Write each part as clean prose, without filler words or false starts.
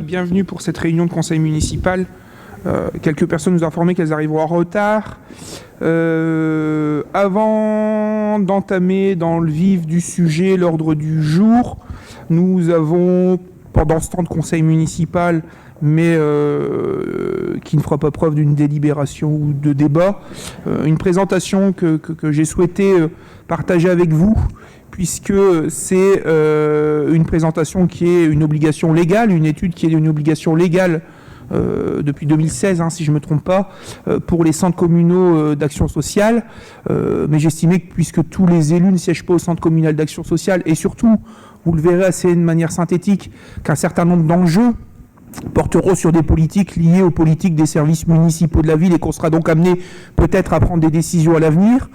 bienvenue pour cette réunion de conseil municipal. Quelques personnes nous ont informé qu'elles arriveront en retard. Avant d'entamer dans le vif du sujet l'ordre du jour, nous avons, pendant ce temps de conseil municipal, mais qui ne fera pas preuve d'une délibération ou de débat, une présentation que j'ai souhaité partager avec vous, puisque c'est une présentation qui est une obligation légale, une étude qui est une obligation légale depuis 2016, si je ne me trompe pas, pour les centres communaux d'action sociale. Mais j'estimais que puisque tous les élus ne siègent pas au centre communal d'action sociale, et surtout, vous le verrez assez de manière synthétique, qu'un certain nombre d'enjeux porteront sur des politiques liées aux politiques des services municipaux de la ville et qu'on sera donc amené peut-être à prendre des décisions à l'avenir,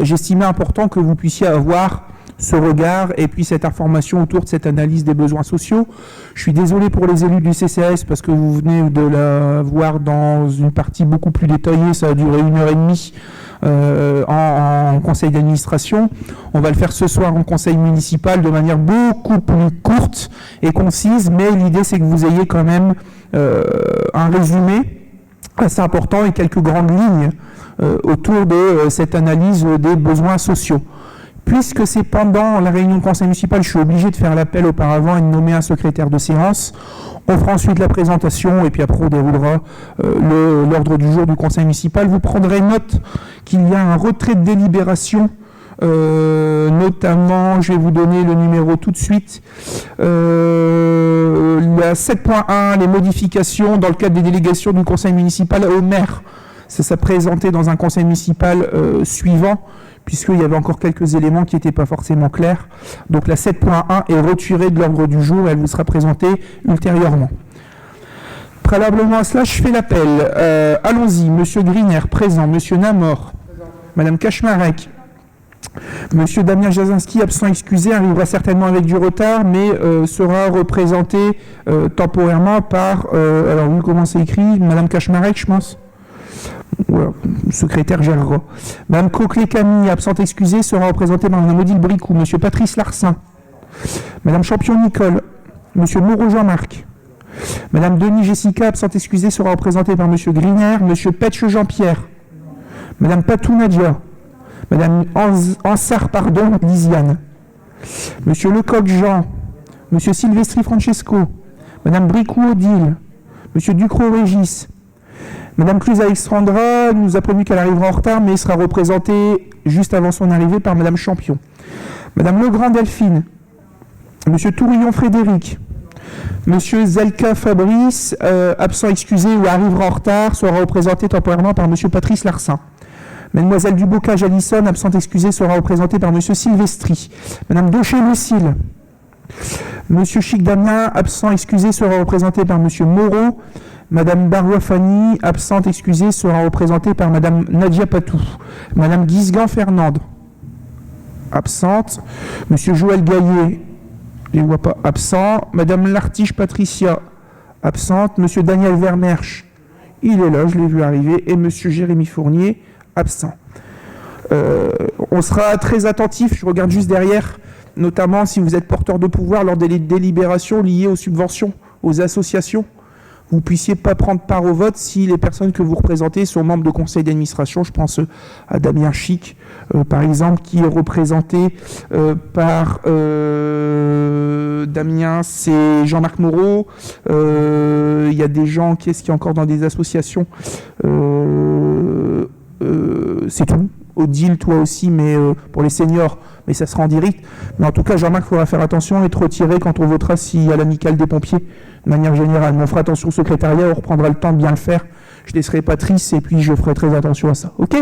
j'estimais important que vous puissiez avoir ce regard et puis cette information autour de cette analyse des besoins sociaux. Je suis désolé pour les élus du CCAS parce que vous venez de la voir dans une partie beaucoup plus détaillée, ça a duré 1h30 en conseil d'administration. On va le faire ce soir en conseil municipal de manière beaucoup plus courte et concise, mais l'idée c'est que vous ayez quand même un résumé assez important et quelques grandes lignes autour de cette analyse des besoins sociaux. Puisque c'est pendant la réunion de conseil municipal, je suis obligé de faire l'appel auparavant et de nommer un secrétaire de séance. On fera ensuite la présentation et puis après on déroulera l'ordre du jour du conseil municipal. Vous prendrez note qu'il y a un retrait de délibération, notamment, je vais vous donner le numéro tout de suite, la 7.1, les modifications dans le cadre des délégations du conseil municipal au maire. Ça s'est présenté dans un conseil municipal suivant, puisqu'il y avait encore quelques éléments qui n'étaient pas forcément clairs. Donc la 7.1 est retirée de l'ordre du jour et elle vous sera présentée ultérieurement. Préalablement à cela, je fais l'appel. Allons-y, Monsieur Griner, présent. Monsieur Namor, Madame Kaczmarek, Monsieur Damien Jasinski, absent excusé, arrivera certainement avec du retard, mais sera représenté temporairement par, alors vu comment c'est écrit, Madame Kaczmarek, je pense. Voilà, secrétaire gérera. Madame Coquelet-Camille, absente excusée, sera représentée par Madame Odile Bricou, Monsieur Patrice Larsin, Madame Champion-Nicole, Monsieur Moreau Jean-Marc, Madame Denis Jessica, absente excusée, sera représentée par Monsieur Griner, Monsieur Petche Jean-Pierre, Madame Patou Nadia, Madame Ansar, Lisiane, Monsieur Lecoq Jean, Monsieur Silvestri Francesco, Madame Bricou Odile, Monsieur Ducrot Régis, Madame Cluse Alexandra nous a prévenu qu'elle arrivera en retard, mais sera représentée juste avant son arrivée par Madame Champion. Madame Legrand Delphine, Monsieur Tourillon Frédéric, Monsieur Zelka Fabrice, absent excusé ou arrivera en retard, sera représenté temporairement par Monsieur Patrice Larsin. Mademoiselle Dubocage Alison, absente excusée, sera représentée par Monsieur Silvestri. Madame Daucher-Lucille, Monsieur Chic Damien, absent excusé, sera représenté par Monsieur Moreau. Madame Barois Fanny, absente excusée, sera représentée par Madame Nadia Patou. Madame Guisgan Fernande, absente. Monsieur Joël Gaillet, je ne vois pas, absent. Madame Lartiche Patricia, absente. Monsieur Daniel Vermersch, il est là, je l'ai vu arriver. Et Monsieur Jérémy Fournier, absent. On sera très attentif, je regarde juste derrière, notamment si vous êtes porteur de pouvoir lors des délibérations liées aux subventions, aux associations. Vous puissiez pas prendre part au vote si les personnes que vous représentez sont membres de conseil d'administration. Je pense à Damien Chic, par exemple, qui est représenté par Damien, c'est Jean-Marc Moreau. Il y a des gens, qui est-ce qui est encore dans des associations, c'est tout. Odile, toi aussi, mais pour les seniors, mais ça sera en direct. Mais en tout cas, Jean-Marc, il faudra faire attention et te retirer quand on votera s'il y a l'amicale des pompiers, de manière générale. Mais on fera attention au secrétariat, on reprendra le temps de bien le faire. Je laisserai Patrice et puis je ferai très attention à ça. OK ?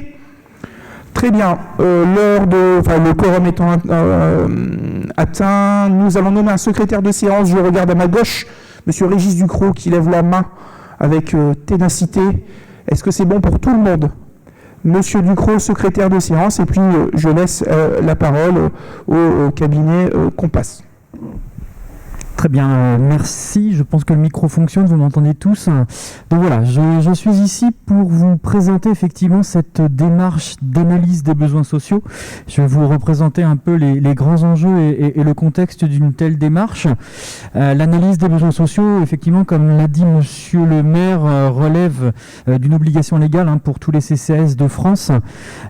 Très bien. Le quorum étant atteint, nous allons nommer un secrétaire de séance. Je regarde à ma gauche, Monsieur Régis Ducrot, qui lève la main avec ténacité. Est-ce que c'est bon pour tout le monde ? Monsieur Ducrot, secrétaire de séance, et puis je laisse la parole au cabinet qu'on passe. Très bien, merci. Je pense que le micro fonctionne, vous m'entendez tous. Donc voilà, je suis ici pour vous présenter effectivement cette démarche d'analyse des besoins sociaux. Je vais vous représenter un peu les grands enjeux et le contexte d'une telle démarche. L'analyse des besoins sociaux, effectivement, comme l'a dit Monsieur le maire, relève d'une obligation légale pour tous les CCAS de France.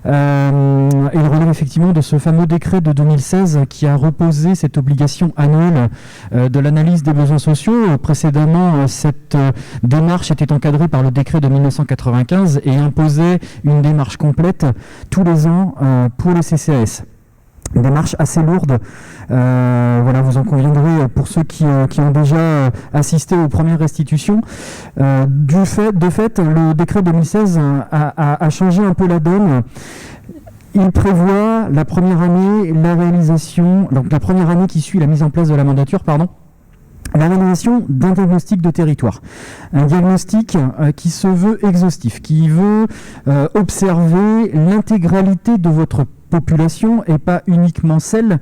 Il relève effectivement de ce fameux décret de 2016 qui a reposé cette obligation annuelle de l'analyse des besoins sociaux. Précédemment, cette démarche était encadrée par le décret de 1995 et imposait une démarche complète tous les ans pour les CCAS. Une démarche assez lourde, voilà, vous en conviendrez pour ceux qui ont déjà assisté aux premières restitutions. De fait, le décret 2016 a changé un peu la donne. Il prévoit la première année, la première année qui suit la mise en place de la mandature, la réalisation d'un diagnostic de territoire. Un diagnostic qui se veut exhaustif, qui veut observer l'intégralité de votre population et pas uniquement celle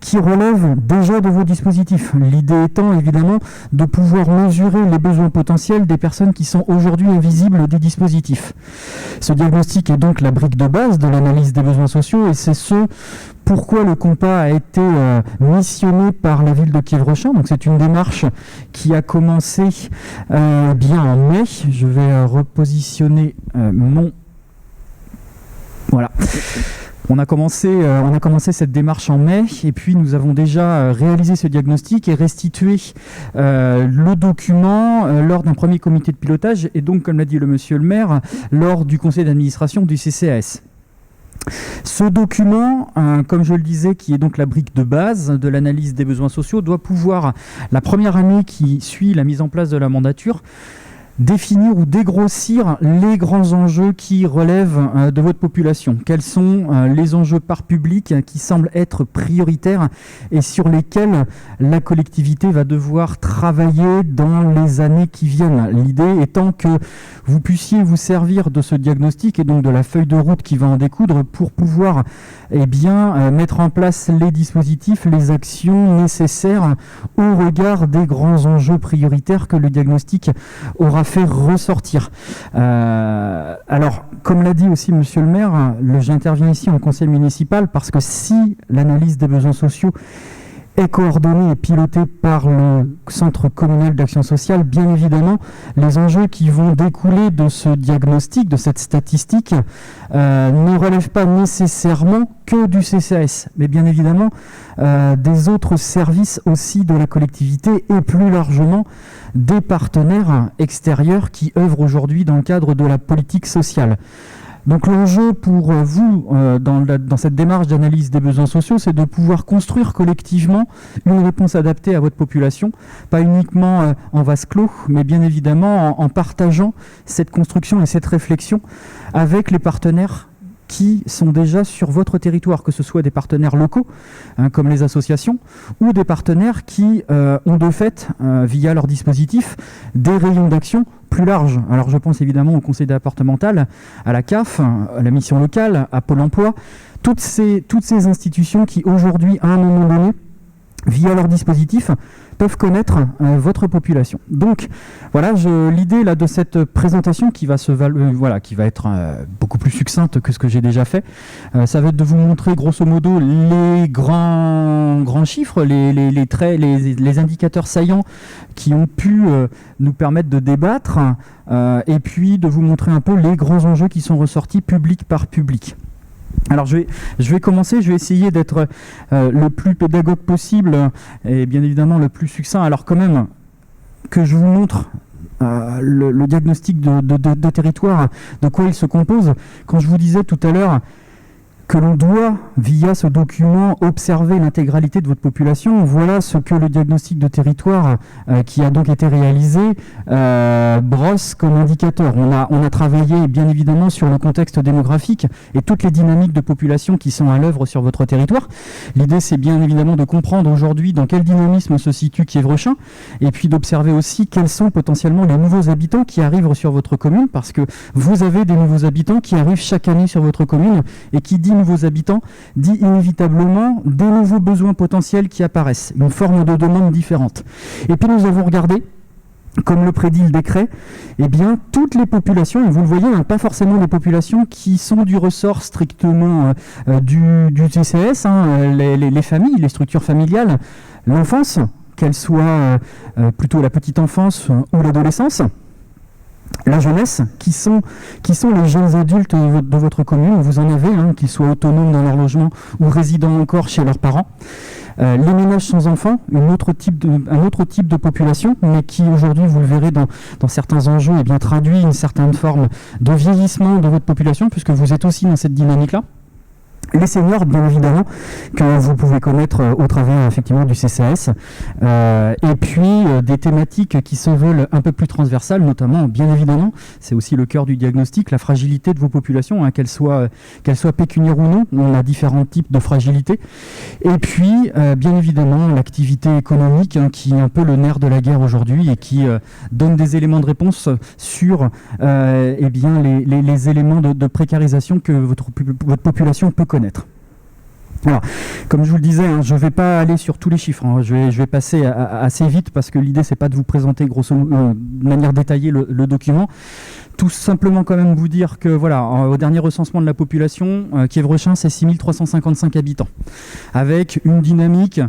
qui relève déjà de vos dispositifs. L'idée étant évidemment de pouvoir mesurer les besoins potentiels des personnes qui sont aujourd'hui invisibles des dispositifs. Ce diagnostic est donc la brique de base de l'analyse des besoins sociaux et c'est ce pourquoi le COMPA a été missionné par la ville de Quiévrechin. Donc c'est une démarche qui a commencé bien en mai. Je vais repositionner mon... Voilà. On a commencé cette démarche en mai et puis nous avons déjà réalisé ce diagnostic et restitué le document lors d'un premier comité de pilotage et donc, comme l'a dit le monsieur le maire, lors du conseil d'administration du CCAS. Ce document, comme je le disais, qui est donc la brique de base de l'analyse des besoins sociaux, doit pouvoir, la première année qui suit la mise en place de la mandature, définir ou dégrossir les grands enjeux qui relèvent de votre population. Quels sont les enjeux par public qui semblent être prioritaires et sur lesquels la collectivité va devoir travailler dans les années qui viennent. L'idée étant que vous puissiez vous servir de ce diagnostic et donc de la feuille de route qui va en découdre pour pouvoir mettre en place les dispositifs, les actions nécessaires au regard des grands enjeux prioritaires que le diagnostic aura fait ressortir. Alors, comme l'a dit aussi monsieur le maire, j'interviens ici en conseil municipal parce que si l'analyse des besoins sociaux est coordonnée et pilotée par le Centre communal d'action sociale, bien évidemment, les enjeux qui vont découler de ce diagnostic, de cette statistique, ne relèvent pas nécessairement que du CCAS, mais bien évidemment des autres services aussi de la collectivité et plus largement des partenaires extérieurs qui œuvrent aujourd'hui dans le cadre de la politique sociale. Donc l'enjeu pour vous, dans cette démarche d'analyse des besoins sociaux, c'est de pouvoir construire collectivement une réponse adaptée à votre population, pas uniquement en vase clos, mais bien évidemment en partageant cette construction et cette réflexion avec les partenaires qui sont déjà sur votre territoire, que ce soit des partenaires locaux, comme les associations, ou des partenaires qui ont de fait, via leur dispositif, des rayons d'action plus larges. Alors je pense évidemment au conseil départemental, à la CAF, à la mission locale, à Pôle emploi, toutes ces institutions qui aujourd'hui, à un moment donné, via leur dispositif, peuvent connaître votre population. Donc voilà, l'idée là de cette présentation qui va être beaucoup plus succincte que ce que j'ai déjà fait, ça va être de vous montrer grosso modo les grands chiffres, les traits, les indicateurs saillants qui ont pu nous permettre de débattre et puis de vous montrer un peu les grands enjeux qui sont ressortis public par public. Alors je vais commencer, je vais essayer d'être le plus pédagogue possible et bien évidemment le plus succinct. Alors quand même que je vous montre le diagnostic de territoire, de quoi il se compose. Quand je vous disais tout à l'heure que l'on doit, via ce document, observer l'intégralité de votre population. Voilà ce que le diagnostic de territoire qui a donc été réalisé brosse comme indicateur. On a travaillé bien évidemment sur le contexte démographique et toutes les dynamiques de population qui sont à l'œuvre sur votre territoire. L'idée, c'est bien évidemment de comprendre aujourd'hui dans quel dynamisme se situe Quiévrechin et puis d'observer aussi quels sont potentiellement les nouveaux habitants qui arrivent sur votre commune, parce que vous avez des nouveaux habitants qui arrivent chaque année sur votre commune et qui nouveaux habitants dit inévitablement des nouveaux besoins potentiels qui apparaissent, une forme de demande différente. Et puis nous avons regardé, comme le prédit le décret, eh bien, toutes les populations, et vous le voyez, hein, pas forcément les populations qui sont du ressort strictement du TCS, hein, les familles, les structures familiales, l'enfance, qu'elle soit plutôt la petite enfance ou l'adolescence, la jeunesse, qui sont les jeunes adultes de votre commune. Vous en avez, hein, qu'ils soient autonomes dans leur logement ou résidant encore chez leurs parents. Les ménages sans enfants, un autre type de population, mais qui aujourd'hui, vous le verrez dans certains enjeux, eh bien, traduit une certaine forme de vieillissement de votre population, puisque vous êtes aussi dans cette dynamique-là. Les seniors, bien évidemment, que vous pouvez connaître au travers effectivement du CCAS, et puis des thématiques qui se veulent un peu plus transversales, notamment, bien évidemment, c'est aussi le cœur du diagnostic, la fragilité de vos populations, hein, qu'elles soient pécuniaires ou non, on a différents types de fragilité, et puis, bien évidemment, l'activité économique, hein, qui est un peu le nerf de la guerre aujourd'hui et qui donne des éléments de réponse sur eh bien, les éléments de précarisation que votre population peut connaître. Alors, comme je vous le disais, hein, je ne vais pas aller sur tous les chiffres, hein, je vais passer assez vite parce que l'idée, c'est pas de vous présenter de manière détaillée le document. Tout simplement quand même vous dire que voilà, au dernier recensement de la population, Kievrechin, c'est 6355 habitants, avec une dynamique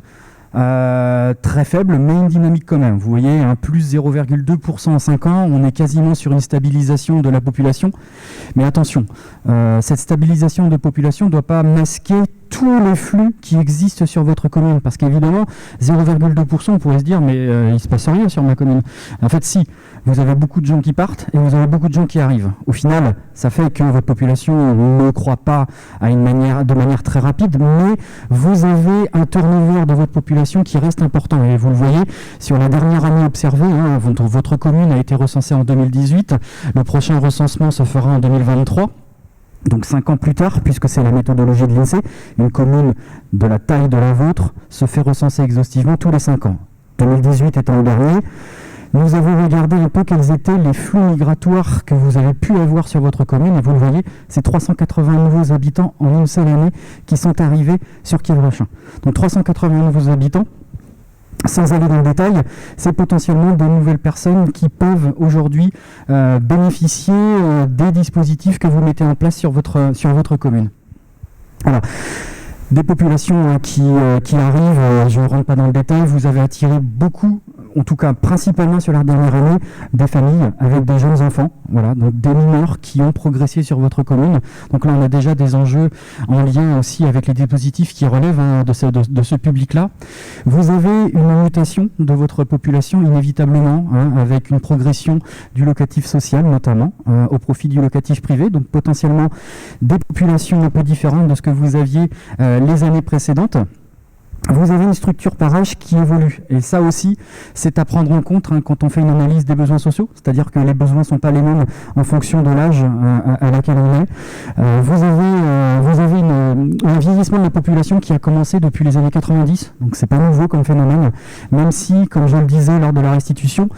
très faible, mais une dynamique quand même. Vous voyez, un plus 0,2% en 5 ans, on est quasiment sur une stabilisation de la population. Mais attention, cette stabilisation de population ne doit pas masquer tous les flux qui existent sur votre commune, parce qu'évidemment 0,2%, on pourrait se dire mais il ne se passe rien sur ma commune. En fait si, vous avez beaucoup de gens qui partent et vous avez beaucoup de gens qui arrivent. Au final, ça fait que votre population ne croît pas de manière très rapide, mais vous avez un turnover de votre population qui reste important. Et vous le voyez, sur la dernière année observée, hein, votre commune a été recensée en 2018, le prochain recensement se fera en 2023. Donc 5 ans plus tard, puisque c'est la méthodologie de l'INSEE, une commune de la taille de la vôtre se fait recenser exhaustivement tous les 5 ans. 2018 étant le dernier, nous avons regardé un peu quels étaient les flux migratoires que vous avez pu avoir sur votre commune, et vous le voyez, c'est 380 nouveaux habitants en une seule année qui sont arrivés sur Kievrechin. Donc 380 nouveaux habitants. Sans aller dans le détail, c'est potentiellement de nouvelles personnes qui peuvent aujourd'hui bénéficier des dispositifs que vous mettez en place sur votre commune. Alors, des populations qui arrivent, je ne rentre pas dans le détail, vous avez attiré beaucoup, en tout cas principalement sur la dernière année, des familles avec des jeunes enfants, voilà, donc des mineurs qui ont progressé sur votre commune. Donc là, on a déjà des enjeux en lien aussi avec les dispositifs qui relèvent de ce public-là. Vous avez une mutation de votre population inévitablement, hein, avec une progression du locatif social notamment, au profit du locatif privé, donc potentiellement des populations un peu différentes de ce que vous aviez les années précédentes. Vous avez une structure par âge qui évolue. Et ça aussi, c'est à prendre en compte, hein, quand on fait une analyse des besoins sociaux. C'est-à-dire que les besoins ne sont pas les mêmes en fonction de l'âge à laquelle on est. Vous avez un vieillissement de la population qui a commencé depuis les années 90. Donc c'est pas nouveau comme phénomène. Même si, comme je le disais lors de la restitution,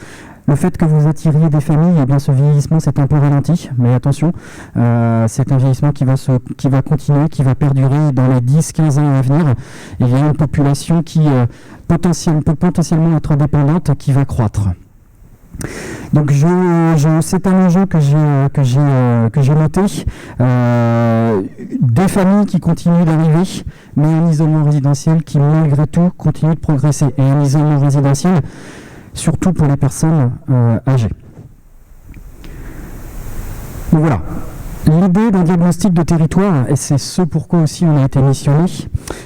le fait que vous attiriez des familles, eh bien ce vieillissement s'est un peu ralenti, mais attention, c'est un vieillissement qui va continuer, qui va perdurer dans les 10-15 ans à venir. Il y a une population qui peut potentiellement être dépendante, qui va croître. Donc c'est un enjeu que j'ai noté. Des familles qui continuent d'arriver, mais un isolement résidentiel qui malgré tout continue de progresser. Et un isolement résidentiel surtout pour les personnes âgées. Donc voilà. L'idée d'un diagnostic de territoire, et c'est ce pourquoi aussi on a été missionné,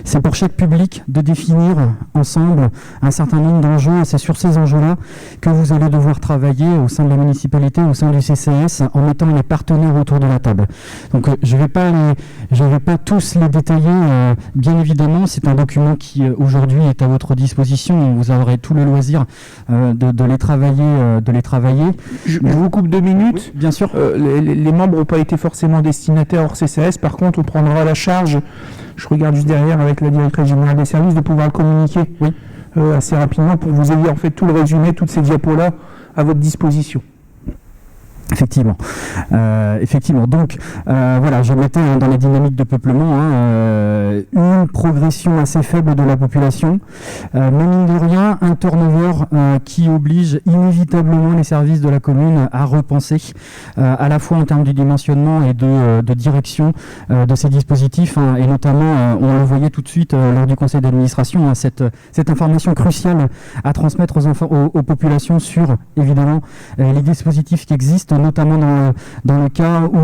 c'est pour chaque public de définir ensemble un certain nombre d'enjeux, et c'est sur ces enjeux-là que vous allez devoir travailler au sein de la municipalité, au sein du CCAS, en mettant les partenaires autour de la table. Donc je vais pas tous les détailler, bien évidemment, c'est un document qui aujourd'hui est à votre disposition, vous aurez tout le loisir de les travailler. Je vous coupe 2 minutes. Oui, bien sûr. Les membres n'ont pas été forcément destinataires hors CCAS. Par contre, on prendra la charge, je regarde juste derrière avec la directrice générale des services, de pouvoir le communiquer assez rapidement pour que vous ayez en fait tout le résumé, toutes ces diapos-là à votre disposition. Effectivement. Donc, voilà, je mettais dans les dynamiques de peuplement une progression assez faible de la population, mais mine de rien, un turnover qui oblige inévitablement les services de la commune à repenser, à la fois en termes du dimensionnement et de direction de ces dispositifs, et notamment, on le voyait tout de suite lors du conseil d'administration, cette information cruciale à transmettre aux populations sur, évidemment, les dispositifs qui existent, notamment dans le cas où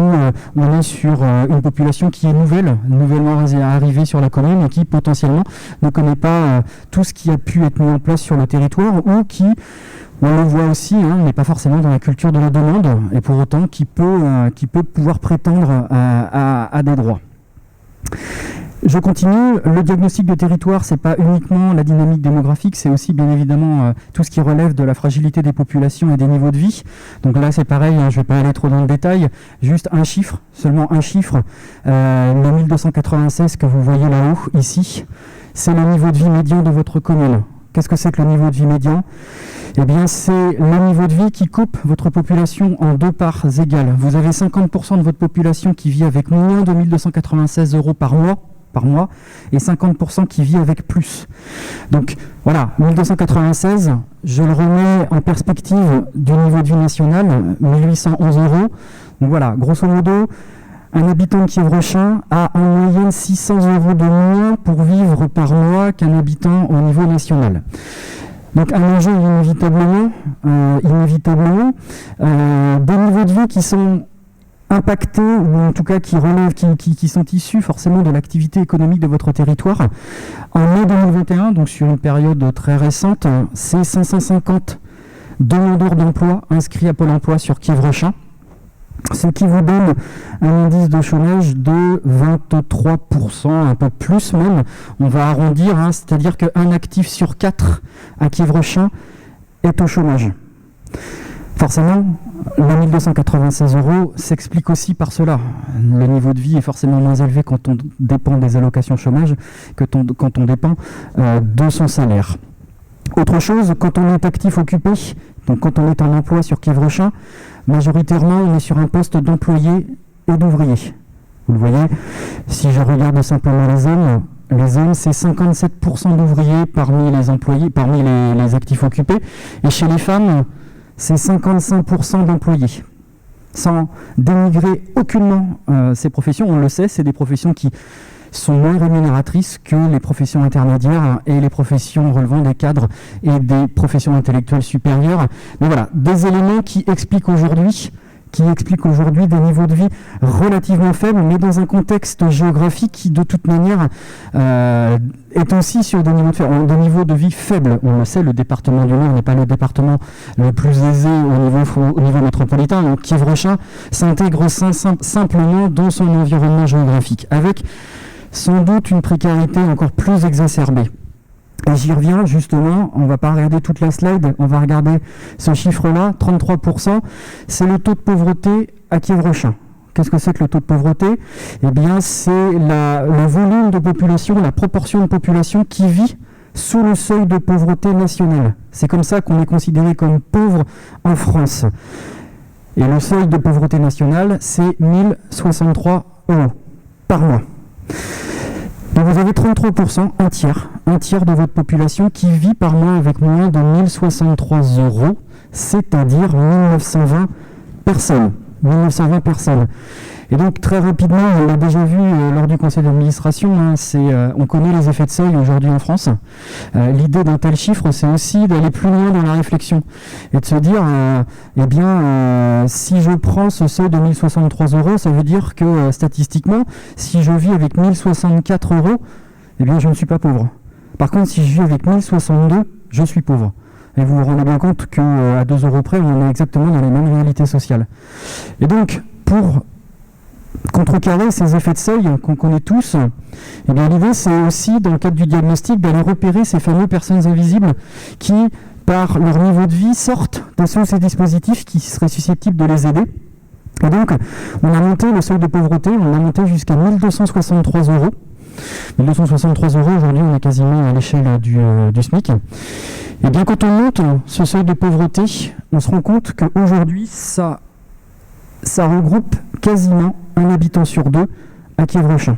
on est sur une population qui est nouvellement arrivée sur la commune et qui potentiellement ne connaît pas tout ce qui a pu être mis en place sur le territoire, ou qui, on le voit aussi, n'est pas forcément dans la culture de la demande, et pour autant qui peut pouvoir prétendre à des droits. Je continue. Le diagnostic de territoire, c'est pas uniquement la dynamique démographique, c'est aussi bien évidemment tout ce qui relève de la fragilité des populations et des niveaux de vie. Donc là, c'est pareil, je vais pas aller trop dans le détail, juste un chiffre, seulement un chiffre. Le 1296 que vous voyez là-haut, ici, c'est le niveau de vie médian de votre commune. Qu'est-ce que c'est que le niveau de vie médian ? Eh bien, c'est le niveau de vie qui coupe votre population en deux parts égales. Vous avez 50% de votre population qui vit avec moins de 1296 € par mois, et 50% qui vit avec plus. Donc voilà, 1296, je le remets en perspective du niveau de vie national, 1811 €. Donc voilà, grosso modo, un habitant de Kievrechin a en moyenne 600 € de moins pour vivre par mois qu'un habitant au niveau national. Donc un enjeu inévitablement des niveaux de vie qui sont impactés, ou en tout cas qui relèvent, qui sont issus forcément de l'activité économique de votre territoire. En mai 2021, donc sur une période très récente, c'est 550 demandeurs d'emploi inscrits à Pôle emploi sur Kievrechin, ce qui vous donne un indice de chômage de 23%, un peu plus même. On va arrondir, c'est-à-dire qu'un actif sur 4 à Kievrechin est au chômage. Forcément, les 1296 € s'explique aussi par cela. Le niveau de vie est forcément moins élevé quand on dépend des allocations chômage que quand on dépend de son salaire. Autre chose, quand on est actif occupé, donc quand on est en emploi sur Kievrechin, majoritairement on est sur un poste d'employé et d'ouvrier. Vous le voyez, si je regarde simplement les hommes, c'est 57% d'ouvriers parmi les employés, parmi les actifs occupés, et chez les femmes, c'est 55% d'employés. Sans dénigrer aucunement ces professions, on le sait, c'est des professions qui sont moins rémunératrices que les professions intermédiaires et les professions relevant des cadres et des professions intellectuelles supérieures. Mais voilà, des éléments qui expliquent aujourd'hui des niveaux de vie relativement faibles, mais dans un contexte géographique qui, de toute manière, est aussi sur des niveaux de vie faibles. On le sait, le département du Nord n'est pas le département le plus aisé au niveau métropolitain. Donc Kievrechin s'intègre simplement dans son environnement géographique, avec sans doute une précarité encore plus exacerbée. Et j'y reviens justement, on ne va pas regarder toute la slide, on va regarder ce chiffre-là, 33%, c'est le taux de pauvreté à Kievrechin. Qu'est-ce que c'est que le taux de pauvreté ? Eh bien, c'est le volume de population, la proportion de population qui vit sous le seuil de pauvreté nationale. C'est comme ça qu'on est considéré comme pauvre en France. Et le seuil de pauvreté nationale, c'est 1063 € par mois. Donc vous avez 33%, un tiers de votre population qui vit par mois avec moins de 1063 €, c'est-à-dire 1920 personnes. Et donc très rapidement, on l'a déjà vu lors du conseil d'administration, on connaît les effets de seuil aujourd'hui en France. L'idée d'un tel chiffre, c'est aussi d'aller plus loin dans la réflexion et de se dire, si je prends ce seuil de 1063 €, ça veut dire que statistiquement, si je vis avec 1064 €, eh bien je ne suis pas pauvre. Par contre, si je vis avec 1062, je suis pauvre. Et vous vous rendez bien compte qu'à 2 € près, on est exactement dans les mêmes réalités sociales. Et donc, pour contrecarrer ces effets de seuil qu'on connaît tous, eh bien l'idée c'est aussi, dans le cadre du diagnostic, d'aller repérer ces fameuses personnes invisibles qui, par leur niveau de vie, sortent de ces dispositifs qui seraient susceptibles de les aider. Et donc, on a monté le seuil de pauvreté, on a monté jusqu'à 1263 €. 1263 € aujourd'hui, on est quasiment à l'échelle du SMIC. Et bien quand on monte ce seuil de pauvreté, on se rend compte qu'aujourd'hui, ça ça regroupe quasiment un habitant sur deux à Quiévrochin.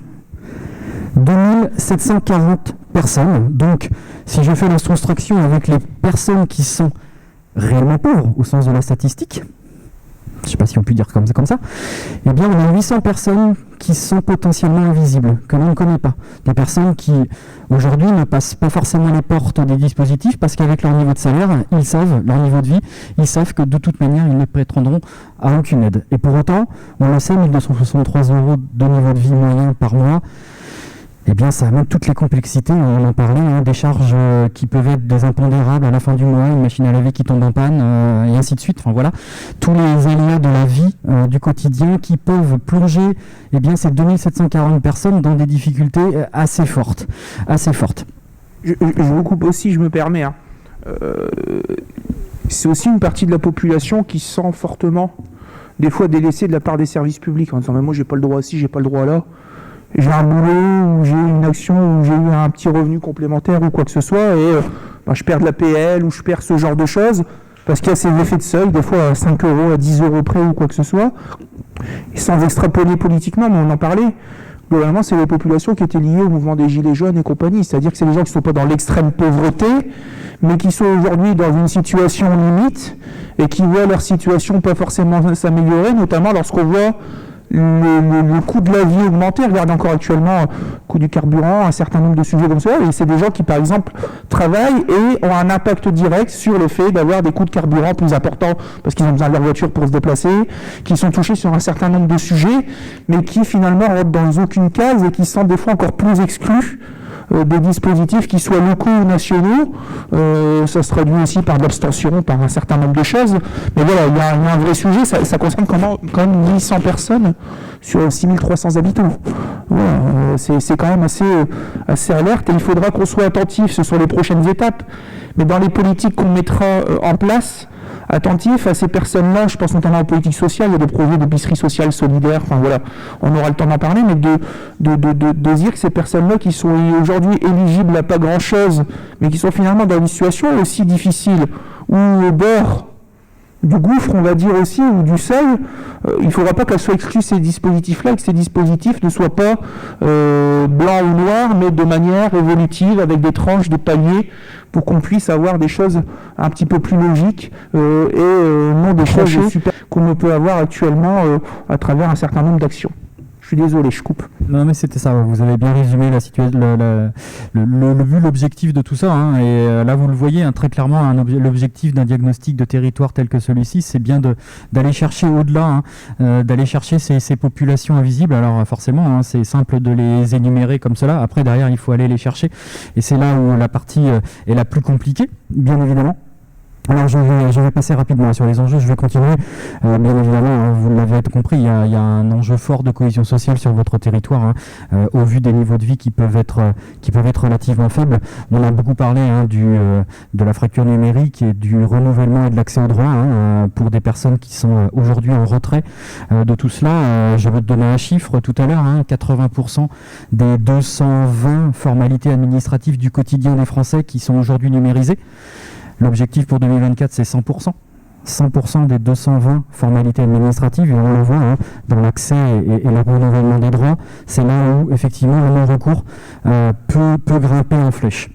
2740 personnes. Donc, si je fais la soustraction avec les personnes qui sont réellement pauvres, au sens de la statistique, je ne sais pas si on peut dire comme ça, eh bien, on a 800 personnes qui sont potentiellement invisibles, que l'on ne connaît pas. Des personnes qui, aujourd'hui, ne passent pas forcément les portes des dispositifs parce qu'avec leur niveau de salaire, ils savent, leur niveau de vie, ils savent que de toute manière, ils ne prétendront à aucune aide. Et pour autant, on le sait, 1263 € de niveau de vie moyen par mois, eh bien, ça amène toutes les complexités, on en parlait, des charges qui peuvent être des impondérables à la fin du mois, une machine à laver qui tombe en panne, et ainsi de suite. Enfin voilà, tous les aléas de la vie, du quotidien, qui peuvent plonger, eh bien, ces 2740 personnes dans des difficultés assez fortes. Je vous coupe aussi, je me permets. C'est aussi une partie de la population qui se sent fortement, des fois, délaissée de la part des services publics, en disant « mais moi, j'ai pas le droit à ci, j'ai pas le droit à là ». J'ai un boulot, ou j'ai une action, ou j'ai eu un petit revenu complémentaire, ou quoi que ce soit, et je perds de la PL, ou je perds ce genre de choses, parce qu'il y a ces effets de seuil, des fois à 5 €, à 10 € près, ou quoi que ce soit, et sans extrapoler politiquement, mais on en parlait. Globalement, c'est les populations qui étaient liées au mouvement des Gilets jaunes et compagnie, c'est-à-dire que c'est les gens qui ne sont pas dans l'extrême pauvreté, mais qui sont aujourd'hui dans une situation limite, et qui voient leur situation pas forcément s'améliorer, notamment lorsqu'on voit le coût de la vie augmenter. Regarde encore actuellement le coût du carburant, un certain nombre de sujets comme ça, et c'est des gens qui par exemple travaillent et ont un impact direct sur le fait d'avoir des coûts de carburant plus importants parce qu'ils ont besoin de leur voiture pour se déplacer, qui sont touchés sur un certain nombre de sujets, mais qui finalement rentrent dans aucune case et qui se sentent des fois encore plus exclus des dispositifs qui soient locaux ou nationaux. Ça se traduit aussi par de l'abstention, par un certain nombre de choses. Mais voilà, il y a un vrai sujet, ça concerne quand même 800 personnes sur 6300 habitants. Voilà, c'est quand même assez alerte, et il faudra qu'on soit attentif, ce sont les prochaines étapes. Mais dans les politiques qu'on mettra en place, attentif à ces personnes-là, je pense notamment aux politiques sociales, il y a des projets d'épicerie sociale solidaire, enfin voilà, on aura le temps d'en parler, mais de dire que ces personnes-là qui sont aujourd'hui éligibles à pas grand-chose, mais qui sont finalement dans une situation aussi difficile, ou au bord du gouffre, on va dire aussi, ou du seuil, il ne faudra pas qu'elles soient exclues ces dispositifs-là, que ces dispositifs ne soient pas blancs ou noirs, mais de manière évolutive, avec des tranches, des paliers, pour qu'on puisse avoir des choses un petit peu plus logiques, et non des choses super qu'on peut avoir actuellement à travers un certain nombre d'actions. Je suis désolé, je coupe. Non, mais c'était ça, vous avez bien résumé la situation, le but, l'objectif de tout ça, et là vous le voyez très clairement, l'objectif d'un diagnostic de territoire tel que celui-ci, c'est bien d'aller chercher au-delà, d'aller chercher ces populations invisibles. Alors forcément, c'est simple de les énumérer comme cela, après derrière il faut aller les chercher, et c'est là où la partie est la plus compliquée, bien évidemment. Alors je vais passer rapidement sur les enjeux, je vais continuer. Bien évidemment, vous l'avez compris, il y a un enjeu fort de cohésion sociale sur votre territoire, au vu des niveaux de vie qui peuvent être relativement faibles. On a beaucoup parlé de la fracture numérique et du renouvellement et de l'accès aux droits pour des personnes qui sont aujourd'hui en retrait de tout cela. Je vais te donner un chiffre tout à l'heure, 80% des 220 formalités administratives du quotidien des Français qui sont aujourd'hui numérisées. L'objectif pour 2024, c'est 100%. 100% des 220 formalités administratives, et on le voit dans l'accès et le renouvellement des droits, c'est là où effectivement le non-recours peut grimper en flèche.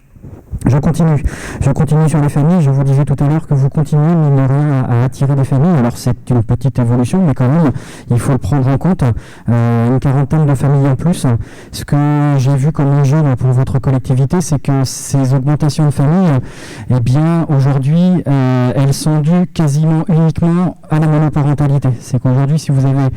Je continue sur les familles. Je vous disais tout à l'heure que vous continuez, mine de rien, à attirer des familles. Alors c'est une petite évolution, mais quand même, il faut le prendre en compte. Une quarantaine de familles en plus. Ce que j'ai vu comme enjeu pour votre collectivité, c'est que ces augmentations de familles, eh bien, aujourd'hui, elles sont dues quasiment uniquement à la monoparentalité. C'est qu'aujourd'hui, si vous avez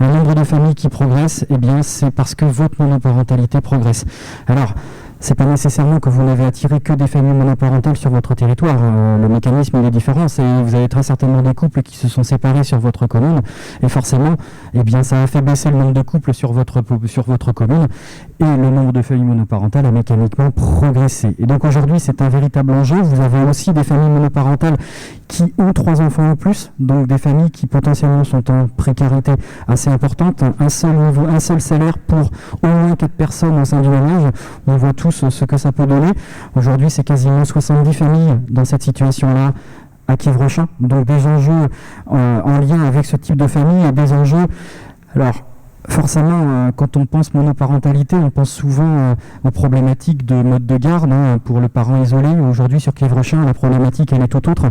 un nombre de familles qui progresse, eh bien, c'est parce que votre monoparentalité progresse. Alors, c'est pas nécessairement que vous n'avez attiré que des familles monoparentales sur votre territoire. Le mécanisme il est différent. Vous avez très certainement des couples qui se sont séparés sur votre commune, et forcément, eh bien, ça a fait baisser le nombre de couples sur votre commune, et le nombre de familles monoparentales a mécaniquement progressé. Et donc aujourd'hui, c'est un véritable enjeu. Vous avez aussi des familles monoparentales qui ont 3 enfants ou plus, donc des familles qui potentiellement sont en précarité assez importante, un seul salaire pour au moins 4 personnes au sein du ménage. On voit tous ce que ça peut donner. Aujourd'hui, c'est quasiment 70 familles dans cette situation-là à Quiévrechin, donc des enjeux en lien avec ce type de famille et des enjeux. Alors, forcément, quand on pense monoparentalité, on pense souvent aux problématiques de mode de garde pour le parent isolé. Aujourd'hui, sur Quiévrechin, la problématique, elle est tout autre,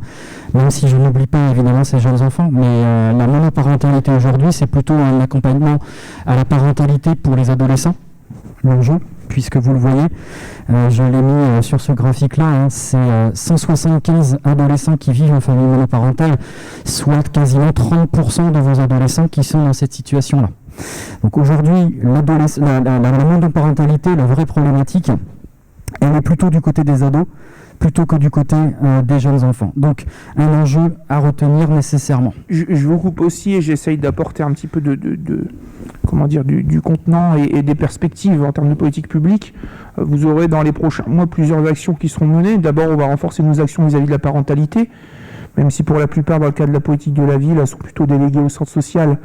même si je n'oublie pas évidemment ces jeunes enfants. Mais la monoparentalité aujourd'hui, c'est plutôt un accompagnement à la parentalité pour les adolescents, l'enjeu, puisque vous le voyez, je l'ai mis sur ce graphique-là, c'est 175 adolescents qui vivent en famille monoparentale, soit quasiment 30% de vos adolescents qui sont dans cette situation-là. Donc aujourd'hui, la monoparentalité, la vraie problématique, elle est plutôt du côté des ados, plutôt que du côté des jeunes enfants. Donc un enjeu à retenir nécessairement. Je vous coupe aussi et j'essaye d'apporter un petit peu du contenant et des perspectives en termes de politique publique. Vous aurez dans les prochains mois plusieurs actions qui seront menées. D'abord, on va renforcer nos actions vis-à-vis de la parentalité, même si pour la plupart, dans le cadre de la politique de la ville, elles sont plutôt déléguées au centre social.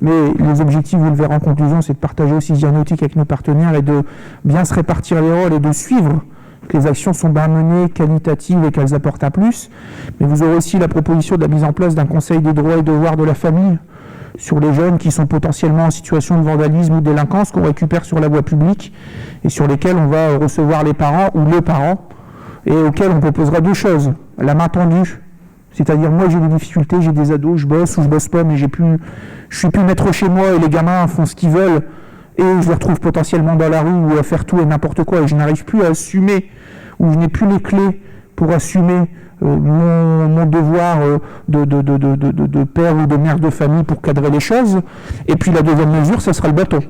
Mais les objectifs, vous le verrez en conclusion, c'est de partager aussi ce diagnostic avec nos partenaires et de bien se répartir les rôles et de suivre que les actions sont bien menées, qualitatives et qu'elles apportent un plus. Mais vous aurez aussi la proposition de la mise en place d'un conseil des droits et devoirs de la famille sur les jeunes qui sont potentiellement en situation de vandalisme ou de délinquance qu'on récupère sur la voie publique et sur lesquels on va recevoir les parents ou le parent et auxquels on proposera deux choses. La main tendue, c'est-à-dire moi j'ai des difficultés, j'ai des ados, je bosse ou je bosse pas, mais je suis plus maître chez moi et les gamins font ce qu'ils veulent et je les retrouve potentiellement dans la rue ou à faire tout et n'importe quoi et je n'arrive plus à assumer ou je n'ai plus les clés pour assumer mon devoir de père ou de mère de famille pour cadrer les choses. Et puis la deuxième mesure, ce sera le bâton.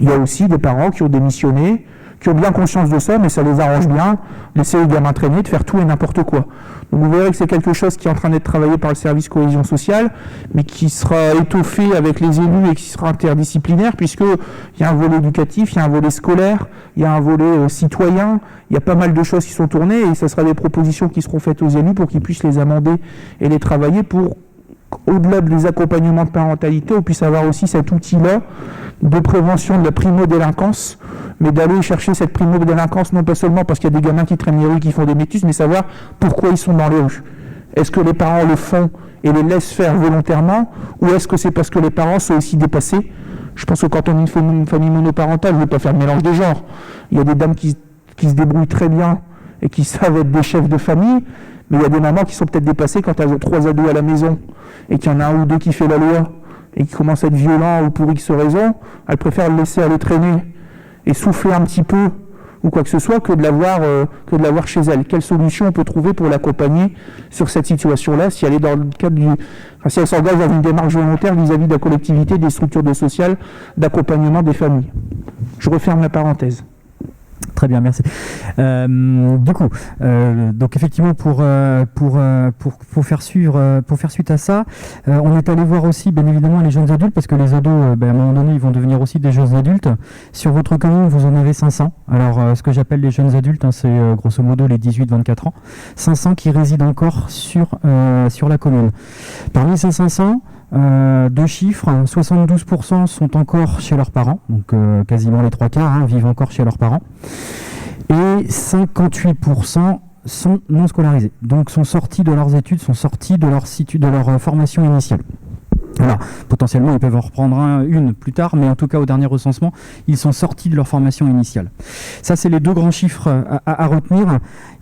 Il y a aussi des parents qui ont démissionné, qui ont bien conscience de ça, mais ça les arrange bien, laisser les gamins traîner, de faire tout et n'importe quoi. Donc vous verrez que c'est quelque chose qui est en train d'être travaillé par le service cohésion sociale, mais qui sera étoffé avec les élus et qui sera interdisciplinaire, puisqu'il y a un volet éducatif, il y a un volet scolaire, il y a un volet citoyen, il y a pas mal de choses qui sont tournées, et ce sera des propositions qui seront faites aux élus pour qu'ils puissent les amender et les travailler pour, au-delà des accompagnements de parentalité, on puisse avoir aussi cet outil-là de prévention de la primo-délinquance, mais d'aller chercher cette primo-délinquance non pas seulement parce qu'il y a des gamins qui traînent les rues, qui font des métus, mais savoir pourquoi ils sont dans les rues. Est-ce que les parents le font et les laissent faire volontairement, ou est-ce que c'est parce que les parents sont aussi dépassés? Je pense que quand on est une famille monoparentale, je ne veux pas faire le mélange des genres. Il y a des dames qui se débrouillent très bien et qui savent être des chefs de famille, mais il y a des mamans qui sont peut-être dépassées quand elles ont 3 ados à la maison et qu'il y en a un ou deux qui fait la loi et qui commence à être violent ou pour X raison, elles préfèrent le laisser aller traîner et souffler un petit peu ou quoi que ce soit que de l'avoir chez elle. Quelle solution on peut trouver pour l'accompagner sur cette situation-là si elle est dans le cadre si elle s'engage dans une démarche volontaire vis-à-vis de la collectivité, des structures sociales, d'accompagnement des familles. Je referme la parenthèse. Très bien, merci. Donc effectivement, pour faire suite à ça, on est allé voir aussi, bien évidemment, les jeunes adultes, parce que les ados, à un moment donné, ils vont devenir aussi des jeunes adultes. Sur votre commune, vous en avez 500. Alors, ce que j'appelle les jeunes adultes, c'est grosso modo les 18-24 ans. 500 qui résident encore sur la commune. Parmi ces 500, deux chiffres, 72% sont encore chez leurs parents, donc quasiment les 3/4 vivent encore chez leurs parents, et 58% sont non scolarisés, donc sont sortis de leurs études, sont sortis de leur formation initiale. Alors, potentiellement, ils peuvent en reprendre une plus tard, mais en tout cas, au dernier recensement, ils sont sortis de leur formation initiale. Ça, c'est les deux grands chiffres à retenir.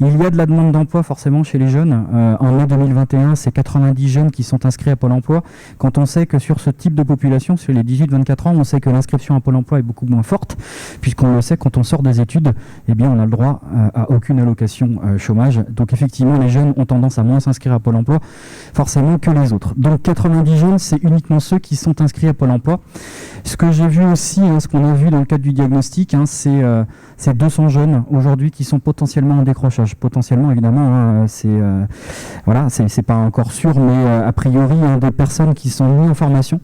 Il y a de la demande d'emploi, forcément, chez les jeunes. En mai 2021, c'est 90 jeunes qui sont inscrits à Pôle emploi. Quand on sait que sur ce type de population, sur les 18-24 ans, on sait que l'inscription à Pôle emploi est beaucoup moins forte, puisqu'on le sait, quand on sort des études, eh bien, on a le droit à aucune allocation chômage. Donc, effectivement, les jeunes ont tendance à moins s'inscrire à Pôle emploi, forcément, que les autres. Donc, 90 jeunes, c'est uniquement ceux qui sont inscrits à Pôle emploi. Ce que j'ai vu aussi, ce qu'on a vu dans le cadre du diagnostic, c'est 200 jeunes aujourd'hui qui sont potentiellement en décrochage. Potentiellement, évidemment, c'est pas encore sûr, mais a priori, des personnes qui sont ni en formation,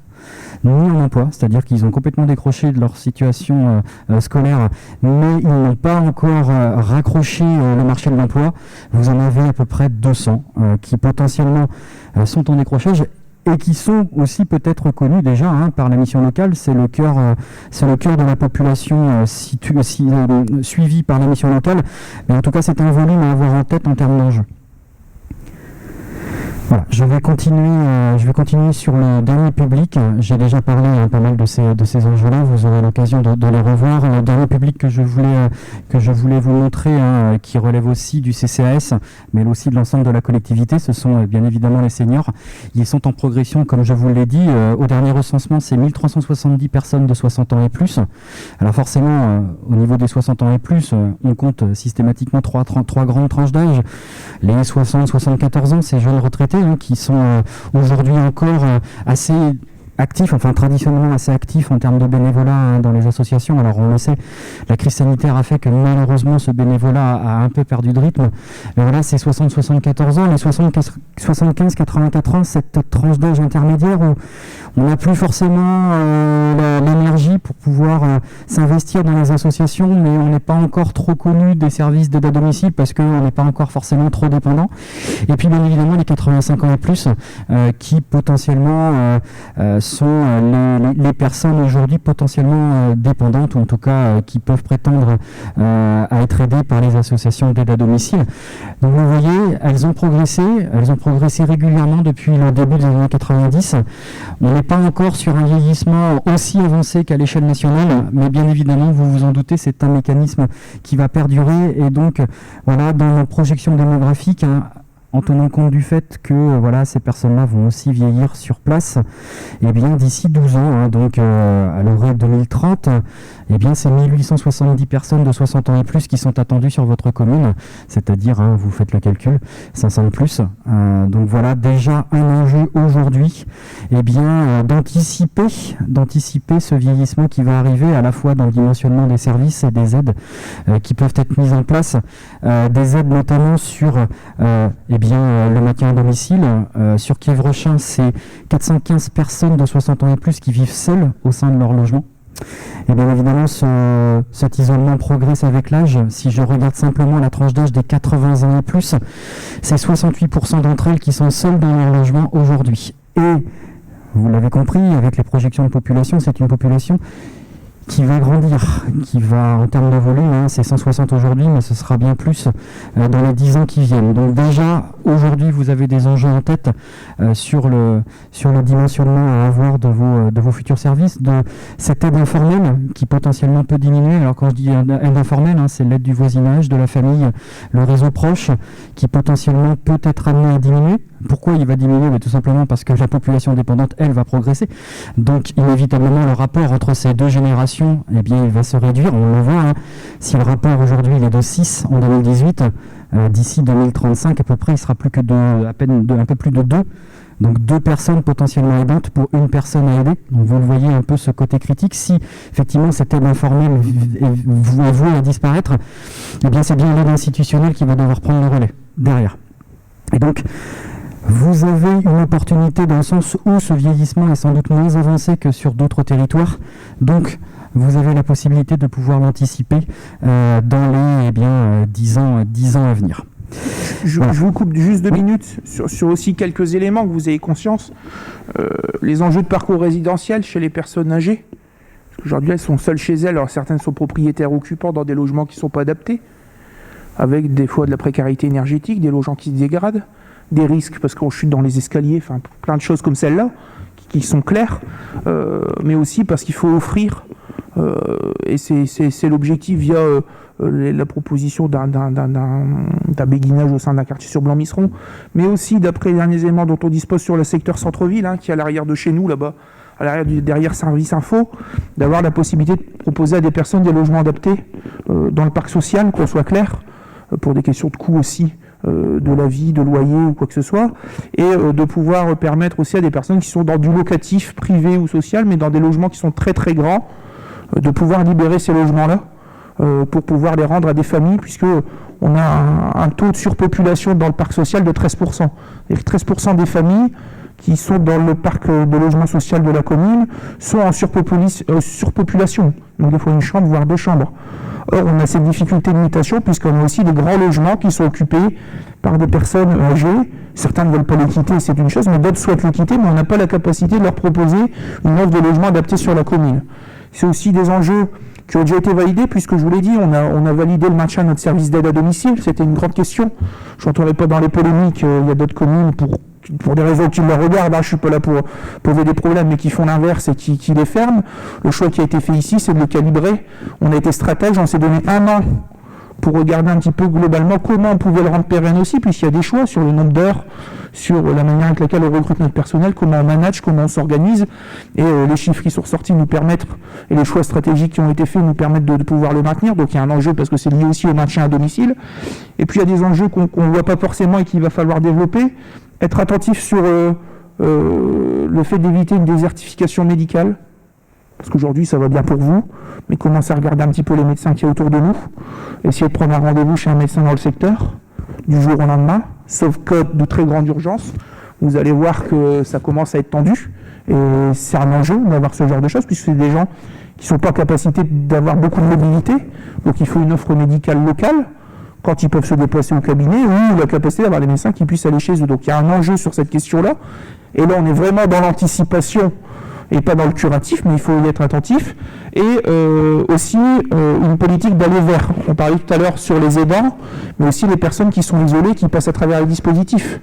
ni en emploi, c'est-à-dire qu'ils ont complètement décroché de leur situation scolaire, mais ils n'ont pas encore raccroché le marché de l'emploi. Vous en avez à peu près 200 qui potentiellement sont en décrochage et qui sont aussi peut-être connus déjà par la mission locale. C'est le cœur de la population suivi par la mission locale. Mais en tout cas, c'est un volume à avoir en tête en termes d'enjeux. Voilà, je vais continuer sur le dernier public. J'ai déjà parlé pas mal de ces enjeux-là. Vous aurez l'occasion de les revoir. Le dernier public que je voulais vous montrer, qui relève aussi du CCAS, mais aussi de l'ensemble de la collectivité, ce sont bien évidemment les seniors. Ils sont en progression, comme je vous l'ai dit. Au dernier recensement, c'est 1370 personnes de 60 ans et plus. Alors forcément, au niveau des 60 ans et plus, on compte systématiquement trois grandes tranches d'âge. Les 60-74 ans, ces jeunes retraités qui sont aujourd'hui encore assez actifs, enfin traditionnellement assez actifs en termes de bénévolat dans les associations. Alors on le sait, la crise sanitaire a fait que malheureusement ce bénévolat a un peu perdu de rythme. Mais voilà, c'est 60-74 ans, les 75-84 ans, cette tranche d'âge intermédiaire où on n'a plus forcément l'énergie pour pouvoir s'investir dans les associations, mais on n'est pas encore trop connu des services d'aide à domicile parce qu'on n'est pas encore forcément trop dépendant. Et puis bien évidemment les 85 ans et plus qui potentiellement sont les personnes aujourd'hui potentiellement dépendantes, ou en tout cas qui peuvent prétendre à être aidées par les associations d'aide à domicile. Donc vous voyez, elles ont progressé régulièrement depuis le début des années 90. On n'est pas encore sur un vieillissement aussi avancé qu'à l'échelle nationale, mais bien évidemment, vous vous en doutez, c'est un mécanisme qui va perdurer, et donc voilà, dans nos projections démographiques, en tenant compte du fait que voilà, ces personnes-là vont aussi vieillir sur place, et bien d'ici 12 ans, donc à l'horizon 2030, et bien c'est 1870 personnes de 60 ans et plus qui sont attendues sur votre commune, c'est-à-dire, vous faites le calcul, 500 de plus. Donc voilà déjà un enjeu aujourd'hui, et bien d'anticiper ce vieillissement qui va arriver, à la fois dans le dimensionnement des services et des aides qui peuvent être mises en place, des aides notamment sur le maintien à domicile. Sur Kievrechin, c'est 415 personnes de 60 ans et plus qui vivent seules au sein de leur logement. Et bien évidemment, cet isolement progresse avec l'âge. Si je regarde simplement la tranche d'âge des 80 ans et plus, c'est 68% d'entre elles qui sont seules dans leur logement aujourd'hui. Et, vous l'avez compris, avec les projections de population, c'est une population qui va grandir, qui va, en termes de volume, c'est 160 aujourd'hui, mais ce sera bien plus dans les 10 ans qui viennent. Donc déjà, aujourd'hui, vous avez des enjeux en tête sur le dimensionnement à avoir de vos futurs services, de cette aide informelle qui potentiellement peut diminuer. Alors quand je dis aide informelle, c'est l'aide du voisinage, de la famille, le réseau proche, qui potentiellement peut être amené à diminuer. Pourquoi il va diminuer? Tout simplement parce que la population dépendante, elle, va progresser. Donc inévitablement, le rapport entre ces deux générations, eh bien, il va se réduire. On le voit, si le rapport aujourd'hui il est de 6 en 2018, d'ici 2035 à peu près, il sera plus que un peu plus de 2. Donc 2 personnes potentiellement aidantes pour une personne à aider. Donc vous le voyez un peu ce côté critique. Si effectivement cette aide informelle est vouée à disparaître, eh bien c'est bien l'aide institutionnelle qui va devoir prendre le relais derrière. Et donc vous avez une opportunité dans le sens où ce vieillissement est sans doute moins avancé que sur d'autres territoires. Donc vous avez la possibilité de pouvoir l'anticiper dans les 10 ans à venir. Je vous coupe juste 2 minutes sur aussi quelques éléments que vous ayez conscience. Les enjeux de parcours résidentiel chez les personnes âgées. Aujourd'hui, elles sont seules chez elles. Alors certaines sont propriétaires occupants dans des logements qui ne sont pas adaptés, avec des fois de la précarité énergétique, des logements qui se dégradent, des risques parce qu'on chute dans les escaliers, enfin plein de choses comme celle-là qui sont claires, mais aussi parce qu'il faut offrir, et c'est l'objectif via la proposition d'un béguinage au sein d'un quartier sur Blanc-Misseron, mais aussi d'après les derniers éléments dont on dispose sur le secteur centre-ville, qui est à l'arrière de chez nous, là-bas, à l'arrière derrière Service Info, d'avoir la possibilité de proposer à des personnes des logements adaptés dans le parc social, qu'on soit clair, pour des questions de coûts aussi, de la vie, de loyer ou quoi que ce soit, et de pouvoir permettre aussi à des personnes qui sont dans du locatif privé ou social, mais dans des logements qui sont très très grands, de pouvoir libérer ces logements-là pour pouvoir les rendre à des familles, puisque on a un taux de surpopulation dans le parc social de 13%. Et 13% des familles qui sont dans le parc de logement social de la commune sont en surpopulation, donc des fois une chambre, voire 2 chambres. Or, on a cette difficulté de mutation puisqu'on a aussi des grands logements qui sont occupés par des personnes âgées. Certains ne veulent pas les quitter, c'est une chose, mais d'autres souhaitent les quitter, mais on n'a pas la capacité de leur proposer une offre de logement adaptée sur la commune. C'est aussi des enjeux qui ont déjà été validés, puisque je vous l'ai dit, on a validé le maintien de notre service d'aide à domicile. C'était une grande question. Je n'entendrai pas dans les polémiques, il y a d'autres communes pour pour des raisons qui leur regardent, je suis pas là pour poser des problèmes, mais qui font l'inverse et qui les ferment. Le choix qui a été fait ici, c'est de les calibrer. On a été stratège, on s'est donné 1 an pour regarder un petit peu globalement comment on pouvait le rendre pérenne aussi, puisqu'il y a des choix sur le nombre d'heures, sur la manière avec laquelle on recrute notre personnel, comment on manage, comment on s'organise, et les chiffres qui sont sortis nous permettent, et les choix stratégiques qui ont été faits nous permettent de pouvoir le maintenir. Donc il y a un enjeu parce que c'est lié aussi au maintien à domicile. Et puis il y a des enjeux qu'on ne voit pas forcément et qu'il va falloir développer. Être attentif sur le fait d'éviter une désertification médicale, parce qu'aujourd'hui ça va bien pour vous, mais commencez à regarder un petit peu les médecins qui y a autour de nous, essayer de prendre un rendez-vous chez un médecin dans le secteur, du jour au lendemain, sauf cas de très grande urgence, vous allez voir que ça commence à être tendu, et c'est un enjeu d'avoir ce genre de choses, puisque c'est des gens qui ne sont pas en capacité d'avoir beaucoup de mobilité, donc il faut une offre médicale locale, quand ils peuvent se déplacer au cabinet, ou la capacité d'avoir des médecins qui puissent aller chez eux. Donc il y a un enjeu sur cette question-là, et là on est vraiment dans l'anticipation, et pas dans le curatif, mais il faut y être attentif, et aussi une politique d'aller vers. On parlait tout à l'heure sur les aidants, mais aussi les personnes qui sont isolées, qui passent à travers les dispositifs.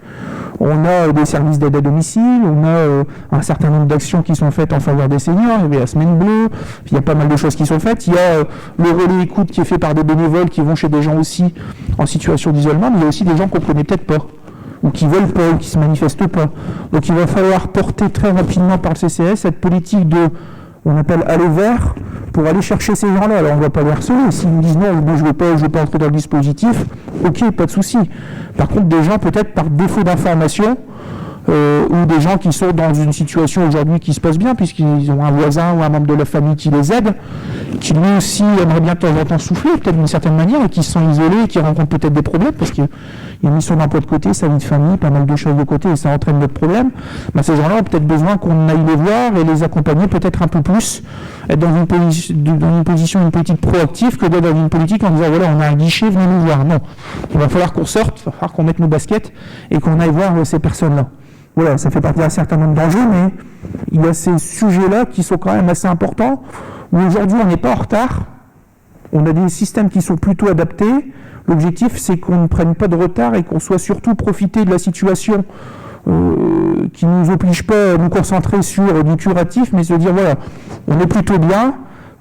On a des services d'aide à domicile, on a un certain nombre d'actions qui sont faites en faveur des seniors, il y a la semaine bleue, il y a pas mal de choses qui sont faites, il y a le relais écoute qui est fait par des bénévoles qui vont chez des gens aussi en situation d'isolement, mais il y a aussi des gens qu'on ne connaît peut-être pas, ou qui ne veulent pas, ou qui ne se manifestent pas. Donc il va falloir porter très rapidement par le CCAS cette politique de, on appelle aller vers, pour aller chercher ces gens-là. Alors on ne va pas les harceler. S'ils nous disent non, moi je ne veux pas entrer dans le dispositif, ok, pas de souci. Par contre, des gens peut-être par défaut d'information, ou des gens qui sont dans une situation aujourd'hui qui se passe bien, puisqu'ils ont un voisin ou un membre de la famille qui les aide, qui lui aussi aimerait bien de temps en temps souffler, peut-être d'une certaine manière, et qui se sent isolé, et qui rencontrent peut-être des problèmes, parce qu'il a mis son emploi de côté, sa vie de famille, pas mal de choses de côté, et ça entraîne d'autres problèmes. Ben, ces gens-là ont peut-être besoin qu'on aille les voir et les accompagner peut-être un peu plus, être dans une position, une politique proactive, que d'être dans une politique en disant voilà, on a un guichet, venez nous voir. Non, il va falloir qu'on sorte, il va falloir qu'on mette nos baskets et qu'on aille voir ces personnes-là. Voilà, ça fait partie d'un certain nombre d'enjeux, mais il y a ces sujets-là qui sont quand même assez importants, où aujourd'hui on n'est pas en retard, on a des systèmes qui sont plutôt adaptés. L'objectif, c'est qu'on ne prenne pas de retard et qu'on soit surtout profiter de la situation qui ne nous oblige pas à nous concentrer sur du curatif, mais se dire voilà, on est plutôt bien.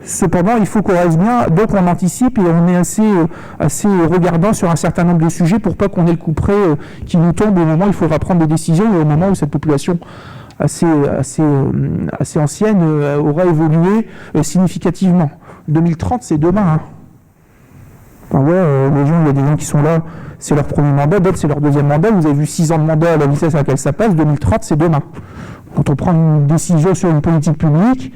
Cependant, il faut qu'on reste bien, donc on anticipe et on est assez regardant sur un certain nombre de sujets pour pas qu'on ait le coup près qui nous tombe au moment où il faudra prendre des décisions et au moment où cette population assez ancienne aura évolué significativement. 2030, c'est demain. Hein. Enfin, les gens, il y a des gens qui sont là, c'est leur premier mandat, d'autres c'est leur deuxième mandat. Vous avez vu 6 ans de mandat à la vitesse à laquelle ça passe, 2030, c'est demain. Quand on prend une décision sur une politique publique,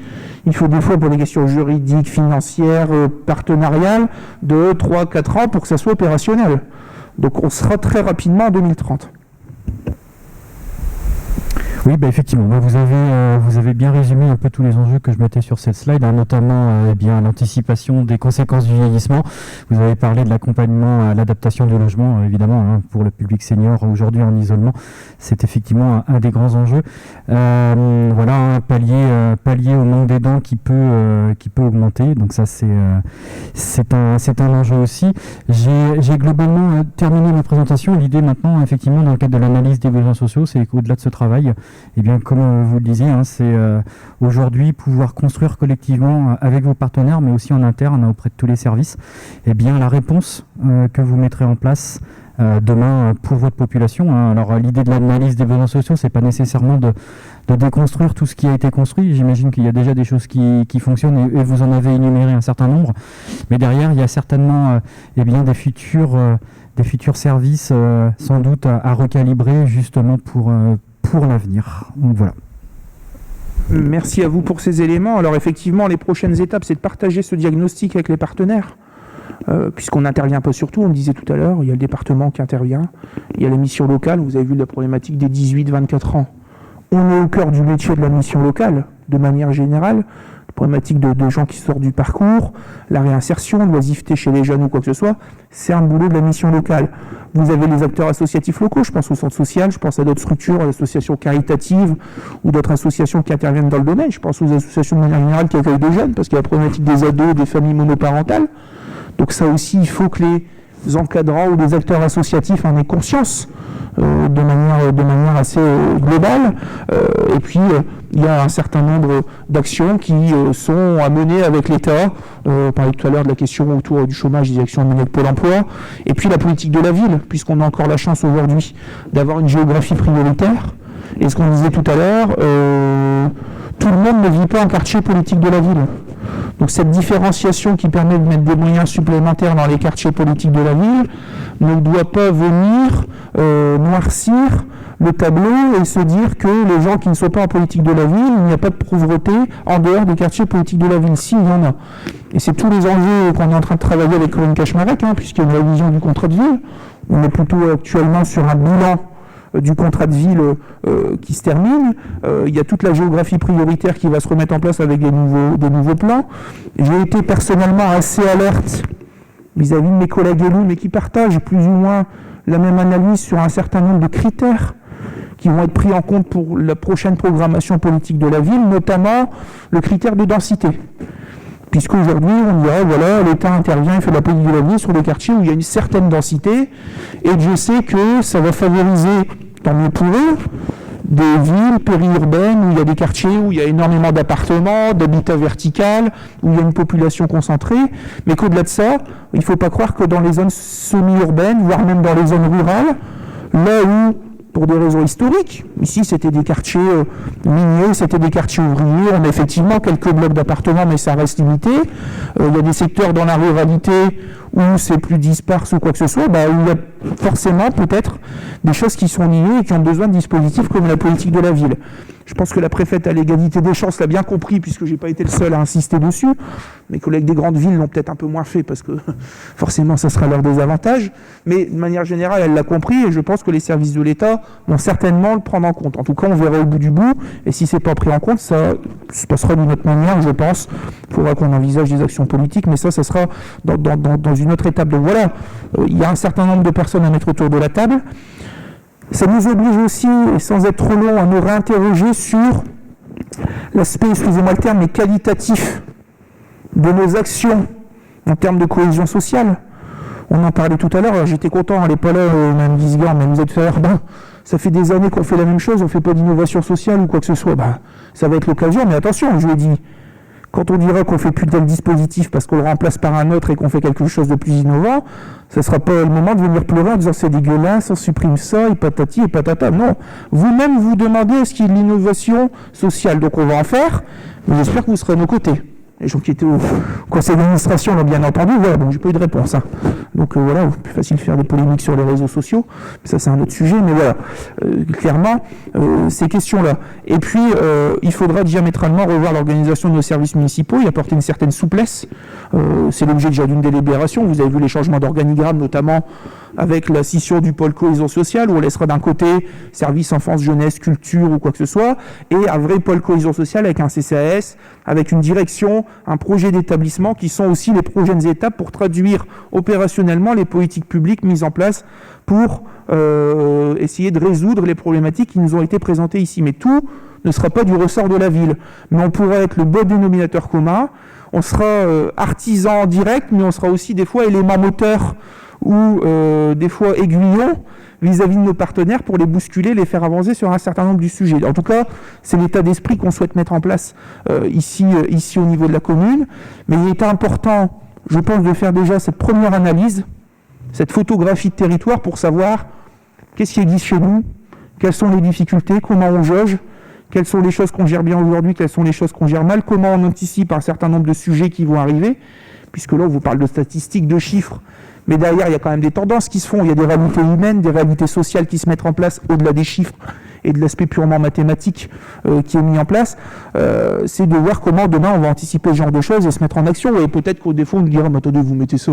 il faut des fois pour des questions juridiques, financières, partenariales, 2, 3, 4 ans pour que ça soit opérationnel. Donc on sera très rapidement en 2030. Oui, effectivement, vous avez bien résumé un peu tous les enjeux que je mettais sur cette slide, hein, notamment l'anticipation des conséquences du vieillissement. Vous avez parlé de l'accompagnement à l'adaptation du logement, évidemment, hein, pour le public senior aujourd'hui en isolement. C'est effectivement un des grands enjeux. Voilà, un pallier au manque d'aidants qui peut augmenter. Donc ça, c'est un enjeu aussi. J'ai globalement terminé ma présentation. L'idée maintenant, effectivement, dans le cadre de l'analyse des besoins sociaux, c'est qu'au-delà de ce travail, eh bien, comme vous le disiez, hein, c'est aujourd'hui pouvoir construire collectivement avec vos partenaires, mais aussi en interne auprès de tous les services, eh bien, la réponse que vous mettrez en place demain pour votre population. Hein. Alors l'idée de l'analyse des besoins sociaux, c'est pas nécessairement de déconstruire tout ce qui a été construit. J'imagine qu'il y a déjà des choses qui fonctionnent et vous en avez énuméré un certain nombre. Mais derrière, il y a certainement eh bien, des futurs services sans doute à recalibrer justement pour l'avenir. Donc voilà. Merci à vous pour ces éléments. Alors effectivement, les prochaines étapes, c'est de partager ce diagnostic avec les partenaires, puisqu'on n'intervient pas sur tout, on le disait tout à l'heure, il y a le département qui intervient, il y a la mission locale, vous avez vu la problématique des 18-24 ans. On est au cœur du métier de la mission locale, de manière générale, problématique de gens qui sortent du parcours, la réinsertion, l'oisiveté chez les jeunes ou quoi que ce soit, c'est un boulot de la mission locale. Vous avez les acteurs associatifs locaux, je pense au centre social, je pense à d'autres structures, à l'association caritatives ou d'autres associations qui interviennent dans le domaine, je pense aux associations de manière générale qui accueillent des jeunes, parce qu'il y a la problématique des ados, des familles monoparentales. Donc ça aussi, il faut que les encadrants ou les acteurs associatifs en aient conscience de manière assez globale. Et puis, il y a un certain nombre d'actions qui sont à mener avec l'État. On parlait tout à l'heure de la question autour du chômage, des actions à mener avec Pôle emploi. Et puis la politique de la ville, puisqu'on a encore la chance aujourd'hui d'avoir une géographie prioritaire. Et ce qu'on disait tout à l'heure, tout le monde ne vit pas en quartier politique de la ville. Donc cette différenciation qui permet de mettre des moyens supplémentaires dans les quartiers politiques de la ville ne doit pas venir noircir le tableau et se dire que les gens qui ne sont pas en politique de la ville, il n'y a pas de pauvreté en dehors des quartiers politiques de la ville. Si, il y en a. Et c'est tous les enjeux qu'on est en train de travailler avec Corinne Cachmarek, puisqu'il y a une révision du contrat de ville. On est plutôt actuellement sur un bilan du contrat de ville qui se termine. Il y a toute la géographie prioritaire qui va se remettre en place avec des nouveaux plans. J'ai été personnellement assez alerte vis-à-vis de mes collègues élus, mais qui partagent plus ou moins la même analyse sur un certain nombre de critères qui vont être pris en compte pour la prochaine programmation politique de la ville, notamment le critère de densité. Puisqu'aujourd'hui, on dirait, voilà, l'État intervient et fait de la politique de la ville sur des quartiers où il y a une certaine densité, et je sais que ça va favoriser, tant mieux pour eux, des villes périurbaines où il y a des quartiers où il y a énormément d'appartements, d'habitat vertical, où il y a une population concentrée, mais qu'au-delà de ça, il ne faut pas croire que dans les zones semi-urbaines, voire même dans les zones rurales, là où, pour des raisons historiques, ici c'était des quartiers miniers, c'était des quartiers ouvriers, on a effectivement quelques blocs d'appartements, mais ça reste limité. Il y a des secteurs dans la ruralité où c'est plus disparse ou quoi que ce soit, où il y a forcément peut-être des choses qui sont liées et qui ont besoin de dispositifs comme la politique de la ville. Je pense que la préfète à l'égalité des chances l'a bien compris, puisque je n'ai pas été le seul à insister dessus. Mes collègues des grandes villes l'ont peut-être un peu moins fait, parce que forcément ça sera leur désavantage. Mais de manière générale, elle l'a compris, et je pense que les services de l'État vont certainement le prendre en compte. En tout cas, on verra au bout du bout, et si ce n'est pas pris en compte, ça se passera d'une autre manière, je pense. Il faudra qu'on envisage des actions politiques, mais ça sera dans une autre étape. Donc voilà, il y a un certain nombre de personnes à mettre autour de la table. Ça nous oblige aussi, et sans être trop long, à nous réinterroger sur l'aspect, excusez-moi le terme, mais qualitatif de nos actions en termes de cohésion sociale. On en parlait tout à l'heure, j'étais content, elle n'est pas là, Mme Guisgard, mais vous êtes fait, ça fait des années qu'on fait la même chose, on ne fait pas d'innovation sociale ou quoi que ce soit. Ça va être l'occasion, mais attention, je l'ai dit, quand on dira qu'on ne fait plus tel dispositif parce qu'on le remplace par un autre et qu'on fait quelque chose de plus innovant, ce ne sera pas le moment de venir pleurer en disant c'est dégueulasse, on supprime ça, et patati et patata. Non, vous-même vous demandez est-ce qu'il y a de l'innovation sociale. Donc on va en faire, mais j'espère que vous serez à nos côtés. Les gens qui étaient au conseil d'administration l'ont bien entendu, voilà, j'ai pas eu de réponse. Donc voilà, plus facile de faire des polémiques sur les réseaux sociaux, ça c'est un autre sujet, mais voilà, clairement, ces questions-là. Et puis, il faudra diamétralement revoir l'organisation de nos services municipaux et apporter une certaine souplesse. C'est l'objet déjà d'une délibération, vous avez vu les changements d'organigramme, notamment avec la scission du pôle cohésion sociale, où on laissera d'un côté service enfance, jeunesse, culture ou quoi que ce soit, et un vrai pôle cohésion sociale avec un CCAS, avec une direction, un projet d'établissement qui sont aussi les prochaines étapes pour traduire opérationnellement les politiques publiques mises en place pour essayer de résoudre les problématiques qui nous ont été présentées ici. Mais tout ne sera pas du ressort de la ville, mais on pourra être le bon dénominateur commun, on sera artisan en direct, mais on sera aussi des fois élément moteur ou des fois aiguillon vis-à-vis de nos partenaires pour les bousculer, les faire avancer sur un certain nombre du sujet. En tout cas, c'est l'état d'esprit qu'on souhaite mettre en place ici au niveau de la commune. Mais il est important, je pense, de faire déjà cette première analyse, cette photographie de territoire pour savoir qu'est-ce qui existe chez nous, quelles sont les difficultés, comment on jauge, quelles sont les choses qu'on gère bien aujourd'hui, quelles sont les choses qu'on gère mal, comment on anticipe un certain nombre de sujets qui vont arriver, puisque là, on vous parle de statistiques, de chiffres, mais derrière, il y a quand même des tendances qui se font, il y a des réalités humaines, des réalités sociales qui se mettent en place au-delà des chiffres et de l'aspect purement mathématique qui est mis en place. C'est de voir comment demain on va anticiper ce genre de choses et se mettre en action. Et peut-être qu'au défaut, on nous dira, mais attendez, vous mettez ça.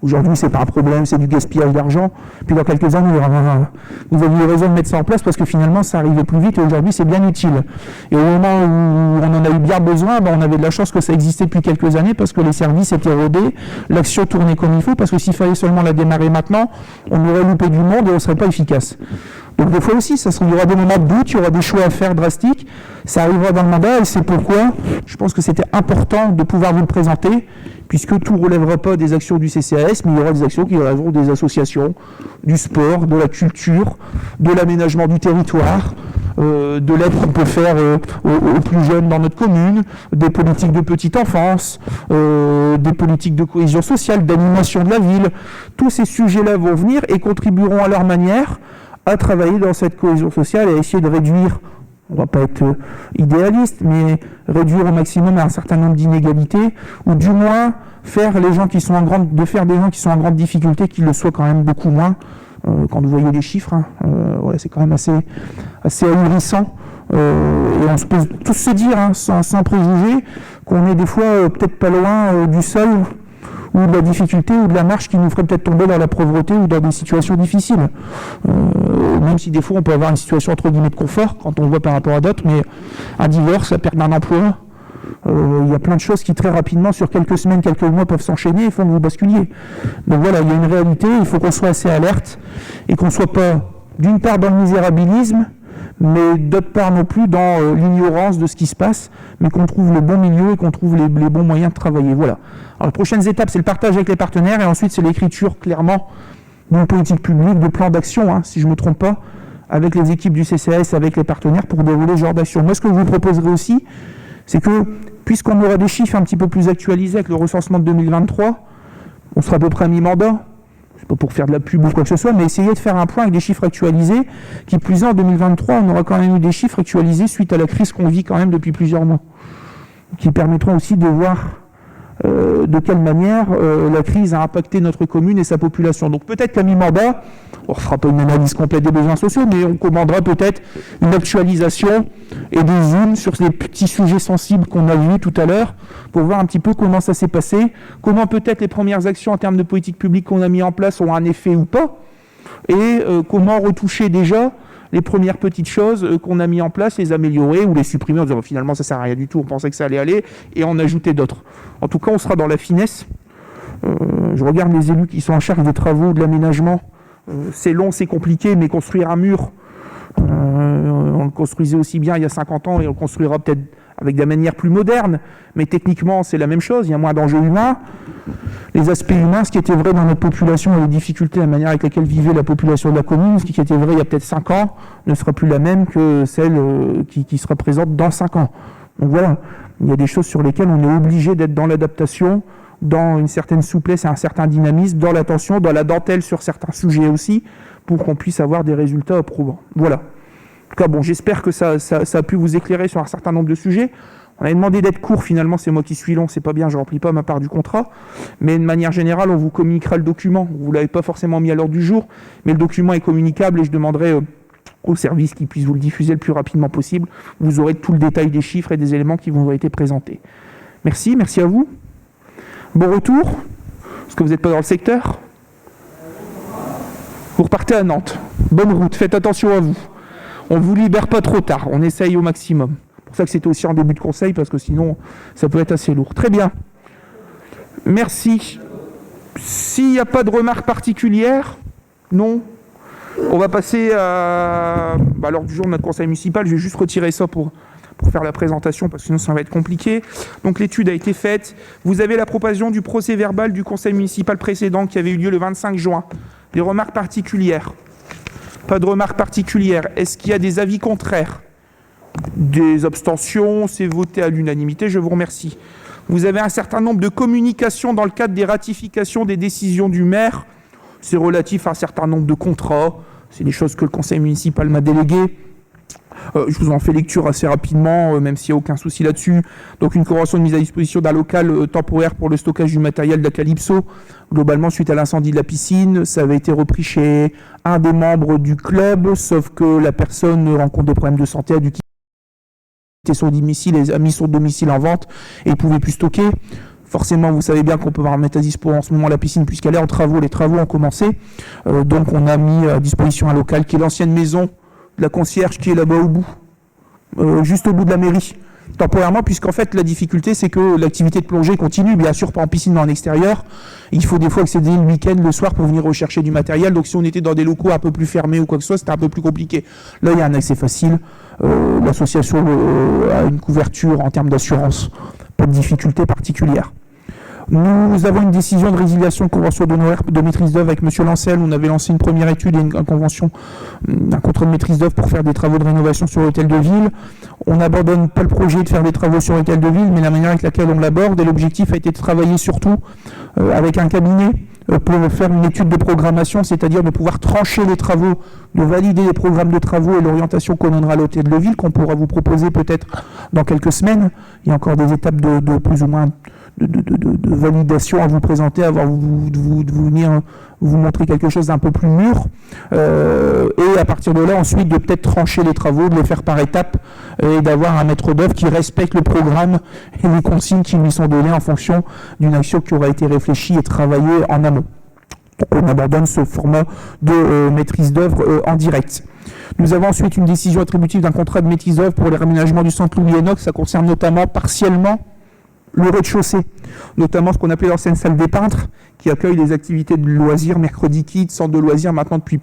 Aujourd'hui, c'est pas un problème, c'est du gaspillage d'argent. Puis dans quelques années, on dira, vous aviez raison de mettre ça en place parce que finalement, ça arrivait plus vite et aujourd'hui, c'est bien utile. Et au moment où on en a eu bien besoin, on avait de la chance que ça existait depuis quelques années parce que les services étaient rodés, l'action tournait comme il faut, parce que s'il fallait seulement la démarrer maintenant, on aurait loupé du monde et on ne serait pas efficace. Donc des fois aussi, il y aura des moments de doute, il y aura des choix à faire drastiques, ça arrivera dans le mandat et c'est pourquoi je pense que c'était important de pouvoir vous le présenter, puisque tout ne relèvera pas des actions du CCAS, mais il y aura des actions qui relèveront des associations, du sport, de la culture, de l'aménagement du territoire, de l'aide qu'on peut faire aux plus jeunes dans notre commune, des politiques de petite enfance, des politiques de cohésion sociale, d'animation de la ville. Tous ces sujets-là vont venir et contribueront à leur manière à travailler dans cette cohésion sociale et à essayer de réduire, on ne va pas être idéaliste, mais réduire au maximum un certain nombre d'inégalités, ou du moins faire les gens qui sont de faire des gens qui sont en grande difficulté qu'ils le soient quand même beaucoup moins. Quand vous voyez les chiffres, ouais, c'est quand même assez ahurissant. Et on se peut tous se dire, sans préjuger, qu'on est des fois peut-être pas loin du seuil ou de la difficulté ou de la marche qui nous ferait peut-être tomber dans la pauvreté ou dans des situations difficiles. Même si des fois on peut avoir une situation entre guillemets de confort quand on le voit par rapport à d'autres, mais un divorce, la perte d'un emploi, il y a plein de choses qui très rapidement, sur quelques semaines, quelques mois, peuvent s'enchaîner et font que vous basculiez. Donc voilà, il y a une réalité, il faut qu'on soit assez alerte et qu'on ne soit pas d'une part dans le misérabilisme, mais d'autre part non plus dans l'ignorance de ce qui se passe, mais qu'on trouve le bon milieu et qu'on trouve les bons moyens de travailler. Voilà. Alors les prochaines étapes, c'est le partage avec les partenaires et ensuite c'est l'écriture clairement d'une politique publique, de plan d'action, si je ne me trompe pas, avec les équipes du CCAS, avec les partenaires pour dérouler ce genre d'action. Moi, ce que je vous proposerai aussi, c'est que, puisqu'on aura des chiffres un petit peu plus actualisés avec le recensement de 2023, on sera à peu près à mi-mandat, c'est pas pour faire de la pub ou quoi que ce soit, mais essayer de faire un point avec des chiffres actualisés, qui plus est, en 2023, on aura quand même eu des chiffres actualisés suite à la crise qu'on vit quand même depuis plusieurs mois, qui permettront aussi de voir de quelle manière la crise a impacté notre commune et sa population. Donc peut-être qu'à mi-mandat, on ne fera pas une analyse complète des besoins sociaux, mais on commandera peut-être une actualisation et des zooms sur les petits sujets sensibles qu'on a vus tout à l'heure, pour voir un petit peu comment ça s'est passé, comment peut-être les premières actions en termes de politique publique qu'on a mis en place ont un effet ou pas, et comment retoucher déjà les premières petites choses qu'on a mis en place, les améliorer ou les supprimer en disant finalement ça sert à rien du tout, on pensait que ça allait aller, et en ajouter d'autres. En tout cas, on sera dans la finesse. Je regarde les élus qui sont en charge des travaux, de l'aménagement. C'est long, c'est compliqué, mais construire un mur, on le construisait aussi bien il y a 50 ans et on le construira peut-être avec des manières plus modernes, mais techniquement c'est la même chose, il y a moins d'enjeux humains. Les aspects humains, ce qui était vrai dans notre population et les difficultés, la manière avec laquelle vivait la population de la commune, ce qui était vrai il y a peut-être 5 ans, ne sera plus la même que celle qui sera présente dans 5 ans. Donc voilà, il y a des choses sur lesquelles on est obligé d'être dans l'adaptation, dans une certaine souplesse et un certain dynamisme, dans l'attention, dans la dentelle sur certains sujets aussi, pour qu'on puisse avoir des résultats probants. Voilà. En tout cas, bon, j'espère que ça a pu vous éclairer sur un certain nombre de sujets. On avait demandé d'être court, finalement, c'est moi qui suis long, c'est pas bien, je ne remplis pas ma part du contrat. Mais de manière générale, on vous communiquera le document. Vous ne l'avez pas forcément mis à l'ordre du jour, mais le document est communicable et je demanderai au service qui puisse vous le diffuser le plus rapidement possible. Vous aurez tout le détail des chiffres et des éléments qui vous ont été présentés. Merci à vous. Bon retour, parce que vous n'êtes pas dans le secteur. Vous repartez à Nantes. Bonne route, faites attention à vous. On ne vous libère pas trop tard, on essaye au maximum. C'est pour ça que c'était aussi en début de conseil, parce que sinon, ça peut être assez lourd. Très bien. Merci. S'il n'y a pas de remarques particulières, non. On va passer à l'ordre du jour de notre conseil municipal. Je vais juste retirer ça pour faire la présentation, parce que sinon ça va être compliqué. Donc l'étude a été faite. Vous avez l'approbation du procès verbal du conseil municipal précédent qui avait eu lieu le 25 juin. Des remarques particulières? Pas de remarques particulières. Est-ce qu'il y a des avis contraires? Des abstentions? C'est voté à l'unanimité, je vous remercie. Vous avez un certain nombre de communications dans le cadre des ratifications des décisions du maire. C'est relatif à un certain nombre de contrats. C'est des choses que le conseil municipal m'a déléguées. Je vous en fais lecture assez rapidement, même s'il n'y a aucun souci là-dessus. Donc une convention de mise à disposition d'un local temporaire pour le stockage du matériel d'Acalypso. Globalement, suite à l'incendie de la piscine, ça avait été repris chez un des membres du club, sauf que la personne rencontre des problèmes de santé, a dû quitter son domicile, a mis son domicile en vente et ne pouvait plus stocker. Forcément, vous savez bien qu'on peut pas mettre à disposition en ce moment la piscine puisqu'elle est en travaux, les travaux ont commencé. Donc on a mis à disposition un local qui est l'ancienne maison de la concierge qui est là-bas au bout, juste au bout de la mairie. temporairement, puisqu'en fait la difficulté c'est que l'activité de plongée continue, bien sûr pas en piscine mais en extérieur. Il faut des fois accéder le week-end, le soir pour venir rechercher du matériel, donc si on était dans des locaux un peu plus fermés ou quoi que ce soit, c'était un peu plus compliqué. Là il y a un accès facile, l'association a une couverture en termes d'assurance, pas de difficulté particulière. Nous avons une décision de résiliation de convention d'honoraires de maîtrise d'œuvre avec M. Lancel. On avait lancé une première étude et un contrat de maîtrise d'œuvre pour faire des travaux de rénovation sur l'hôtel de ville. On n'abandonne pas le projet de faire des travaux sur l'hôtel de ville, mais la manière avec laquelle on l'aborde, et l'objectif a été de travailler surtout avec un cabinet pour faire une étude de programmation, c'est-à-dire de pouvoir trancher les travaux, de valider les programmes de travaux et l'orientation qu'on donnera à l'hôtel de ville, qu'on pourra vous proposer peut-être dans quelques semaines. Il y a encore des étapes de plus ou moins de validation à vous présenter, de venir vous montrer quelque chose d'un peu plus mûr, et à partir de là ensuite de peut-être trancher les travaux, de les faire par étapes et d'avoir un maître d'œuvre qui respecte le programme et les consignes qui lui sont données en fonction d'une action qui aura été réfléchie et travaillée en amont. Donc on abandonne ce format de maîtrise d'œuvre en direct. Nous avons ensuite une décision attributive d'un contrat de maîtrise d'œuvre pour les réaménagements du centre Louis-Enoch. Ça concerne notamment partiellement le rez-de-chaussée, notamment ce qu'on appelait l'ancienne salle des peintres, qui accueille des activités de loisirs, mercredi kids, centre de loisirs maintenant depuis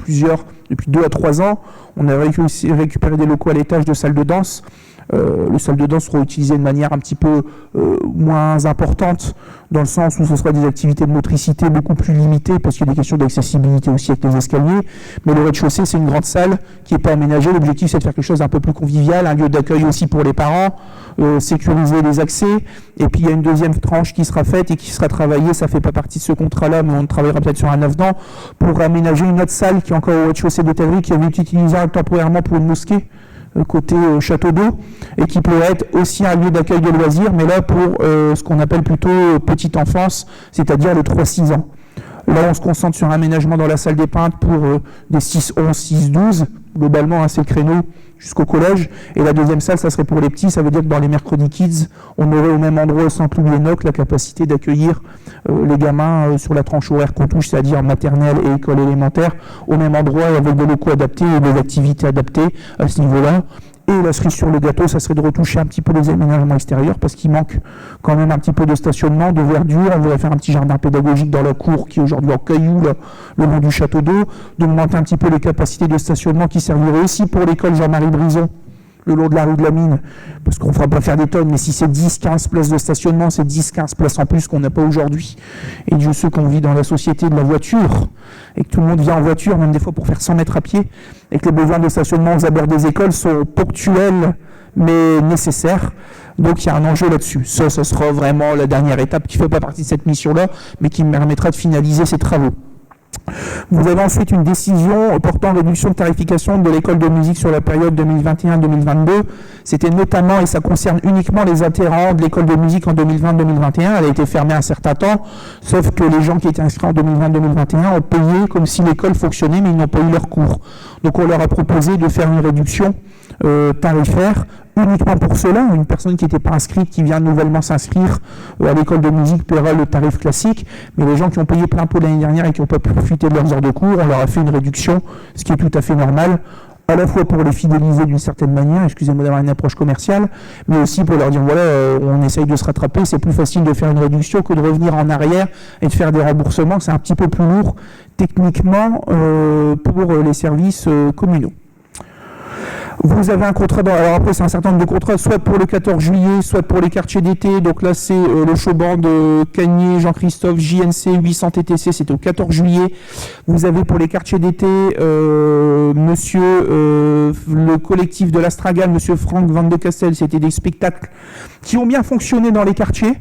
2 à 3 ans. On a récupéré des locaux à l'étage de salles de danse. Les salles de danse seront utilisées de manière un petit peu moins importante, dans le sens où ce sera des activités de motricité beaucoup plus limitées, parce qu'il y a des questions d'accessibilité aussi avec les escaliers. Mais le rez-de-chaussée, c'est une grande salle qui n'est pas aménagée. L'objectif, c'est de faire quelque chose d'un peu plus convivial, un lieu d'accueil aussi pour les parents, sécuriser les accès. Et puis il y a une deuxième tranche qui sera faite et qui sera travaillée, ça ne fait pas partie de ce contrat-là, mais on travaillera peut-être sur un avenant, pour aménager une autre salle qui est encore au rez-de-chaussée d'hôtellerie, qui avait été utilisée temporairement pour une mosquée, côté château d'eau, et qui pourrait être aussi un lieu d'accueil de loisirs, mais là pour ce qu'on appelle plutôt petite enfance, c'est-à-dire les 3-6 ans. Là, on se concentre sur un aménagement dans la salle des peintres pour des 6-11, 6-12, globalement, c'est le créneau jusqu'au collège. Et la deuxième salle, ça serait pour les petits. Ça veut dire que dans les mercredis kids, on aurait au même endroit, au centre Louis-Enoch, la capacité d'accueillir les gamins sur la tranche horaire qu'on touche, c'est-à-dire maternelle et école élémentaire, au même endroit avec des locaux adaptés et des activités adaptées à ce niveau-là. Et la cerise sur le gâteau, ça serait de retoucher un petit peu les aménagements extérieurs, parce qu'il manque quand même un petit peu de stationnement, de verdure. On voudrait faire un petit jardin pédagogique dans la cour qui est aujourd'hui en cailloux, là, le long du château d'eau, d'augmenter un petit peu les capacités de stationnement qui serviraient aussi pour l'école Jean-Marie Brison, le long de la rue de la Mine, parce qu'on ne fera pas faire des tonnes, mais si c'est 10-15 places de stationnement, c'est 10-15 places en plus qu'on n'a pas aujourd'hui. Et Dieu sait qu'on vit dans la société de la voiture, et que tout le monde vient en voiture, même des fois pour faire 100 mètres à pied, et que les besoins de stationnement aux abords des écoles sont ponctuels, mais nécessaires. Donc il y a un enjeu là-dessus. Ça sera vraiment la dernière étape qui ne fait pas partie de cette mission-là, mais qui me permettra de finaliser ces travaux. Vous avez ensuite une décision portant réduction de tarification de l'école de musique sur la période 2021-2022. C'était notamment, et ça concerne uniquement les adhérents de l'école de musique en 2020-2021. Elle a été fermée un certain temps, sauf que les gens qui étaient inscrits en 2020-2021 ont payé comme si l'école fonctionnait, mais ils n'ont pas eu leur cours. Donc on leur a proposé de faire une réduction tarifaire uniquement pour cela. Une personne qui n'était pas inscrite, qui vient nouvellement s'inscrire à l'école de musique paiera le tarif classique, mais les gens qui ont payé plein pot l'année dernière et qui n'ont pas pu profiter de leurs heures de cours, on leur a fait une réduction, ce qui est tout à fait normal, à la fois pour les fidéliser d'une certaine manière, excusez-moi d'avoir une approche commerciale, mais aussi pour leur dire voilà, on essaye de se rattraper, c'est plus facile de faire une réduction que de revenir en arrière et de faire des remboursements, c'est un petit peu plus lourd techniquement pour les services communaux. Vous avez un contrat, alors après c'est un certain nombre de contrats, soit pour le 14 juillet, soit pour les quartiers d'été, donc là c'est le showband Cagné, Jean-Christophe, JNC, 800 TTC, c'était au 14 juillet. Vous avez pour les quartiers d'été, le collectif de l'Astragal, monsieur Franck Van de Castel, c'était des spectacles qui ont bien fonctionné dans les quartiers.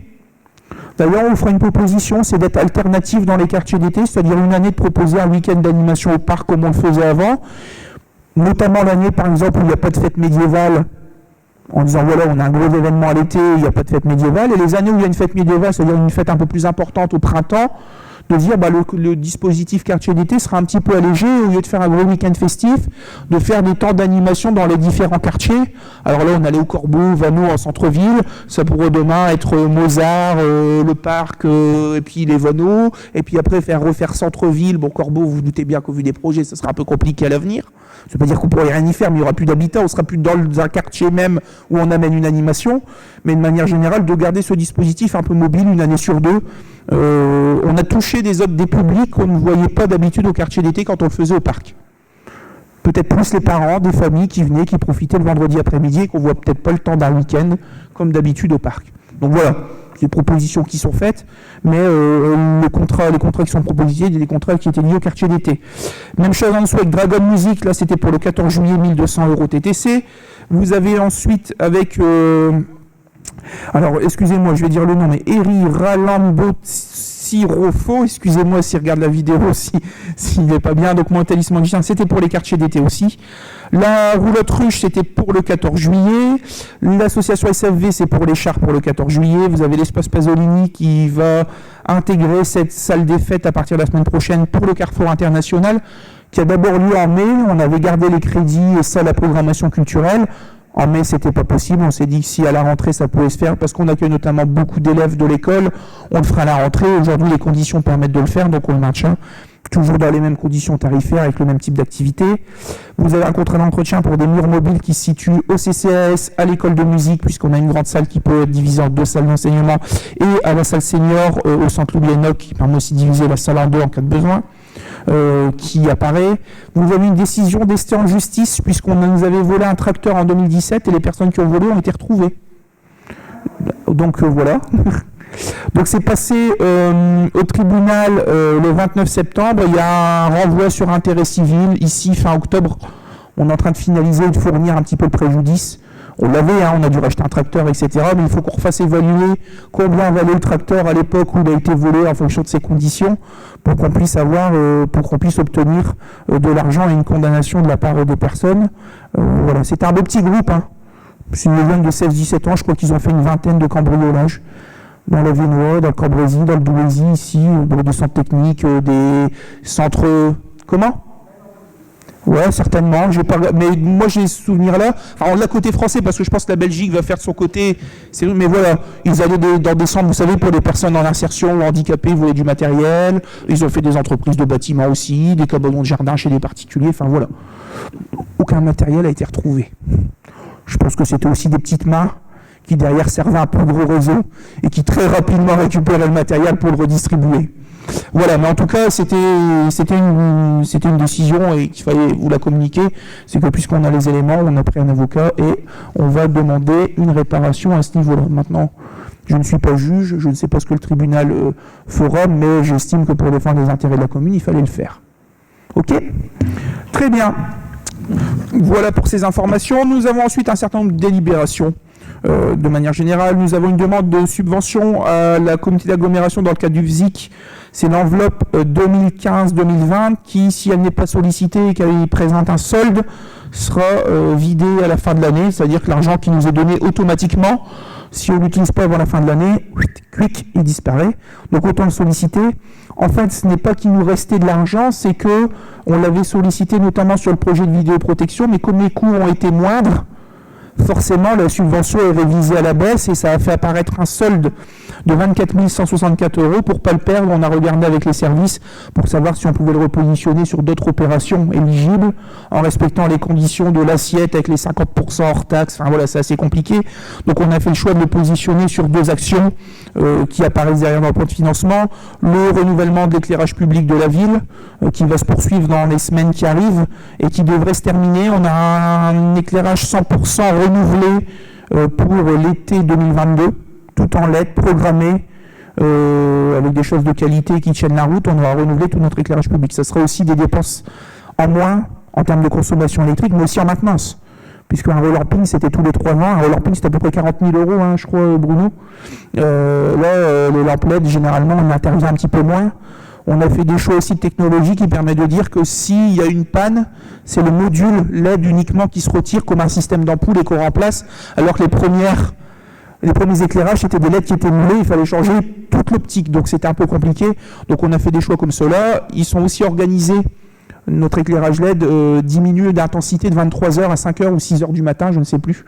D'ailleurs, on vous fera une proposition, c'est d'être alternatif dans les quartiers d'été, c'est-à-dire une année de proposer un week-end d'animation au parc comme on le faisait avant. Notamment l'année, par exemple, où il n'y a pas de fête médiévale, en disant voilà, on a un gros événement à l'été, il n'y a pas de fête médiévale, et les années où il y a une fête médiévale, c'est-à-dire une fête un peu plus importante au printemps, de dire le dispositif quartier d'été sera un petit peu allégé, au lieu de faire un gros week-end festif, de faire des temps d'animation dans les différents quartiers. Alors là, on allait au Corbeau, Vanneau, en centre-ville, ça pourrait demain être Mozart, le parc, et puis les Vanneau, et puis après refaire centre-ville. Bon, Corbeau, vous vous doutez bien qu'au vu des projets, ça sera un peu compliqué à l'avenir. Ça veut pas dire qu'on pourrait rien y faire, mais il n'y aura plus d'habitat, on sera plus dans un quartier même où on amène une animation, mais de manière générale, de garder ce dispositif un peu mobile une année sur deux. On a touché des publics qu'on ne voyait pas d'habitude au quartier d'été quand on le faisait au parc. Peut-être plus les parents, des familles qui venaient, qui profitaient le vendredi après-midi et qu'on voit peut-être pas le temps d'un week-end comme d'habitude au parc. Donc voilà, des propositions qui sont faites, mais les contrats qui sont proposés, les contrats qui étaient liés au quartier d'été. Même chose en dessous avec Dragon Music, là c'était pour le 14 juillet, 1200 € TTC. Vous avez ensuite avec... alors, excusez-moi, je vais dire le nom, mais Eri Ralambo Sirofo, excusez-moi s'il regarde la vidéo, s'il n'est pas bien, donc mon talisman magicien, c'était pour les quartiers d'été aussi. La roulotte ruche, c'était pour le 14 juillet. L'association SFV, c'est pour les chars pour le 14 juillet. Vous avez l'espace Pasolini qui va intégrer cette salle des fêtes à partir de la semaine prochaine pour le Carrefour International, qui a d'abord lieu en mai. On avait gardé les crédits et ça, la programmation culturelle. En mai, c'était pas possible. On s'est dit que si à la rentrée, ça pouvait se faire, parce qu'on accueille notamment beaucoup d'élèves de l'école, on le fera à la rentrée. Aujourd'hui, les conditions permettent de le faire, donc on le maintient. Toujours dans les mêmes conditions tarifaires, avec le même type d'activité. Vous avez un contrat d'entretien pour des murs mobiles qui se situent au CCAS, à l'école de musique, puisqu'on a une grande salle qui peut être divisée en 2 salles d'enseignement, et à la salle senior au centre Louis Enoch, qui permet aussi de diviser la salle en 2 en cas de besoin. Qui apparaît. Vous avez une décision d'ester en justice puisqu'on nous avait volé un tracteur en 2017 et les personnes qui ont volé ont été retrouvées. Donc voilà. Donc c'est passé au tribunal le 29 septembre. Il y a un renvoi sur intérêt civil. Ici, fin octobre, on est en train de finaliser et de fournir un petit peu le préjudice. On l'avait, on a dû racheter un tracteur, etc. Mais il faut qu'on refasse évaluer combien valait le tracteur à l'époque où il a été volé en fonction de ses conditions pour qu'on puisse obtenir de l'argent et une condamnation de la part des personnes. Voilà, c'était un beau petit groupe. C'est une jeune de 16-17 ans, je crois qu'ils ont fait une vingtaine de cambriolages dans le Vénois, dans le Cambrésis, dans le Douaisis, ici, dans des centres techniques, des centres... Comment ? Ouais, certainement. Mais moi, j'ai ce souvenir-là. Alors, on l'a côté français, parce que je pense que la Belgique va faire de son côté. Mais voilà, ils allaient dans des centres, vous savez, pour les personnes en insertion ou handicapées, ils voulaient du matériel. Ils ont fait des entreprises de bâtiments aussi, des cabanons de jardin chez des particuliers. Enfin, voilà. Aucun matériel a été retrouvé. Je pense que c'était aussi des petites mains qui, derrière, servaient un peu gros réseau et qui, très rapidement, récupéraient le matériel pour le redistribuer. Voilà, mais en tout cas, c'était une décision et qu'il fallait vous la communiquer. C'est que puisqu'on a les éléments, on a pris un avocat et on va demander une réparation à ce niveau-là. Maintenant, je ne suis pas juge, je ne sais pas ce que le tribunal fera, mais j'estime que pour défendre les intérêts de la commune, il fallait le faire. Ok ? Très bien. Voilà pour ces informations. Nous avons ensuite un certain nombre de délibérations. De manière générale, nous avons une demande de subvention à la communauté d'agglomération dans le cadre du FZIC. C'est l'enveloppe 2015-2020 qui, si elle n'est pas sollicitée et qu'elle présente un solde, sera vidée à la fin de l'année. C'est-à-dire que l'argent qui nous est donné automatiquement, si on ne l'utilise pas avant la fin de l'année, quick, il disparaît. Donc autant le solliciter. En fait, ce n'est pas qu'il nous restait de l'argent, c'est que on l'avait sollicité notamment sur le projet de vidéoprotection, mais comme les coûts ont été moindres, forcément, la subvention est révisée à la baisse et ça a fait apparaître un solde de 24 164 €. Pour ne pas le perdre, on a regardé avec les services pour savoir si on pouvait le repositionner sur d'autres opérations éligibles en respectant les conditions de l'assiette avec les 50% hors taxe. Enfin voilà, c'est assez compliqué. Donc on a fait le choix de le positionner sur 2 actions qui apparaissent derrière dans le plan de financement. Le renouvellement de l'éclairage public de la ville qui va se poursuivre dans les semaines qui arrivent et qui devrait se terminer. On a un éclairage 100% renouvelé pour l'été 2022, tout en LED, programmé, avec des choses de qualité qui tiennent la route. On aura renouvelé tout notre éclairage public. Ça sera aussi des dépenses en moins en termes de consommation électrique, mais aussi en maintenance. Puisqu'un relamping, c'était tous les 3 ans. Un relamping, c'était à peu près 40 000 €, je crois, Bruno. Les lampes LED, généralement, on intervient un petit peu moins. On a fait des choix aussi de technologie qui permet de dire que s'il y a une panne, c'est le module LED uniquement qui se retire comme un système d'ampoule et qu'on remplace, alors que les premières Les premiers éclairages, c'était des LED qui étaient moulés, il fallait changer toute l'optique, donc c'était un peu compliqué. Donc on a fait des choix comme cela. Ils sont aussi organisés, notre éclairage LED diminue d'intensité de 23h à 5h ou 6h du matin, je ne sais plus.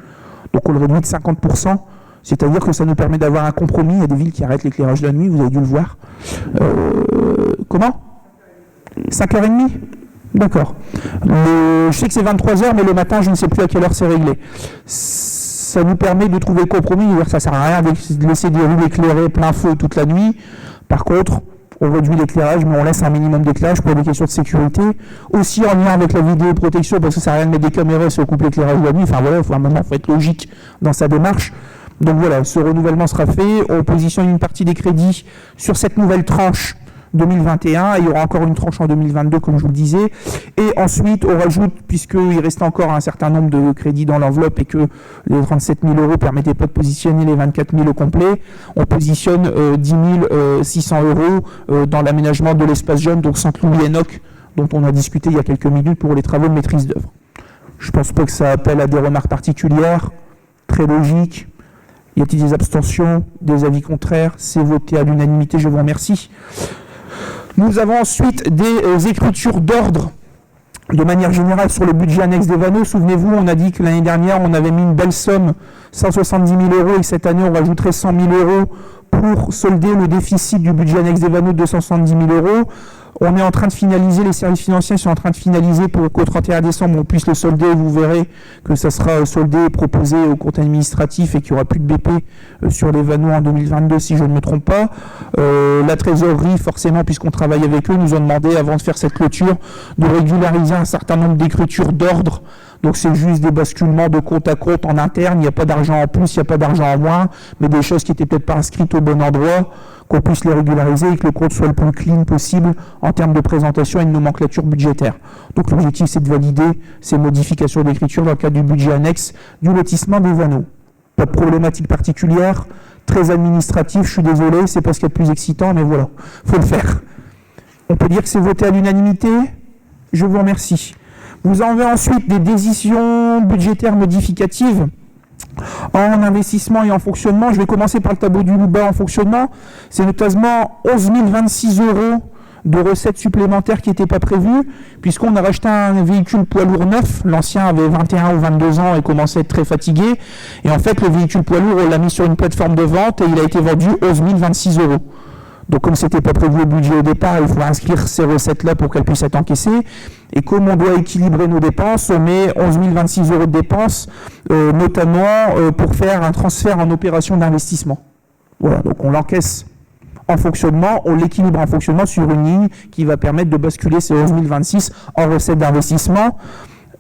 Donc on le réduit de 50%, c'est-à-dire que ça nous permet d'avoir un compromis. Il y a des villes qui arrêtent l'éclairage de la nuit, vous avez dû le voir. Comment 5h30 ? D'accord. Je sais que c'est 23h, mais le matin, je ne sais plus à quelle heure c'est réglé. Ça nous permet de trouver le compromis, ça ne sert à rien de laisser des rues éclairées plein feu toute la nuit. Par contre, on réduit l'éclairage, mais on laisse un minimum d'éclairage pour des questions de sécurité. Aussi en lien avec la vidéoprotection, parce que ça ne sert à rien de mettre des caméras si on coupe l'éclairage de la nuit. Enfin voilà, il faut être logique dans sa démarche. Donc voilà, ce renouvellement sera fait. On positionne une partie des crédits sur cette nouvelle tranche 2021, et il y aura encore une tranche en 2022, comme je vous le disais. Et ensuite, on rajoute, puisqu'il reste encore un certain nombre de crédits dans l'enveloppe et que les 37 000 € ne permettaient pas de positionner les 24 000 au complet, on positionne 10 600 € dans l'aménagement de l'espace jeune, donc Saint-Louis-Enoch, dont on a discuté il y a quelques minutes pour les travaux de maîtrise d'œuvre. Je ne pense pas que ça appelle à des remarques particulières, très logique. Y a-t-il des abstentions, des avis contraires? C'est voté à l'unanimité, je vous remercie. Nous avons ensuite des écritures d'ordre de manière générale sur le budget annexe des Vanneaux. Souvenez-vous, on a dit que l'année dernière, on avait mis une belle somme, 170 000 €, et cette année, on rajouterait 100 000 € pour solder le déficit du budget annexe des Vanneaux de 270 000 €. On est en train de finaliser, les services financiers sont en train de finaliser pour qu'au 31 décembre, on puisse le solder. Vous verrez que ça sera soldé et proposé au compte administratif et qu'il n'y aura plus de BP sur les Vanneaux en 2022, si je ne me trompe pas. La trésorerie, forcément, puisqu'on travaille avec eux, nous ont demandé, avant de faire cette clôture, de régulariser un certain nombre d'écritures d'ordre. Donc c'est juste des basculements de compte à compte en interne. Il n'y a pas d'argent en plus, il n'y a pas d'argent en moins, mais des choses qui n'étaient peut-être pas inscrites au bon endroit, qu'on puisse les régulariser et que le compte soit le plus clean possible en termes de présentation et de nomenclature budgétaire. Donc l'objectif, c'est de valider ces modifications d'écriture dans le cadre du budget annexe du lotissement des Vanneaux. Pas de problématique particulière, très administratif, je suis désolé, c'est pas ce qu'il y a de plus excitant, mais voilà, faut le faire. On peut dire que c'est voté à l'unanimité. Je vous remercie. Vous en avez ensuite des décisions budgétaires modificatives en investissement et en fonctionnement. Je vais commencer par le tableau du bas en fonctionnement. C'est notamment 11 026 € de recettes supplémentaires qui n'étaient pas prévues, puisqu'on a racheté un véhicule poids lourd neuf. L'ancien avait 21 ou 22 ans et commençait à être très fatigué. Et en fait, le véhicule poids lourd, on l'a mis sur une plateforme de vente et il a été vendu 11 026 €. Donc comme ce n'était pas prévu au budget au départ, il faut inscrire ces recettes-là pour qu'elles puissent être encaissées. Et comme on doit équilibrer nos dépenses, on met 11 026 € de dépenses, notamment pour faire un transfert en opération d'investissement. Voilà, donc on l'encaisse en fonctionnement, on l'équilibre en fonctionnement sur une ligne qui va permettre de basculer ces 11 026 en recettes d'investissement.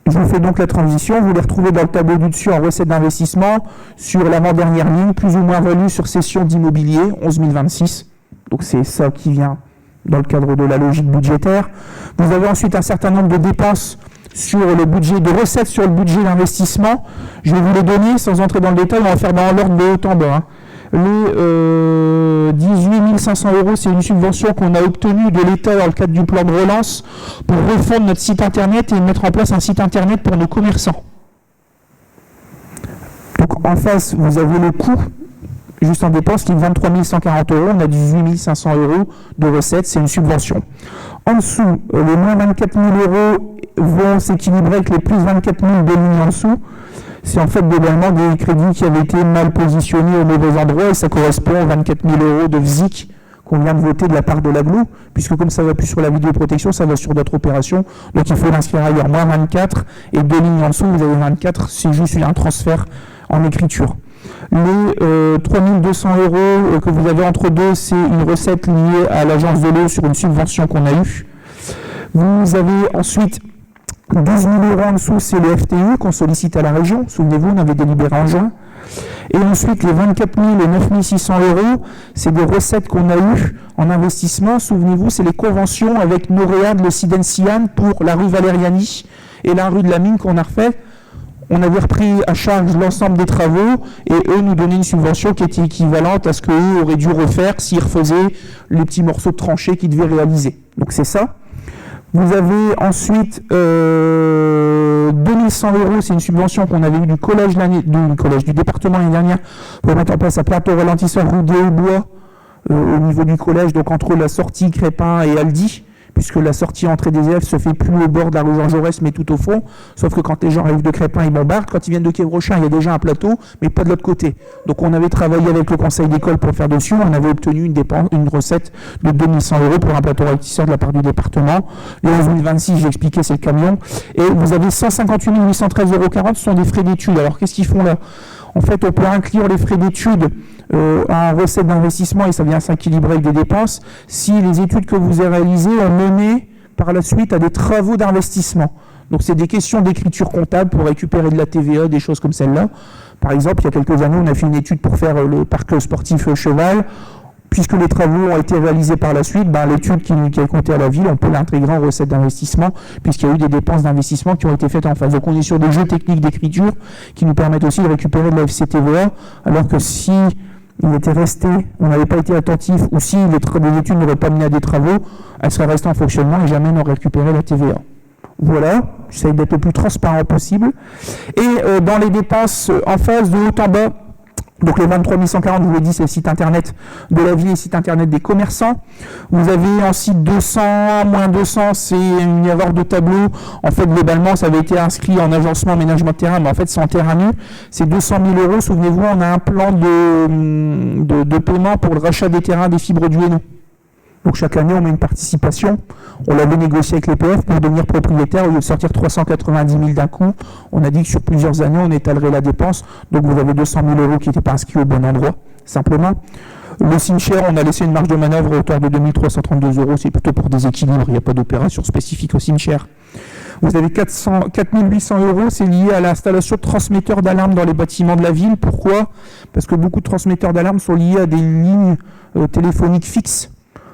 Je vous fais donc la transition, vous les retrouvez dans le tableau du dessus en recettes d'investissement sur l'avant-dernière ligne, plus ou moins value sur cession d'immobilier, 11 026. Donc c'est ça qui vient dans le cadre de la logique budgétaire. Vous avez ensuite un certain nombre de dépenses sur le budget de recettes, sur le budget d'investissement. Je vais vous les donner sans entrer dans le détail, on va faire dans l'ordre de haut en bas. Les 18 500 €, c'est une subvention qu'on a obtenue de l'État dans le cadre du plan de relance pour refondre notre site internet et mettre en place un site internet pour nos commerçants. Donc en face, vous avez le coût juste en dépense qui est 23 140 €, on a 18 500 € de recettes, c'est une subvention. En dessous, les moins 24 000 € vont s'équilibrer avec les plus 24 000 de lignes en dessous. C'est en fait globalement des crédits qui avaient été mal positionnés au mauvais endroit et ça correspond aux 24 000 € de VSIC qu'on vient de voter de la part de l'AGLO, puisque comme ça ne va plus sur la vidéoprotection, ça va sur d'autres opérations, donc il faut l'inscrire ailleurs. Moins 24 et deux lignes en dessous, vous avez 24, c'est juste un transfert en écriture. Les 3 200 € que vous avez entre deux, c'est une recette liée à l'agence de l'eau sur une subvention qu'on a eue. Vous avez ensuite 12 000 € en dessous, c'est le FTU qu'on sollicite à la région. Souvenez-vous, on avait délibéré en juin. Et ensuite, les 24 000 et 9 600 €, c'est des recettes qu'on a eues en investissement. Souvenez-vous, c'est les conventions avec Noréade, le Sidensian pour la rue Valériani et la rue de la Mine qu'on a refait. On avait repris à charge l'ensemble des travaux et eux nous donnaient une subvention qui était équivalente à ce qu'eux auraient dû refaire s'ils refaisaient les petits morceaux de tranchées qu'ils devaient réaliser. Donc c'est ça. Vous avez ensuite 2100 €, c'est une subvention qu'on avait eue du département l'année dernière pour mettre en place un plateau ralentisseur rue des Hauts-Bois au niveau du collège, donc entre la sortie Crépin et Aldi, puisque la sortie entrée des élèves se fait plus au bord de la rue Jean Jaurès, mais tout au fond, sauf que quand les gens arrivent de Crépin, ils bombardent. Quand ils viennent de Quai-Brochin, il y a déjà un plateau, mais pas de l'autre côté. Donc on avait travaillé avec le conseil d'école pour faire dessus, on avait obtenu une recette de 2100 € pour un plateau ralentisseur de la part du département. Les 11 026, j'ai expliqué, c'est le camion. Et vous avez 158 813,40 €, ce sont des frais d'études. Alors qu'est-ce qu'ils font là? En fait, on peut inclure les frais d'études en recettes d'investissement et ça vient s'équilibrer avec des dépenses si les études que vous avez réalisées ont mené par la suite à des travaux d'investissement. Donc c'est des questions d'écriture comptable pour récupérer de la TVA, des choses comme celle-là. Par exemple, il y a quelques années, on a fait une étude pour faire le parc sportif Cheval. Puisque les travaux ont été réalisés par la suite, l'étude qui est comptée à la ville, on peut l'intégrer en recettes d'investissement, puisqu'il y a eu des dépenses d'investissement qui ont été faites en face. Donc on est sur des jeux techniques d'écriture qui nous permettent aussi de récupérer de la FCTVA, alors que si il était resté, on n'avait pas été attentif, ou si les études n'auraient pas mené à des travaux, elles seraient restées en fonctionnement et jamais n'auraient récupéré la TVA. Voilà, j'essaie d'être le plus transparent possible. Et dans les dépenses en face, de haut en bas, donc les 23 140, je vous l'ai dit, c'est le site internet de la ville et le site internet des commerçants. Vous avez en site 200, moins 200, c'est une erreur de tableau. En fait, globalement, ça avait été inscrit en agencement, aménagement de terrain, mais en fait, c'est en terrain nu. C'est 200 000 €. Souvenez-vous, on a un plan de paiement pour le rachat des terrains des fibres du Hainaut. Donc chaque année, on met une participation. On l'avait négocié avec l'EPF pour devenir propriétaire. Au lieu de sortir 390 000 d'un coup, on a dit que sur plusieurs années, on étalerait la dépense. Donc vous avez 200 000 € qui n'étaient pas inscrits au bon endroit, simplement. Le cimetière, on a laissé une marge de manœuvre à hauteur de 2 332 €. C'est plutôt pour des équilibres. Il n'y a pas d'opération spécifique au cimetière. Vous avez 4 800 €, c'est lié à l'installation de transmetteurs d'alarme dans les bâtiments de la ville. Pourquoi? Parce que beaucoup de transmetteurs d'alarme sont liés à des lignes téléphoniques fixes,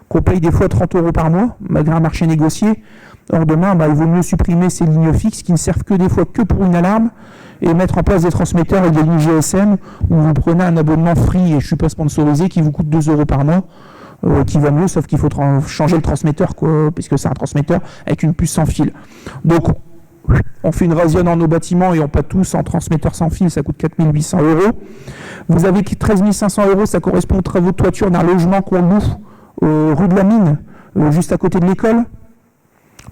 qu'on paye des fois 30 € par mois, malgré un marché négocié. Or demain, il vaut mieux supprimer ces lignes fixes qui ne servent que des fois que pour une alarme et mettre en place des transmetteurs et des lignes GSM où vous prenez un abonnement free, et je ne suis pas sponsorisé, qui vous coûte 2 € par mois, qui va mieux, sauf qu'il faut changer le transmetteur, puisque c'est un transmetteur avec une puce sans fil. Donc, on fait une rationne dans nos bâtiments et on pas tous en transmetteur sans fil, ça coûte 4 800 €. Vous avez 13 500 €, ça correspond aux travaux de toiture d'un logement qu'on loue rue de la Mine, juste à côté de l'école.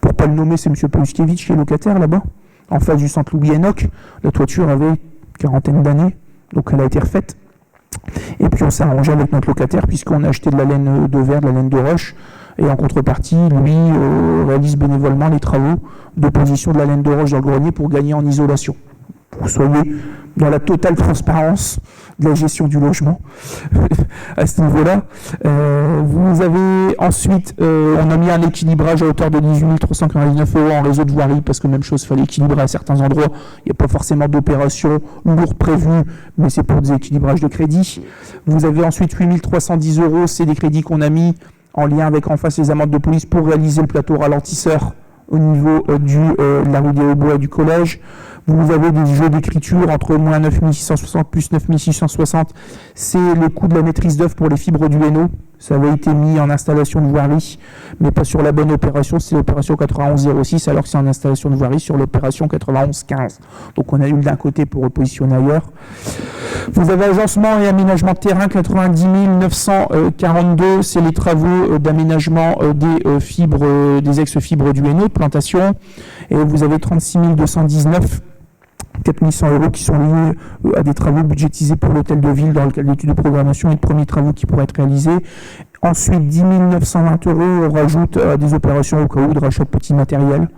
Pour ne pas le nommer, c'est M. Paluskiewicz qui est locataire là-bas, en face du centre Louis Enoch. La toiture avait une quarantaine d'années, donc elle a été refaite. Et puis on s'est arrangé avec notre locataire, puisqu'on a acheté de la laine de verre, de la laine de roche, et en contrepartie, lui réalise bénévolement les travaux de position de la laine de roche dans le grenier pour gagner en isolation. Pour que vous soyez dans la totale transparence de la gestion du logement à ce niveau-là. Vous avez ensuite, on a mis un équilibrage à hauteur de 18 349 € en réseau de voirie, parce que même chose, il fallait équilibrer à certains endroits. Il n'y a pas forcément d'opération lourde prévue, mais c'est pour des équilibrages de crédit. Vous avez ensuite 8 310 €, c'est des crédits qu'on a mis en lien avec en face les amendes de police pour réaliser le plateau ralentisseur au niveau de la rue des Hauts-Bois et du collège. Vous avez des jeux d'écriture entre moins 9 660 plus 9 660. C'est le coût de la maîtrise d'œuvre pour les fibres du Hainaut. Ça avait été mis en installation de voirie, mais pas sur la bonne opération. C'est l'opération 9106, alors que c'est en installation de voirie sur l'opération 9115. Donc on a eu d'un côté pour repositionner ailleurs. Vous avez agencement et aménagement de terrain, 90 942. C'est les travaux d'aménagement des fibres, des ex-fibres du Hainaut, de plantation. Et vous avez 36 219. 4 100 € qui sont liés à des travaux budgétisés pour l'hôtel de ville dans le cadre de l'étude de programmation et de premiers travaux qui pourraient être réalisés. Ensuite, 10 920 €, on rajoute des opérations au cas où de rachat de petits matériels.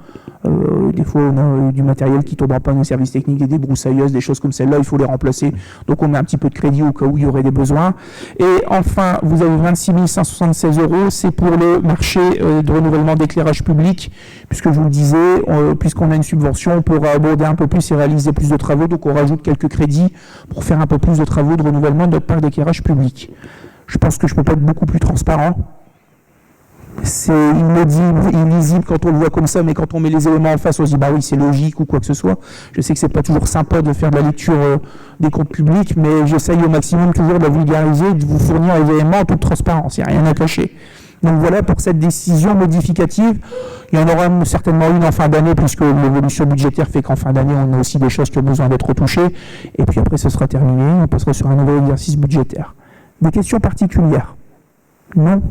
Des fois, on a du matériel qui tombe en panne au service technique, et des broussailleuses, des choses comme celle-là, il faut les remplacer. Donc, on met un petit peu de crédit au cas où il y aurait des besoins. Et enfin, vous avez 26 176 €, c'est pour le marché de renouvellement d'éclairage public, puisque je vous le disais, puisqu'on a une subvention, on pourra aborder un peu plus et réaliser plus de travaux. Donc, on rajoute quelques crédits pour faire un peu plus de travaux de renouvellement de notre parc d'éclairage public. Je pense que je peux pas être beaucoup plus transparent. C'est inaudible, illisible quand on le voit comme ça, mais quand on met les éléments en face, on se dit bah oui, c'est logique ou quoi que ce soit. Je sais que c'est pas toujours sympa de faire de la lecture des comptes publics, mais j'essaye au maximum toujours de la vulgariser et de vous fournir les éléments en toute transparence. Il n'y a rien à cacher. Donc voilà pour cette décision modificative. Il y en aura certainement une en fin d'année, puisque l'évolution budgétaire fait qu'en fin d'année, on a aussi des choses qui ont besoin d'être retouchées. Et puis après, ce sera terminé. On passera sur un nouveau exercice budgétaire. Des questions particulières? Non?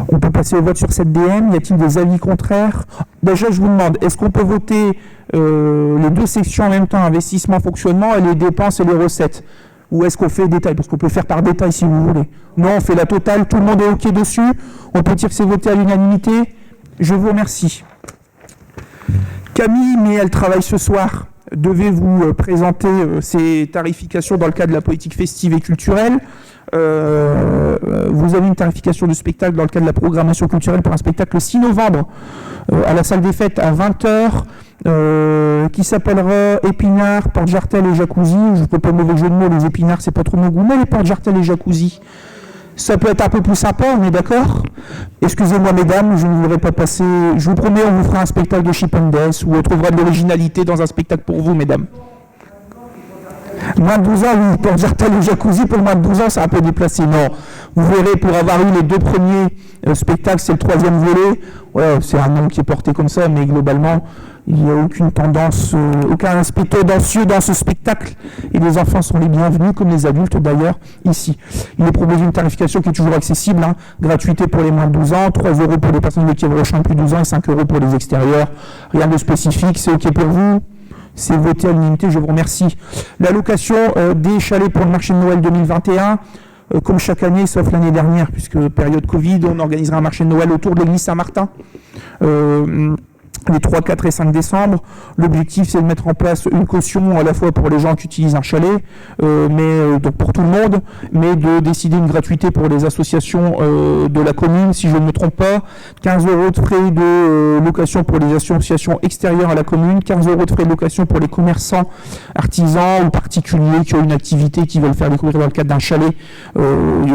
On peut passer au vote sur cette DM. Y a-t-il des avis contraires? Déjà, je vous demande, est-ce qu'on peut voter les deux sections en même temps, investissement, fonctionnement, et les dépenses et les recettes? Ou est-ce qu'on fait détail? Parce qu'on peut faire par détail si vous voulez. Non, on fait la totale, tout le monde est OK dessus. On peut dire que c'est voté à l'unanimité. Je vous remercie. Camille, mais elle travaille ce soir, devait vous présenter ses tarifications dans le cadre de la politique festive et culturelle. Vous avez une tarification de spectacle dans le cadre de la programmation culturelle pour un spectacle le 6 novembre à la salle des fêtes à 20h qui s'appellera Épinards, Porte-Jartel et Jacuzzi. Je ne fais pas mauvais jeu de mots, les épinards c'est pas trop mon goût, mais les Porte-Jartel et Jacuzzi, ça peut être un peu plus sympa, on est d'accord? Excusez-moi mesdames, je ne voudrais pas passer, je vous promets, on vous fera un spectacle de Chip and Dale où on trouvera de l'originalité dans un spectacle pour vous mesdames. Moins de 12 ans, oui, Porte-Jartel et Jacuzzi, pour moins de 12 ans, c'est un peu déplacé. Non, vous verrez, pour avoir eu les deux premiers spectacles, c'est le troisième volet. Ouais, c'est un nom qui est porté comme ça, mais globalement, il n'y a aucune tendance, aucun aspect tendancieux dans ce spectacle. Et les enfants sont les bienvenus, comme les adultes d'ailleurs, ici. Il est proposé une tarification qui est toujours accessible, hein, gratuité pour les moins de 12 ans, 3 € pour les personnes de Kievrechin plus de 12 ans et 5 € pour les extérieurs. Rien de spécifique, c'est OK pour vous? C'est voté à l'unanimité, je vous remercie. L'allocation des chalets pour le marché de Noël 2021, comme chaque année, sauf l'année dernière, puisque période Covid, on organisera un marché de Noël autour de l'église Saint-Martin. Les 3, 4 et 5 décembre. L'objectif, c'est de mettre en place une caution à la fois pour les gens qui utilisent un chalet, donc pour tout le monde, mais de décider une gratuité pour les associations de la commune, si je ne me trompe pas. 15 € de frais de location pour les associations extérieures à la commune, 15 € de frais de location pour les commerçants, artisans ou particuliers qui ont une activité qui veulent faire découvrir dans le cadre d'un chalet,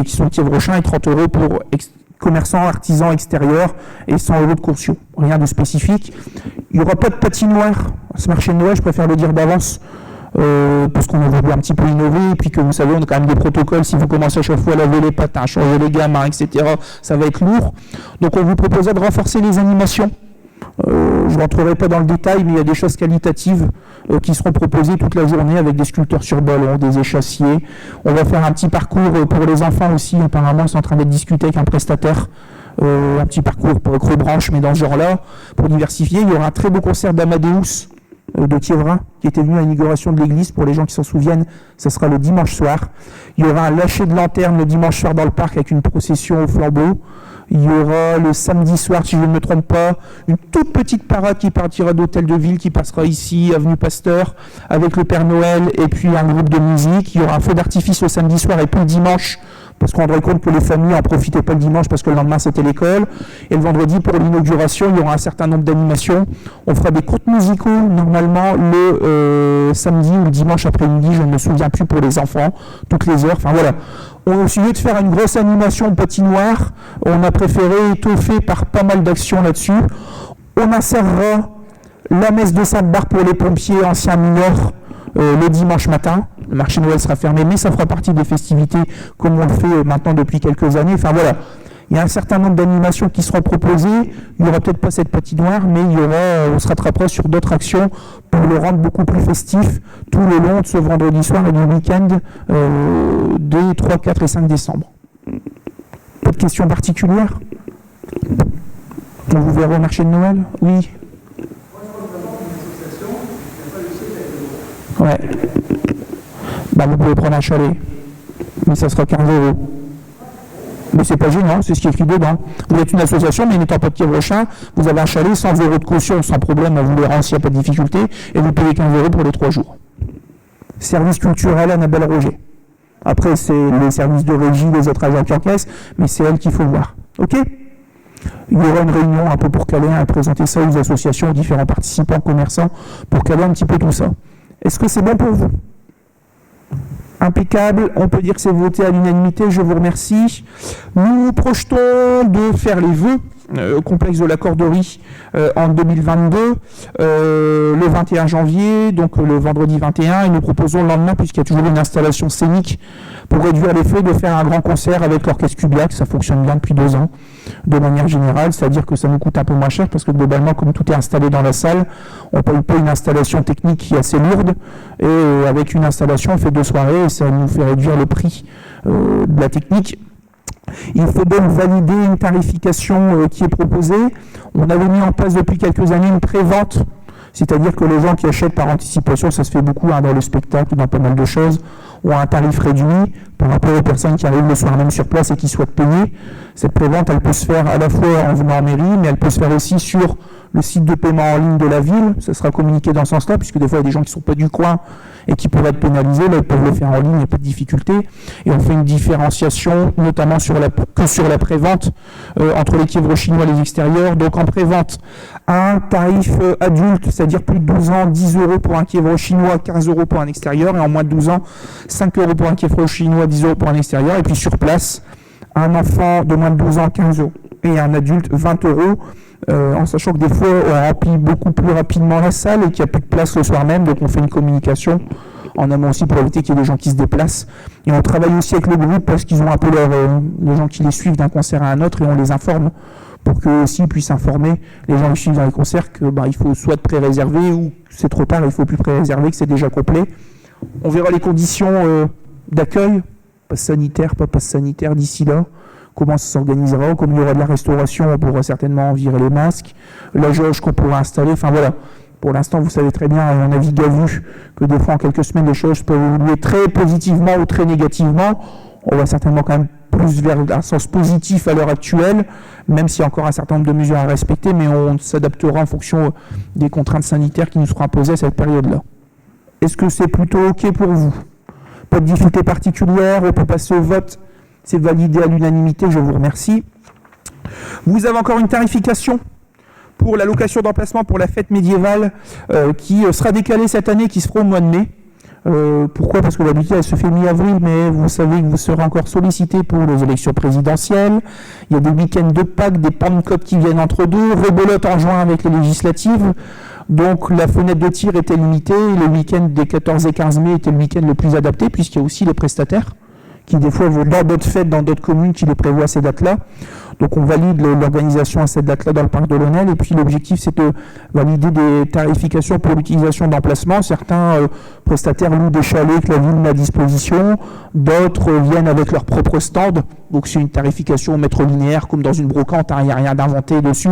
qui sont Kievrechin, et 30 € pour commerçants, artisans extérieurs et 100 € de caution. Rien de spécifique. Il n'y aura pas de patinoire à ce marché de Noël, je préfère le dire d'avance, parce qu'on a voulu un petit peu innover, et puis que vous savez, on a quand même des protocoles, si vous commencez à chaque fois à laver les patins, changer les gamins, etc., ça va être lourd. Donc on vous proposera de renforcer les animations. Je ne rentrerai pas dans le détail, mais il y a des choses qualitatives qui seront proposées toute la journée avec des sculpteurs sur ballon, des échassiers. On va faire un petit parcours pour les enfants aussi. Apparemment, c'est en train d'être discuté avec un prestataire. Un petit parcours pour Creux-Branche, mais dans ce genre-là, pour diversifier. Il y aura un très beau concert d'Amadeus de Thiévrin, qui était venu à l'inauguration de l'église. Pour les gens qui s'en souviennent, ce sera le dimanche soir. Il y aura un lâcher de lanterne le dimanche soir dans le parc avec une procession au flambeau. Il y aura le samedi soir, si je ne me trompe pas, une toute petite parade qui partira d'Hôtel de Ville, qui passera ici, avenue Pasteur, avec le Père Noël et puis un groupe de musique. Il y aura un feu d'artifice le samedi soir et puis le dimanche, parce qu'on rendrait compte que les familles n'en profitaient pas le dimanche parce que le lendemain c'était l'école. Et le vendredi, pour l'inauguration, il y aura un certain nombre d'animations. On fera des contes musicaux, normalement, le samedi ou le dimanche après-midi, je ne me souviens plus, pour les enfants, toutes les heures. Enfin voilà. Au lieu de faire une grosse animation patinoire, on a préféré étoffer par pas mal d'actions là-dessus. On insérera la messe de Sainte-Barbe pour les pompiers anciens mineurs le dimanche matin. Le marché Noël sera fermé, mais ça fera partie des festivités comme on le fait maintenant depuis quelques années. Enfin voilà, il y a un certain nombre d'animations qui seront proposées. Il n'y aura peut-être pas cette patinoire, mais on se rattrapera sur d'autres actions pour le rendre beaucoup plus festif tout le long de ce vendredi soir et du week-end des 3, 4 et 5 décembre. Pas de questions particulières? On vous verra au marché de Noël? Oui. Ouais. Bah, vous pouvez prendre un chalet, mais ça sera 15 €. Mais c'est pas gênant, c'est ce qui est écrit dedans. Vous êtes une association, mais n'étant pas de Kievrechin, vous avez un chalet, 100 € de caution, sans problème, on vous les rend s'il n'y a pas de difficulté, et vous payez 15 € pour les 3 jours. Service culturel Annabelle Roger. Après, c'est les services de régie des autres agents qui encaissent, mais c'est elle qu'il faut voir. OK? Il y aura une réunion un peu pour caler, à présenter ça aux associations, aux différents participants, commerçants, pour caler un petit peu tout ça. Est-ce que c'est bon pour vous? Impeccable, on peut dire que c'est voté à l'unanimité, je vous remercie. Nous nous projetons de faire les vœux complexe de la Corderie en 2022, le 21 janvier, donc le vendredi 21, et nous proposons le lendemain, puisqu'il y a toujours une installation scénique, pour réduire les frais, de faire un grand concert avec l'orchestre Kubiak. Ça fonctionne bien depuis 2 ans, de manière générale, c'est-à-dire que ça nous coûte un peu moins cher, parce que globalement, comme tout est installé dans la salle, on ne paye pas une installation technique qui est assez lourde, et avec une installation, on fait 2 soirées, et ça nous fait réduire le prix de la technique. Il faut donc valider une tarification qui est proposée. On avait mis en place depuis quelques années une pré-vente, c'est-à-dire que les gens qui achètent par anticipation, ça se fait beaucoup dans le spectacle, dans pas mal de choses, ont un tarif réduit par rapport aux personnes qui arrivent le soir même sur place et qui souhaitent payer. Cette pré-vente, elle peut se faire à la fois en venant en mairie, mais elle peut se faire aussi sur le site de paiement en ligne de la ville. Ça sera communiqué dans ce sens-là, puisque des fois, il y a des gens qui ne sont pas du coin et qui pourraient être pénalisés. Là, ils peuvent le faire en ligne, il n'y a pas de difficulté. Et on fait une différenciation, notamment sur la pré-vente, entre les kievres chinois et les extérieurs. Donc en pré-vente, un tarif adulte, c'est-à-dire plus de 12 ans, 10 € pour un kievre chinois, 15 € pour un extérieur. Et en moins de 12 ans, 5 € pour un kievre chinois, 10 € pour un extérieur. Et puis sur place, un enfant de moins de 12 ans, 15 €. Et un adulte, 20 €. En sachant que des fois, on remplit beaucoup plus rapidement la salle et qu'il n'y a plus de place le soir même, donc on fait une communication en amont aussi pour éviter qu'il y ait des gens qui se déplacent. Et on travaille aussi avec le groupe parce qu'ils ont un peu les gens qui les suivent d'un concert à un autre, et on les informe pour qu'eux aussi puissent informer les gens qui suivent dans les concerts que il faut soit pré-réserver, ou c'est trop tard, il ne faut plus pré-réserver, que c'est déjà complet. On verra les conditions d'accueil, passe sanitaire, pas passe sanitaire d'ici là. Comment ça s'organisera, comme il y aura de la restauration, on pourra certainement virer les masques, la jauge qu'on pourra installer, enfin voilà. Pour l'instant, vous savez très bien, on a vu que des fois, en quelques semaines, les choses peuvent évoluer très positivement ou très négativement. On va certainement quand même plus vers un sens positif à l'heure actuelle, même s'il y a encore un certain nombre de mesures à respecter, mais on s'adaptera en fonction des contraintes sanitaires qui nous seront imposées à cette période-là. Est-ce que c'est plutôt OK pour vous? Pas de difficulté particulière, on peut passer au vote. C'est validé à l'unanimité, je vous remercie. Vous avez encore une tarification pour la location d'emplacement pour la fête médiévale qui sera décalée cette année, qui se fera au mois de mai. Pourquoi? Parce que d'habitude, elle se fait mi-avril, mais vous savez que vous serez encore sollicité pour les élections présidentielles. Il y a des week-ends de Pâques, des Pentecôtes qui viennent entre deux, rebelote en juin avec les législatives. Donc la fenêtre de tir était limitée. Le week-end des 14 et 15 mai était le week-end le plus adapté, puisqu'il y a aussi les prestataires qui des fois vont dans d'autres fêtes, dans d'autres communes qui les prévoient à ces dates-là. Donc on valide l'organisation à cette date-là dans le parc de l'Aunel, et puis l'objectif c'est de valider des tarifications pour l'utilisation d'emplacements. Certains prestataires louent des chalets que la ville met à disposition, d'autres viennent avec leur propre stand, donc c'est une tarification au mètre linéaire comme dans une brocante, il n'y a rien d'inventé dessus,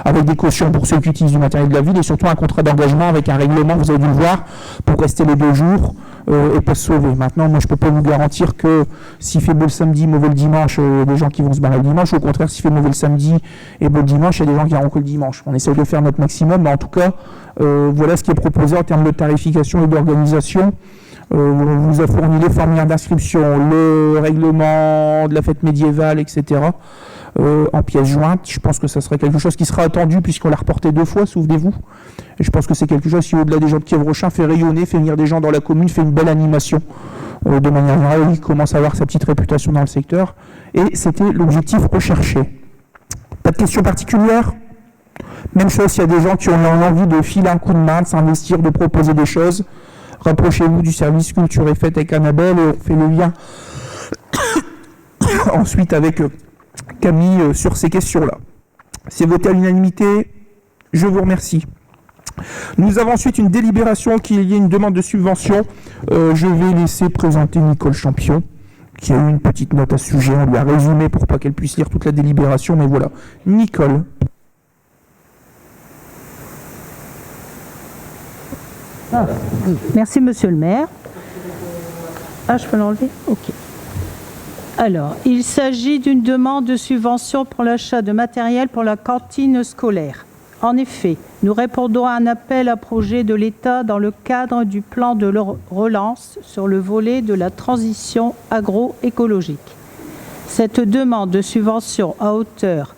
avec des cautions pour ceux qui utilisent du matériel de la ville, et surtout un contrat d'engagement avec un règlement, vous avez dû le voir, pour rester les 2 jours et pas se sauver. Maintenant, moi je peux pas vous garantir que s'il fait beau le samedi, mauvais le dimanche, il y a des gens qui vont se barrer le dimanche. Au contraire, s'il fait mauvais le samedi et beau le dimanche, il y a des gens qui n'auront que le dimanche. On essaie de faire notre maximum, mais en tout cas, voilà ce qui est proposé en termes de tarification et d'organisation. On vous a fourni les formulaires d'inscription, le règlement de la fête médiévale, etc. En pièces jointes. Je pense que ça serait quelque chose qui sera attendu puisqu'on l'a reporté 2 fois, souvenez-vous. Et je pense que c'est quelque chose qui, au-delà des gens de Kievrechin, fait rayonner, fait venir des gens dans la commune, fait une belle animation. De manière générale, il commence à avoir sa petite réputation dans le secteur. Et c'était l'objectif recherché. Pas de questions particulières? Même chose, s'il y a des gens qui ont envie de filer un coup de main, de s'investir, de proposer des choses, rapprochez-vous du service culture et fête avec Annabelle, et on fait le lien ensuite avec Camille sur ces questions-là. C'est voté à l'unanimité, je vous remercie. Nous avons ensuite une délibération qui est liée à une demande de subvention. Je vais laisser présenter Nicole Champion, qui a eu une petite note à ce sujet. On lui a résumé pour pas qu'elle puisse lire toute la délibération, mais voilà. Nicole. Merci, monsieur le maire. Ah, je peux l'enlever? Ok. Alors, il s'agit d'une demande de subvention pour l'achat de matériel pour la cantine scolaire. En effet, nous répondons à un appel à projet de l'État dans le cadre du plan de relance sur le volet de la transition agroécologique. Cette demande de subvention à hauteur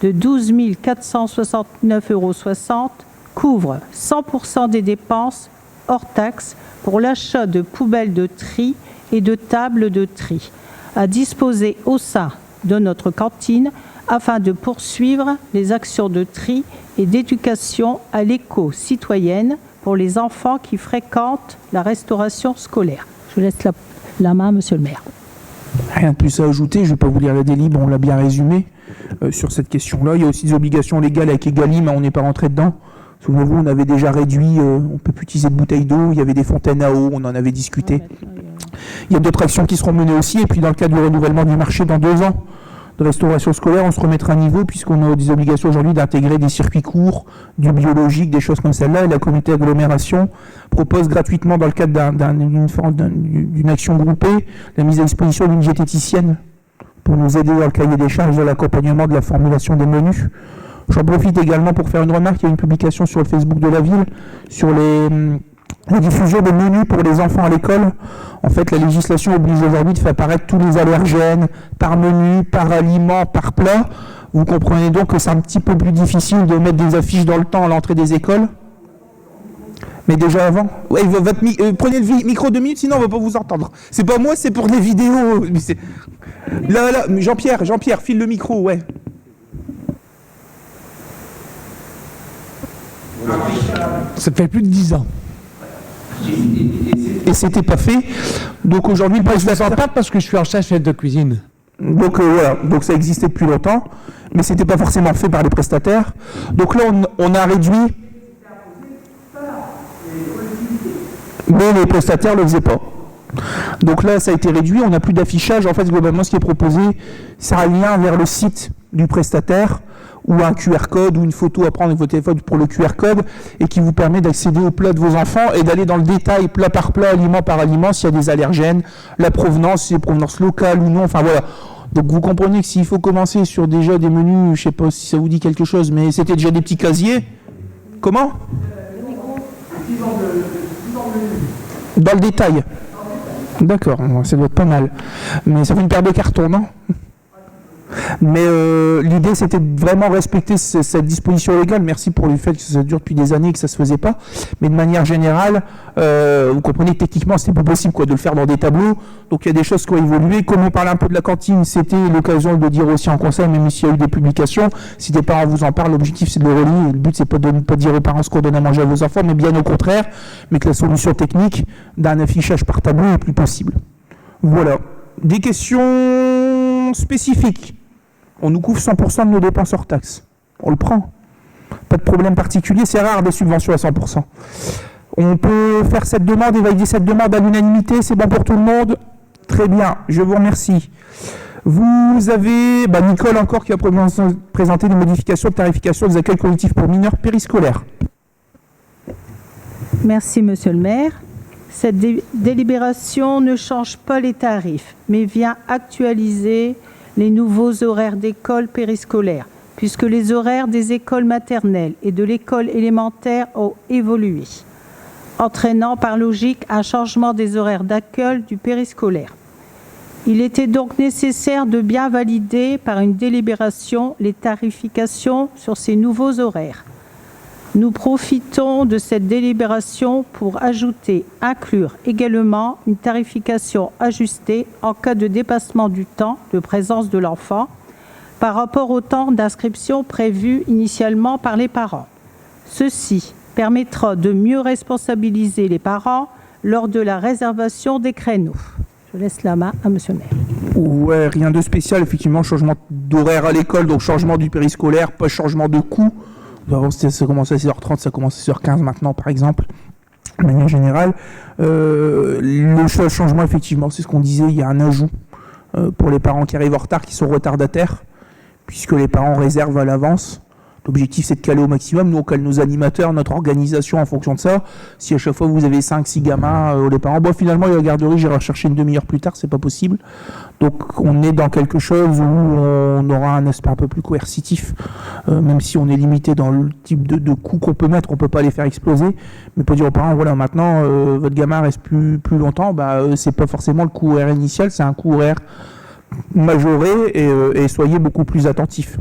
de 12 469,60 € couvre 100% des dépenses hors taxes pour l'achat de poubelles de tri et de tables de tri à disposer au sein de notre cantine afin de poursuivre les actions de tri et d'éducation à l'éco-citoyenne pour les enfants qui fréquentent la restauration scolaire. Je vous laisse la main, monsieur le maire. Rien de plus à ajouter, je ne vais pas vous lire la délibération, on l'a bien résumé sur cette question-là. Il y a aussi des obligations légales avec Egalim, mais on n'est pas rentré dedans. Souvenez-vous, on avait déjà réduit, on ne peut plus utiliser de bouteilles d'eau, il y avait des fontaines à eau, on en avait discuté. Il y a d'autres actions qui seront menées aussi, et puis dans le cadre du renouvellement du marché dans 2 ans de restauration scolaire, on se remettra à niveau, puisqu'on a des obligations aujourd'hui d'intégrer des circuits courts, du biologique, des choses comme celle-là, et la communauté agglomération propose gratuitement, dans le cadre d'une action groupée, la mise à disposition d'une diététicienne pour nous aider dans le cahier des charges de l'accompagnement de la formulation des menus. J'en profite également pour faire une remarque. Il y a une publication sur le Facebook de la ville sur la diffusion de menus pour les enfants à l'école. En fait, la législation oblige aujourd'hui de faire apparaître tous les allergènes par menu, par aliment, par plat. Vous comprenez donc que c'est un petit peu plus difficile de mettre des affiches dans le temps à l'entrée des écoles. Mais déjà avant, ouais, prenez le micro 2 minutes, sinon on ne va pas vous entendre. C'est pas moi, c'est pour les vidéos. Là, Jean-Pierre, file le micro, ouais. Ça fait plus de 10 ans. Et c'était pas fait. Donc aujourd'hui, je ne l'attends pas parce que je suis en chef de cuisine. Donc voilà, donc ça existait depuis longtemps, mais c'était pas forcément fait par les prestataires. Donc là, on a réduit, mais les prestataires ne le faisaient pas. Donc là, ça a été réduit, on n'a plus d'affichage. En fait, globalement, ce qui est proposé, c'est un lien vers le site du prestataire, ou un QR code, ou une photo à prendre avec votre téléphone pour le QR code, et qui vous permet d'accéder au plat de vos enfants et d'aller dans le détail, plat par plat, aliment par aliment, s'il y a des allergènes, la provenance, si c'est provenance locale ou non, enfin voilà. Donc vous comprenez que s'il faut commencer sur déjà des menus, je ne sais pas si ça vous dit quelque chose, mais c'était déjà des petits casiers. Comment ? Dans le détail. D'accord, ça doit être pas mal. Mais ça fait une paire de cartons, non ? Mais l'idée, c'était de vraiment respecter cette disposition légale. Merci pour le fait que ça dure depuis des années et que ça ne se faisait pas. Mais de manière générale, vous comprenez que techniquement, c'était pas possible de le faire dans des tableaux. Donc il y a des choses qui ont évolué. Comme on parle un peu de la cantine, c'était l'occasion de le dire aussi en conseil, même s'il y a eu des publications. Si des parents vous en parlent, l'objectif c'est de le relayer. Le but, c'est pas de ne pas dire aux parents ce qu'on donne à manger à vos enfants, mais bien au contraire, mais que la solution technique d'un affichage par tableau est plus possible. Voilà. Des questions spécifiques. On nous couvre 100% de nos dépenses hors taxes. On le prend. Pas de problème particulier, c'est rare des subventions à 100%. On peut faire cette demande et valider cette demande à l'unanimité, c'est bon pour tout le monde ? Très bien, je vous remercie. Vous avez Nicole encore qui a présenté des modifications de tarification des accueils collectifs pour mineurs périscolaires. Merci, monsieur le maire. Cette délibération ne change pas les tarifs, mais vient actualiser les nouveaux horaires d'école périscolaire, puisque les horaires des écoles maternelles et de l'école élémentaire ont évolué, entraînant par logique un changement des horaires d'accueil du périscolaire. Il était donc nécessaire de bien valider par une délibération les tarifications sur ces nouveaux horaires. Nous profitons de cette délibération pour inclure également une tarification ajustée en cas de dépassement du temps de présence de l'enfant par rapport au temps d'inscription prévu initialement par les parents. Ceci permettra de mieux responsabiliser les parents lors de la réservation des créneaux. Je laisse la main à monsieur le maire. Ouais, rien de spécial, effectivement, changement d'horaire à l'école, donc changement du périscolaire, pas changement de coût. Avant, ça commençait à 6h30, ça commence à 6h15 maintenant, par exemple, de manière générale. Le seul changement, effectivement, c'est ce qu'on disait, il y a un ajout pour les parents qui arrivent en retard, qui sont retardataires, puisque les parents réservent à l'avance. L'objectif, c'est de caler au maximum. Nous, on cale nos animateurs, notre organisation en fonction de ça. Si à chaque fois, vous avez 5-6 gamins, les parents, finalement, il y a la garderie, j'irai rechercher une demi-heure plus tard, c'est pas possible. Donc, on est dans quelque chose où on aura un aspect un peu plus coercitif, même si on est limité dans le type de coûts qu'on peut mettre, on peut pas les faire exploser. Mais pour dire aux parents, voilà, maintenant, votre gamin reste plus longtemps, c'est pas forcément le coût horaire initial, c'est un coût horaire majoré et soyez beaucoup plus attentifs.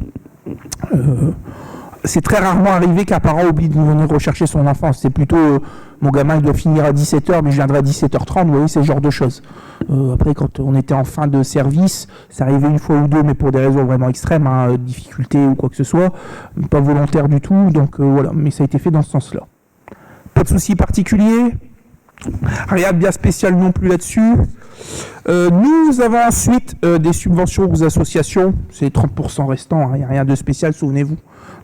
C'est très rarement arrivé qu'un parent oublie de venir rechercher son enfant. C'est plutôt mon gamin il doit finir à 17h, mais je viendrai à 17h30. Vous voyez, c'est ce genre de choses. Après, quand on était en fin de service, ça arrivait une fois ou deux, mais pour des raisons vraiment extrêmes, hein, difficultés ou quoi que ce soit, pas volontaire du tout. Donc voilà, mais ça a été fait dans ce sens-là. Pas de souci particulier. Rien de bien spécial non plus là-dessus. Nous avons ensuite des subventions aux associations. C'est les 30% restants. Il n'y a rien de spécial, souvenez-vous,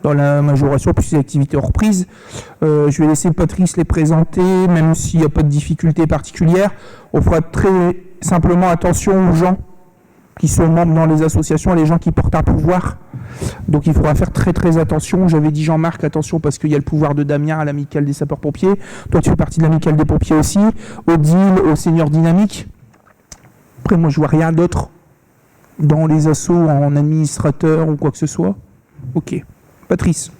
dans la majoration, puis les activités hors prise. Je vais laisser Patrice les présenter, même s'il n'y a pas de difficulté particulière. On fera très simplement attention aux gens qui sont membres dans les associations, les gens qui portent un pouvoir. Donc il faudra faire très très attention. J'avais dit Jean-Marc, attention parce qu'il y a le pouvoir de Damien à l'amicale des sapeurs-pompiers. Toi tu fais partie de l'amicale des pompiers aussi. Odile, au Seigneur Dynamique. Après moi je vois rien d'autre dans les assos en administrateur ou quoi que ce soit. Ok. Patrice.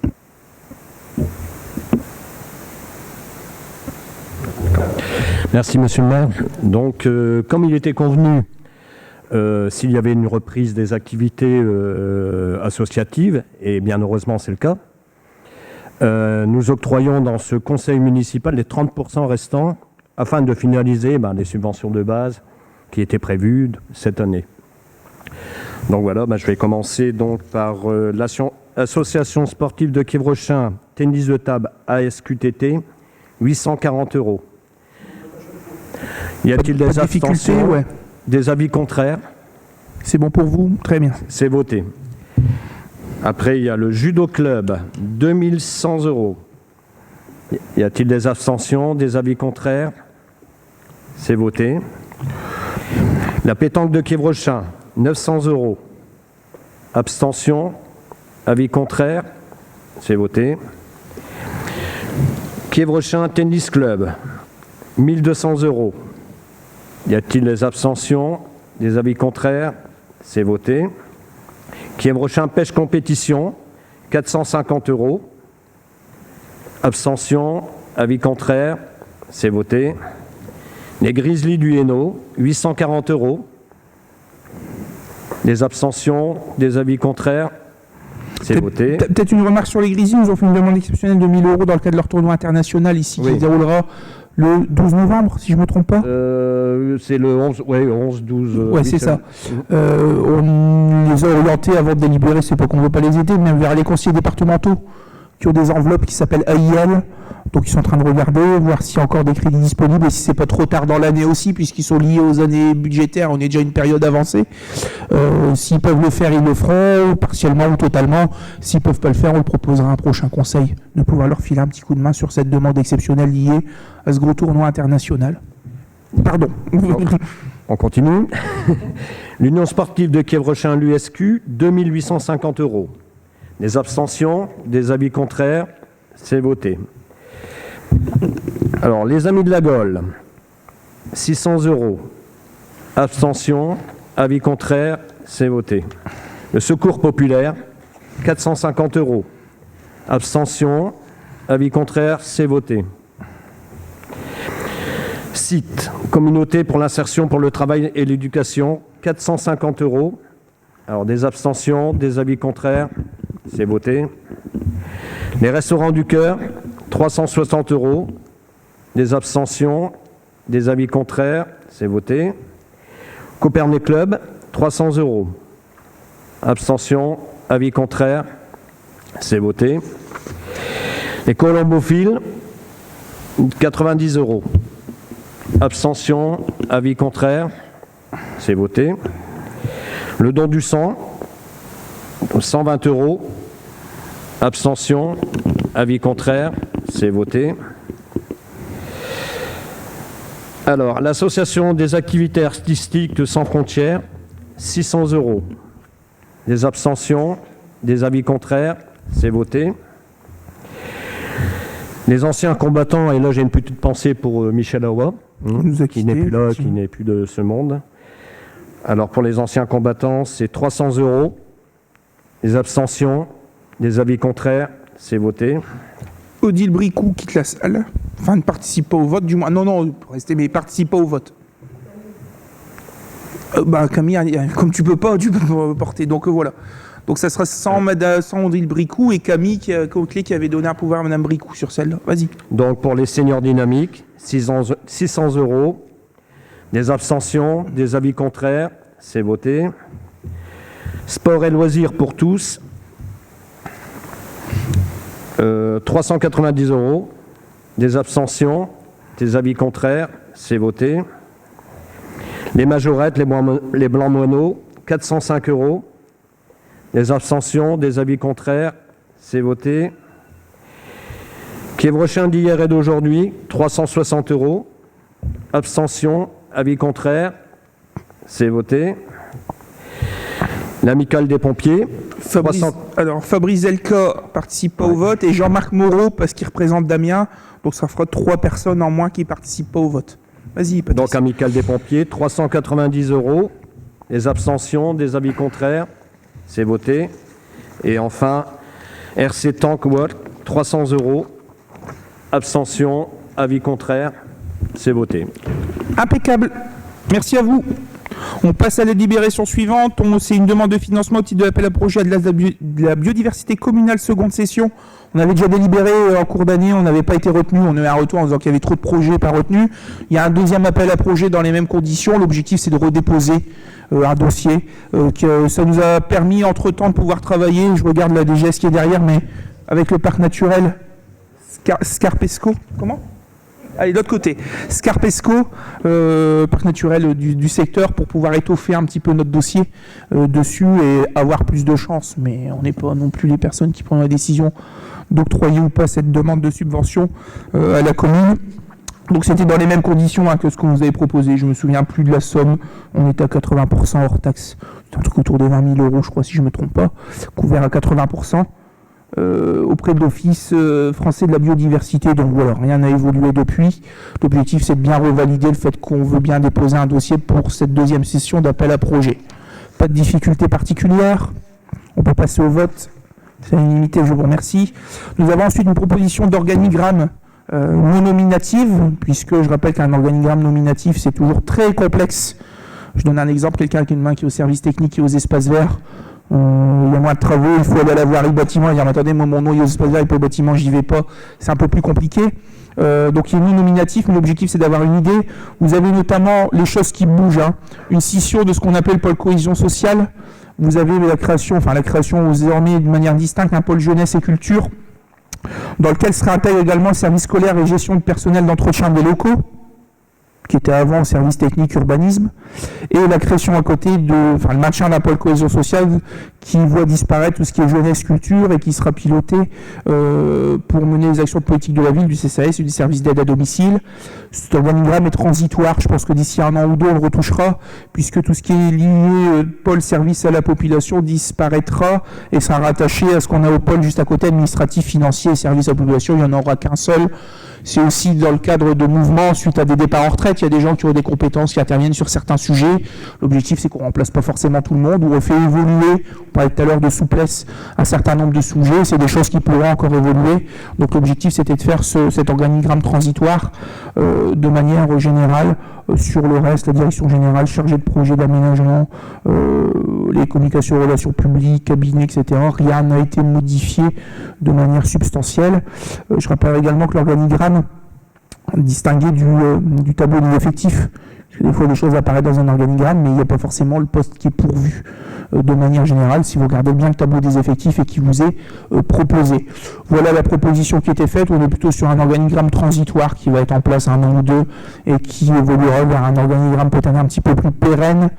Merci Monsieur le maire. Donc comme il était convenu, s'il y avait une reprise des activités associatives, et bien heureusement c'est le cas, nous octroyons dans ce conseil municipal les 30% restants afin de finaliser les subventions de base qui étaient prévues cette année. Donc voilà, je vais commencer donc par l'association sportive de Quiévrochin, tennis de table ASQTT, 840 €. Y a-t-il des abstentions, ouais. Des avis contraires? C'est bon pour vous? Très bien. C'est voté. Après, il y a le judo club, 2100 €. Y a-t-il des abstentions, des avis contraires? C'est voté. La pétanque de Quiévrochin, 900 €. Abstention, avis contraire? C'est voté. Quiévrochin tennis club, 1200 €. Y a-t-il des abstentions, des avis contraires? C'est voté. Quiévrochin pêche compétition, 450 €. Abstention, avis contraire? C'est voté. Les Grizzlies du Hainaut, 840 €. Des abstentions, des avis contraires? C'est voté. Peut-être une remarque sur les Grizzlies. Ils ont fait une demande exceptionnelle de 1000 € dans le cadre de leur tournoi international ici, qui se déroulera le 12 novembre, si je ne me trompe pas. C'est le 11, 11-12. Ouais, c'est ça. On les a orientés avant de délibérer, c'est pas qu'on ne veut pas les aider, mais vers les conseillers départementaux qui ont des enveloppes qui s'appellent AIL. Donc ils sont en train de regarder, voir s'il y a encore des crédits disponibles et si c'est pas trop tard dans l'année aussi, puisqu'ils sont liés aux années budgétaires, on est déjà une période avancée. S'ils peuvent le faire, ils le feront, partiellement ou totalement. S'ils peuvent pas le faire, on le proposera à un prochain conseil de pouvoir leur filer un petit coup de main sur cette demande exceptionnelle liée à ce gros tournoi international. Pardon. On continue. L'Union sportive de Quiévrochin, l'USQ, 2850 €. Des abstentions, des avis contraires, c'est voté. Alors, les Amis de la Gaule, 600 €. Abstention, avis contraire, c'est voté. Le Secours populaire, 450 €. Abstention, avis contraire, c'est voté. Site, communauté pour l'insertion pour le travail et l'éducation, 450 €. Alors, des abstentions, des avis contraires, c'est voté. Les Restaurants du Cœur, 360 €. Des abstentions, des avis contraires, c'est voté. Copernic Club, 300 €. Abstention, avis contraire, c'est voté. Les Colombophiles, 90 €. Abstention, avis contraire, c'est voté. Le don du sang, 120 €. Abstention, avis contraire, c'est voté. Alors, l'association des activités artistiques sans frontières, 600 €. Des abstentions, des avis contraires, c'est voté. Les anciens combattants, et là j'ai une petite pensée pour Michel Awa, qui n'est plus là, qui n'est plus de ce monde. Alors pour les anciens combattants, c'est 300 €. Des abstentions, des avis contraires, c'est voté. Odile Bricou quitte la salle. Enfin, ne participe pas au vote, du moins. Non, restez, mais participe pas au vote. Camille, comme tu peux pas porter. Donc voilà. Donc ça sera sans Odile Bricou et Camille Coquelet qui avait donné un pouvoir à Mme Bricou sur celle-là. Vas-y. Donc pour les seniors dynamiques, 600 €. Des abstentions, des avis contraires, c'est voté. Sport et loisirs pour tous, 390 €. Des abstentions, des avis contraires, c'est voté. Les majorettes, les blancs moineaux, 405 €. Des abstentions, des avis contraires, c'est voté. Quiévrochin d'hier et d'aujourd'hui, 360 €. Abstention, avis contraire, c'est voté. L'amicale des pompiers, Fabrice Zelka participe pas au vote et Jean-Marc Moreau parce qu'il représente Damien. Donc ça fera 3 personnes en moins qui participent pas au vote. Vas-y, Patrice. Donc amicale des pompiers, 390 €. Les abstentions, des avis contraires, c'est voté. Et enfin, RC Tank Work, 300 €. Abstention, avis contraire, c'est voté. Impeccable. Merci à vous. On passe à la délibération suivante. C'est une demande de financement au titre de l'appel à projet de la biodiversité communale seconde session. On avait déjà délibéré en cours d'année, on n'avait pas été retenu. On a eu un retour en disant qu'il y avait trop de projets pas retenus. Il y a un deuxième appel à projet dans les mêmes conditions. L'objectif, c'est de redéposer un dossier. Ça nous a permis, entre-temps, de pouvoir travailler. Je regarde la DGS qui est derrière, mais avec le parc naturel Scarpesco. Comment ? Allez, de l'autre côté, Scarpesco, parc naturel du secteur, pour pouvoir étoffer un petit peu notre dossier dessus et avoir plus de chance. Mais on n'est pas non plus les personnes qui prennent la décision d'octroyer ou pas cette demande de subvention à la commune. Donc c'était dans les mêmes conditions que ce qu'on vous avait proposé. Je me souviens plus de la somme. On était à 80% hors taxe. C'est un truc autour de 20 000 €, je crois, si je ne me trompe pas, couvert à 80%. Auprès de l'Office français de la biodiversité. Donc voilà, rien n'a évolué depuis. L'objectif, c'est de bien revalider le fait qu'on veut bien déposer un dossier pour cette deuxième session d'appel à projet. Pas de difficulté particulière. On peut passer au vote. C'est l'unanimité, je vous remercie. Nous avons ensuite une proposition d'organigramme non nominative, puisque je rappelle qu'un organigramme nominatif, c'est toujours très complexe. Je donne un exemple, quelqu'un qui a une main qui est au service technique et aux espaces verts. Il y a moins de travaux, il faut aller à la voirie bâtiment et dire attendez, moi mon nom il est aux espaces verts et pas au bâtiment, j'y vais pas. C'est un peu plus compliqué. Donc il est non nominatif, mais l'objectif c'est d'avoir une idée. Vous avez notamment les choses qui bougent, une scission de ce qu'on appelle pôle cohésion sociale. Vous avez la création désormais de manière distincte un pôle jeunesse et culture, dans lequel sera intégré également service scolaire et gestion de personnel d'entretien des locaux, qui était avant service technique urbanisme, et la création à côté le maintien d'un pôle cohésion sociale qui voit disparaître tout ce qui est jeunesse culture et qui sera piloté pour mener les actions de politique de la ville, du CCAS et du service d'aide à domicile. Cet organigramme est transitoire, je pense que d'ici 1 an ou 2 on le retouchera, puisque tout ce qui est lié pôle service à la population disparaîtra et sera rattaché à ce qu'on a au pôle juste à côté, administratif, financier et service à la population. Il n'y en aura qu'un seul. C'est aussi dans le cadre de mouvements suite à des départs en retraite. Il y a des gens qui ont des compétences qui interviennent sur certains sujets. L'objectif, c'est qu'on ne remplace pas forcément tout le monde, ou on fait évoluer, on parlait tout à l'heure de souplesse, un certain nombre de sujets. C'est des choses qui pourront encore évoluer. Donc l'objectif, c'était de faire cet organigramme transitoire de manière générale. Sur le reste, la direction générale chargée de projets d'aménagement, les communications, relations publiques, cabinets, etc. Rien n'a été modifié de manière substantielle. Je rappelle également que l'organigramme distingué du tableau des effectifs. Parce que des fois, des choses apparaissent dans un organigramme, mais il n'y a pas forcément le poste qui est pourvu de manière générale, si vous regardez bien le tableau des effectifs et qui vous est proposé. Voilà la proposition qui était faite. On est plutôt sur un organigramme transitoire qui va être en place 1 an ou 2 et qui évoluera vers un organigramme peut-être un petit peu plus pérenne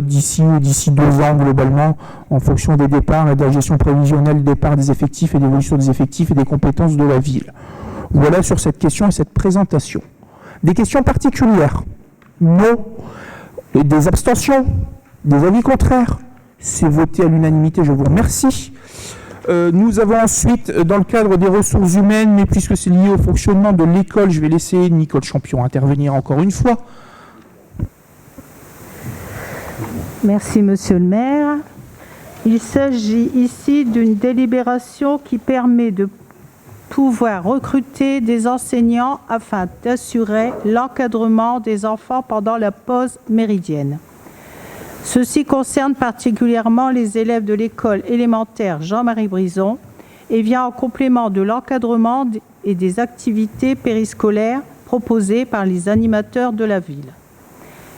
d'ici 2 ans globalement, en fonction des départs et de la gestion prévisionnelle des départs des effectifs et d'évolution des effectifs et des compétences de la ville. Voilà sur cette question et cette présentation. Des questions particulières? Non. Et des abstentions? Des avis contraires? C'est voté à l'unanimité, je vous remercie. Nous avons ensuite, dans le cadre des ressources humaines, mais puisque c'est lié au fonctionnement de l'école, je vais laisser Nicole Champion intervenir encore une fois. Merci, monsieur le maire. Il s'agit ici d'une délibération qui permet de pouvoir recruter des enseignants afin d'assurer l'encadrement des enfants pendant la pause méridienne. Ceci concerne particulièrement les élèves de l'école élémentaire Jean-Marie Brison et vient en complément de l'encadrement et des activités périscolaires proposées par les animateurs de la ville.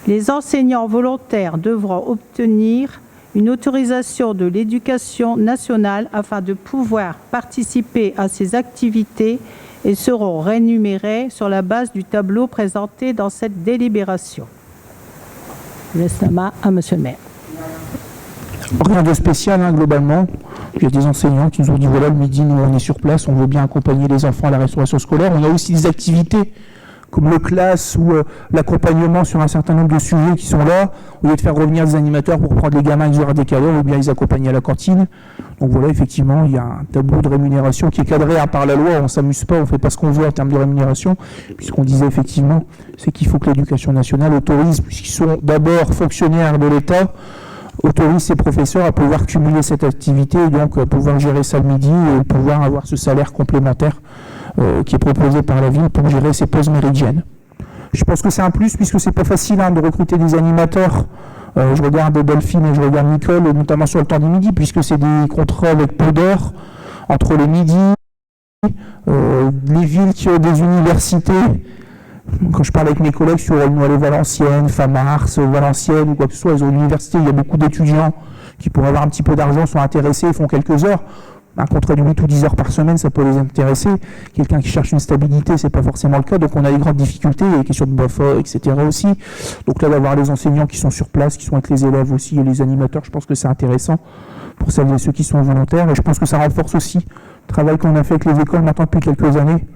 Les enseignants volontaires devront obtenir une autorisation de l'Éducation nationale afin de pouvoir participer à ces activités et seront rémunérés sur la base du tableau présenté dans cette délibération. Je laisse la main à Monsieur le maire. Rien de spécial, hein, globalement. Il y a des enseignants qui nous ont dit, voilà, le midi, nous, on est sur place, on veut bien accompagner les enfants à la restauration scolaire. On a aussi des activités comme le classe ou l'accompagnement sur un certain nombre de sujets qui sont là. Au lieu de faire revenir des animateurs pour prendre les gamins qui auraient des cadeaux, ou bien les accompagner à la cantine. Donc voilà, effectivement, il y a un tableau de rémunération qui est cadré par la loi. On ne s'amuse pas, on ne fait pas ce qu'on veut en termes de rémunération. Puisqu'on disait effectivement, c'est qu'il faut que l'Éducation nationale autorise, puisqu'ils sont d'abord fonctionnaires de l'État, autorise ses professeurs à pouvoir cumuler cette activité et donc pouvoir gérer ça le midi et pouvoir avoir ce salaire complémentaire qui est proposé par la ville pour gérer ces pauses méridiennes. Je pense que c'est un plus puisque c'est pas facile de recruter des animateurs. Je regarde Delphine et je regarde Nicole, notamment sur le temps du midi, puisque c'est des contrats avec peu d'heures entre les midis, les villes qui ont des universités. Quand je parle avec mes collègues sur Aulnoy-les-Valenciennes, Famars, Valenciennes ou quoi que ce soit, ils ont une université, il y a beaucoup d'étudiants qui pourraient avoir un petit peu d'argent, sont intéressés, font quelques heures. Un contrat de 8 ou 10 heures par semaine, ça peut les intéresser. Quelqu'un qui cherche une stabilité, c'est pas forcément le cas. Donc on a des grandes difficultés, il y a des questions de BAFA, etc. aussi. Donc là, d'avoir les enseignants qui sont sur place, qui sont avec les élèves aussi et les animateurs, je pense que c'est intéressant pour celles et ceux qui sont volontaires. Et je pense que ça renforce aussi le travail qu'on a fait avec les écoles maintenant depuis quelques années,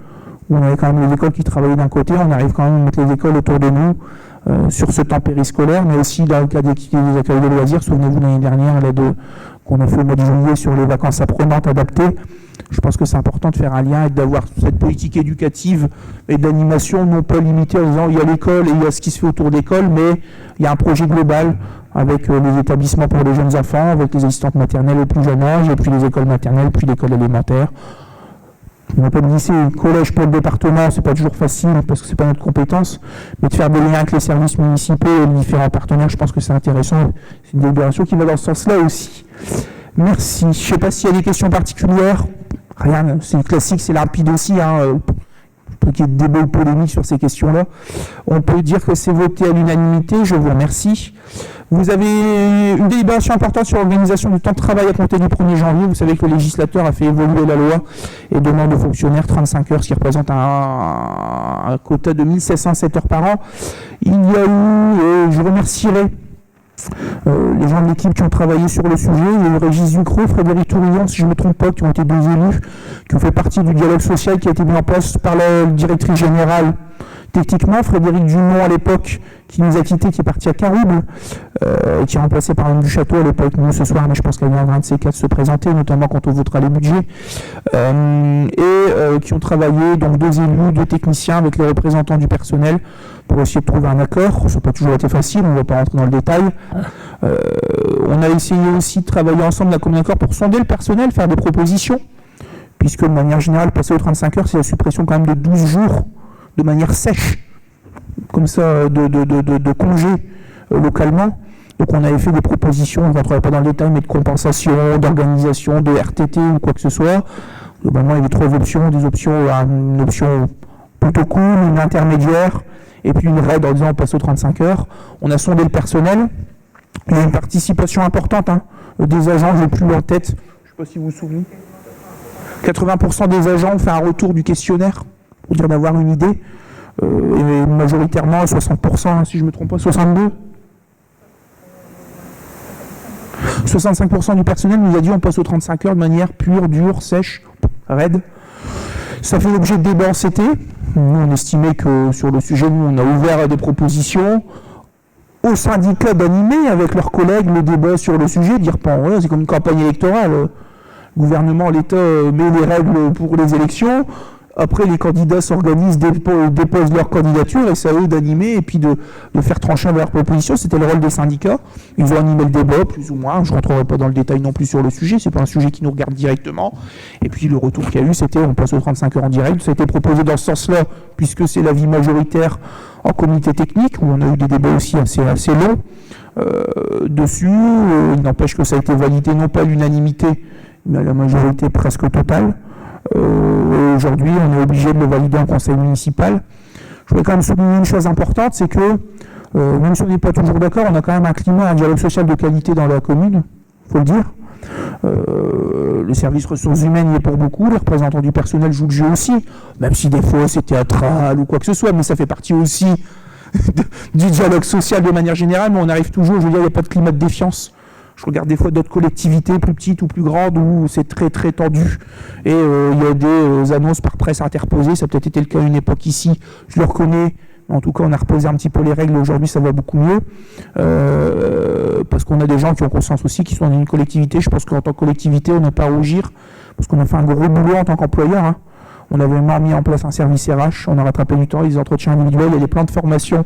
où on avait quand même les écoles qui travaillaient d'un côté, on arrive quand même à mettre les écoles autour de nous sur ce temps périscolaire, mais aussi dans le cas des accueils de loisirs. Souvenez-vous l'année dernière, qu'on a fait au mois de juillet sur les vacances apprenantes adaptées. Je pense que c'est important de faire un lien et d'avoir cette politique éducative et d'animation non pas limitée en disant il y a l'école et il y a ce qui se fait autour de l'école, mais il y a un projet global avec les établissements pour les jeunes enfants, avec les assistantes maternelles au plus jeune âge, et puis les écoles maternelles, puis l'école élémentaire. On n'a pas de lycée, collège pour le département, c'est pas toujours facile parce que c'est pas notre compétence, mais de faire des liens avec les services municipaux et les différents partenaires, je pense que c'est intéressant. C'est une délibération qui va dans ce sens-là aussi. Merci. Je ne sais pas s'il y a des questions particulières. Rien, c'est classique, c'est rapide aussi. Pour qu'il y ait de débat ou polémique sur ces questions-là. On peut dire que c'est voté à l'unanimité. Je vous remercie. Vous avez une délibération importante sur l'organisation du temps de travail à compter du 1er janvier. Vous savez que le législateur a fait évoluer la loi et demande aux fonctionnaires 35 heures, ce qui représente un quota de 1707 heures par an. Il y a eu, je remercierai les gens de l'équipe qui ont travaillé sur le sujet, Régis Ducrot, Frédéric Tourillon, si je ne me trompe pas, qui ont été deux élus, qui ont fait partie du dialogue social qui a été mis en place par la directrice générale. Techniquement, Frédéric Dumont à l'époque, qui nous a quittés, qui est parti à Carouble, et qui est remplacé par Anne du Château à l'époque, nous ce soir, mais je pense qu'elle viendra un de ces quatre se présenter, notamment quand on votera les budgets, qui ont travaillé, donc deux élus, deux techniciens avec les représentants du personnel pour essayer de trouver un accord. Ça n'a pas toujours été facile, on ne va pas rentrer dans le détail. On a essayé aussi de travailler ensemble d'un commun accord pour sonder le personnel, faire des propositions, puisque de manière générale, passer aux 35 heures, c'est la suppression quand même de 12 jours de manière sèche, comme ça, de congés localement. Donc on avait fait des propositions, on ne rentrerait pas dans le détail, mais de compensation, d'organisation, de RTT ou quoi que ce soit. Globalement, il y avait trois options, une option plutôt cool, une intermédiaire, et puis une raide en disant on passe aux 35 heures. On a sondé le personnel. Il y a une participation importante des agents, je n'ai plus en tête, je ne sais pas si vous vous souvenez. 80% des agents ont fait un retour du questionnaire, pour dire d'avoir une idée, et majoritairement 60%, si je ne me trompe pas, 62%. 65% du personnel nous a dit on passe aux 35 heures de manière pure, dure, sèche, raide. Ça fait l'objet de débats en CT. Nous, on estimait que sur le sujet, nous, on a ouvert des propositions aux syndicats d'animer avec leurs collègues le débat sur le sujet, dire voilà, c'est comme une campagne électorale. Le gouvernement, l'État met les règles pour les élections. Après, les candidats s'organisent, déposent leur candidature et c'est à eux d'animer et puis de faire trancher leur proposition. C'était le rôle des syndicats. Ils ont animé le débat, plus ou moins. Je ne rentrerai pas dans le détail non plus sur le sujet. Ce n'est pas un sujet qui nous regarde directement. Et puis, le retour qu'il y a eu, c'était on passe aux 35 heures en direct. Ça a été proposé dans ce sens-là, puisque c'est l'avis majoritaire en comité technique, où on a eu des débats aussi assez longs dessus. Il n'empêche que ça a été validé non pas à l'unanimité, mais à la majorité presque totale. Aujourd'hui, on est obligé de le valider en conseil municipal. Je voudrais quand même souligner une chose importante, c'est que même si on n'est pas toujours d'accord, on a quand même un climat, un dialogue social de qualité dans la commune, il faut le dire. Le service ressources humaines y est pour beaucoup, les représentants du personnel jouent le jeu aussi, même si des fois c'est théâtral ou quoi que ce soit, mais ça fait partie aussi du dialogue social de manière générale, mais on arrive toujours, je veux dire, il n'y a pas de climat de défiance. Je regarde des fois d'autres collectivités plus petites ou plus grandes où c'est très très tendu et il y a des annonces par presse interposées, ça a peut-être été le cas à une époque ici, je le reconnais. En tout cas, on a reposé un petit peu les règles. Aujourd'hui, ça va beaucoup mieux. Parce qu'on a des gens qui ont conscience aussi, qui sont dans une collectivité. Je pense qu'en tant que collectivité, on n'a pas à rougir. Parce qu'on a fait un gros boulot en tant qu'employeur. Hein. On avait mis en place un service RH. On a rattrapé du temps, les entretiens individuels et les plans de formation.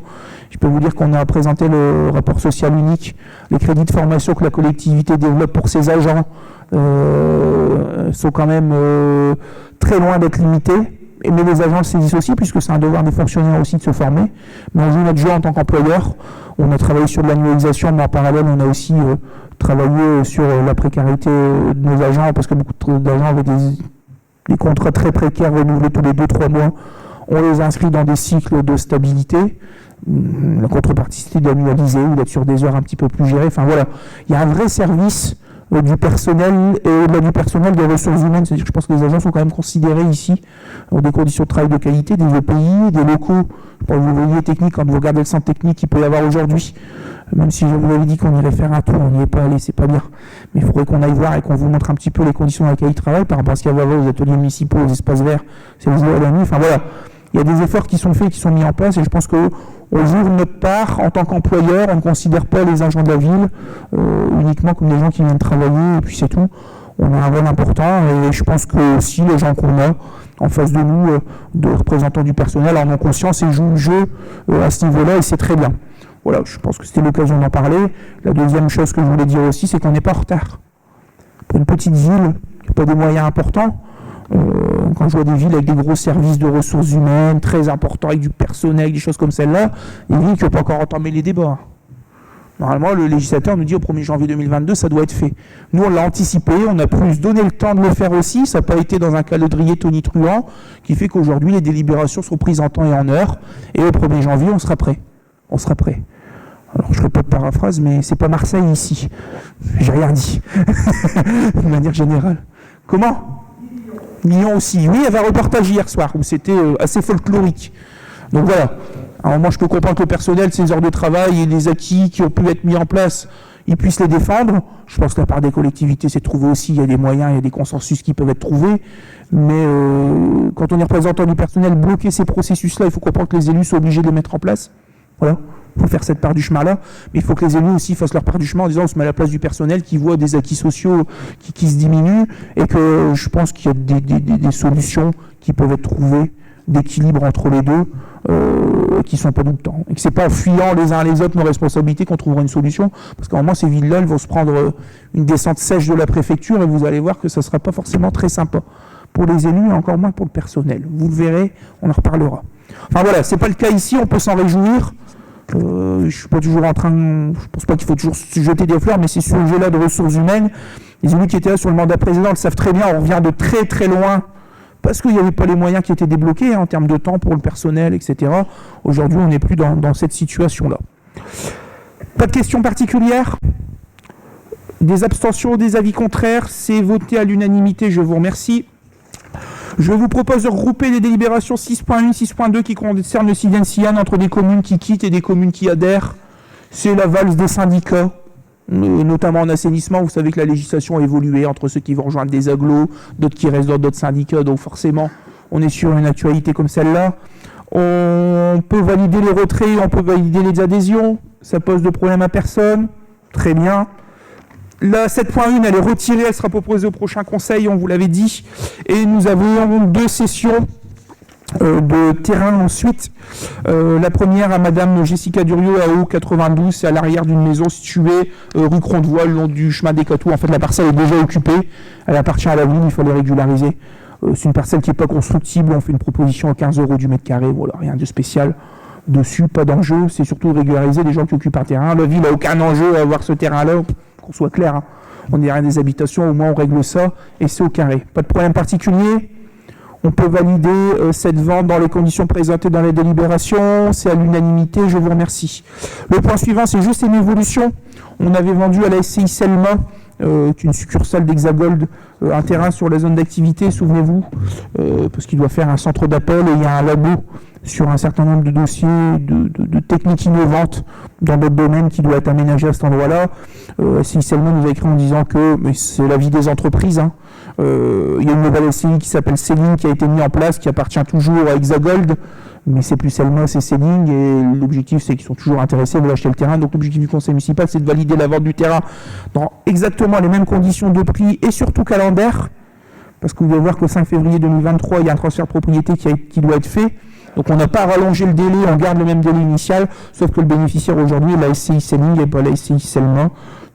Je peux vous dire qu'on a présenté le rapport social unique. Les crédits de formation que la collectivité développe pour ses agents sont quand même très loin d'être limités. Mais les agents le saisissent aussi, puisque c'est un devoir des fonctionnaires aussi de se former. Mais on joue notre jeu en tant qu'employeur. On a travaillé sur de l'annualisation, mais en parallèle, on a aussi travaillé sur la précarité de nos agents, parce que beaucoup d'agents avaient des contrats très précaires renouvelés tous les 2-3 mois. On les inscrit dans des cycles de stabilité. La contrepartie, c'était d'annualiser ou d'être sur des heures un petit peu plus gérées. Enfin voilà, il y a un vrai service du personnel et au-delà du personnel des ressources humaines, c'est-à-dire que je pense que les agents sont quand même considérés ici dans des conditions de travail de qualité, des EPI, des locaux. Pour vous voyez technique, quand vous regardez le centre technique qu'il peut y avoir aujourd'hui, même si je vous avais dit qu'on irait faire un tour, on n'y est pas allé, c'est pas bien. Mais il faudrait qu'on aille voir et qu'on vous montre un petit peu les conditions dans lesquelles ils travaillent par rapport à ce qu'il y avait aux ateliers municipaux, aux espaces verts, c'est le jour et la nuit. Enfin voilà, il y a des efforts qui sont faits, qui sont mis en place et je pense que on joue notre part en tant qu'employeur, on ne considère pas les agents de la ville uniquement comme des gens qui viennent travailler et puis c'est tout. On a un rôle important et je pense que si les gens qu'on a en face de nous, de représentants du personnel, en ont conscience et jouent le jeu à ce niveau-là et c'est très bien. Voilà, je pense que c'était l'occasion d'en parler. La deuxième chose que je voulais dire aussi, c'est qu'on n'est pas en retard. Pour une petite ville, qui n'a pas des moyens importants, quand je vois des villes avec des gros services de ressources humaines très importants, avec du personnel, des choses comme celle-là, des villes qui n'ont pas encore entamé les débats. Normalement, le législateur nous dit au 1er janvier 2022, ça doit être fait. Nous, on l'a anticipé, on a pu se donner le temps de le faire aussi, ça n'a pas été dans un calendrier tonitruant, qui fait qu'aujourd'hui, les délibérations sont prises en temps et en heure, et au 1er janvier, on sera prêt. On sera prêt. Alors, je ne ferai pas de paraphrase, mais c'est pas Marseille ici. J'ai rien dit. De manière générale. Comment ? Lyon aussi. Oui, il y avait un reportage hier soir où c'était assez folklorique. Donc voilà. Alors moi, je peux comprendre que le personnel, ses heures de travail et les acquis qui ont pu être mis en place, ils puissent les défendre. Je pense que la part des collectivités s'est trouvée aussi. Il y a des moyens, il y a des consensus qui peuvent être trouvés. Mais quand on est représentant du personnel, bloquer ces processus-là, il faut comprendre que les élus sont obligés de les mettre en place. Voilà. Il faut faire cette part du chemin-là, mais il faut que les élus aussi fassent leur part du chemin en disant on se met à la place du personnel qui voit des acquis sociaux qui se diminuent et que je pense qu'il y a des solutions qui peuvent être trouvées d'équilibre entre les deux qui ne sont pas tout le temps. Et que ce n'est pas en fuyant les uns les autres nos responsabilités qu'on trouvera une solution, parce qu'à un moment ces villes-là elles vont se prendre une descente sèche de la préfecture et vous allez voir que ça ne sera pas forcément très sympa pour les élus et encore moins pour le personnel. Vous le verrez, on en reparlera. Enfin voilà, ce n'est pas le cas ici, on peut s'en réjouir. Je suis pas toujours en train de... Je pense pas qu'il faut toujours se jeter des fleurs, mais c'est ce sujet-là de ressources humaines. Les élus qui étaient là sur le mandat précédent le savent très bien, on revient de très très loin, parce qu'il n'y avait pas les moyens qui étaient débloqués en termes de temps pour le personnel, etc. Aujourd'hui, on n'est plus dans cette situation-là. Pas de questions particulières ? Des abstentions, des avis contraires ? C'est voté à l'unanimité, je vous remercie. Je vous propose de regrouper les délibérations 6.1, 6.2 qui concernent le SIDEN-SIAN entre des communes qui quittent et des communes qui adhèrent. C'est la valse des syndicats, notamment en assainissement. Vous savez que la législation a évolué entre ceux qui vont rejoindre des agglos, d'autres qui restent dans d'autres syndicats. Donc forcément, on est sur une actualité comme celle-là. On peut valider les retraits, on peut valider les adhésions. Ça pose de problème à personne. Très bien. La 7.1, elle est retirée, elle sera proposée au prochain conseil, on vous l'avait dit. Et nous avons 2 sessions de terrain ensuite. La première à Madame Jessica Durieux à O92, c'est à l'arrière d'une maison située rue Crondevoie, le long du chemin des Catous. En fait, la parcelle est déjà occupée, elle appartient à la ville, il faut la régulariser. C'est une parcelle qui n'est pas constructible, on fait une proposition à 15 € du mètre carré, voilà, rien de spécial. dessus, pas d'enjeu, c'est surtout régulariser les gens qui occupent un terrain. La ville n'a aucun enjeu à avoir ce terrain-là, qu'on soit clair, hein. On est rien des habitations, au moins on règle ça, et c'est au carré. Pas de problème particulier. On peut valider cette vente dans les conditions présentées dans la délibération. C'est à l'unanimité, je vous remercie. Le point suivant, c'est juste une évolution. On avait vendu à la SCI Selma, qui est une succursale d'Hexagold, un terrain sur la zone d'activité, souvenez-vous, parce qu'il doit faire un centre d'appel et il y a un labo sur un certain nombre de dossiers de techniques innovantes dans d'autres domaines qui doit être aménagé à cet endroit-là. SCI Selma nous a écrit en disant que mais c'est la vie des entreprises, hein. Il y a une nouvelle SCI qui s'appelle Céline qui a été mise en place, qui appartient toujours à Hexagold, mais c'est plus Selma, c'est Céline, et l'objectif c'est qu'ils sont toujours intéressés, veulent acheter le terrain. Donc l'objectif du conseil municipal, c'est de valider la vente du terrain dans exactement les mêmes conditions de prix et surtout calendaire, parce que vous allez voir qu'au 5 février 2023, il y a un transfert de propriété qui doit être fait. Donc on n'a pas rallongé le délai, on garde le même délai initial, sauf que le bénéficiaire aujourd'hui est la SCI Céline et pas la SCI Selma.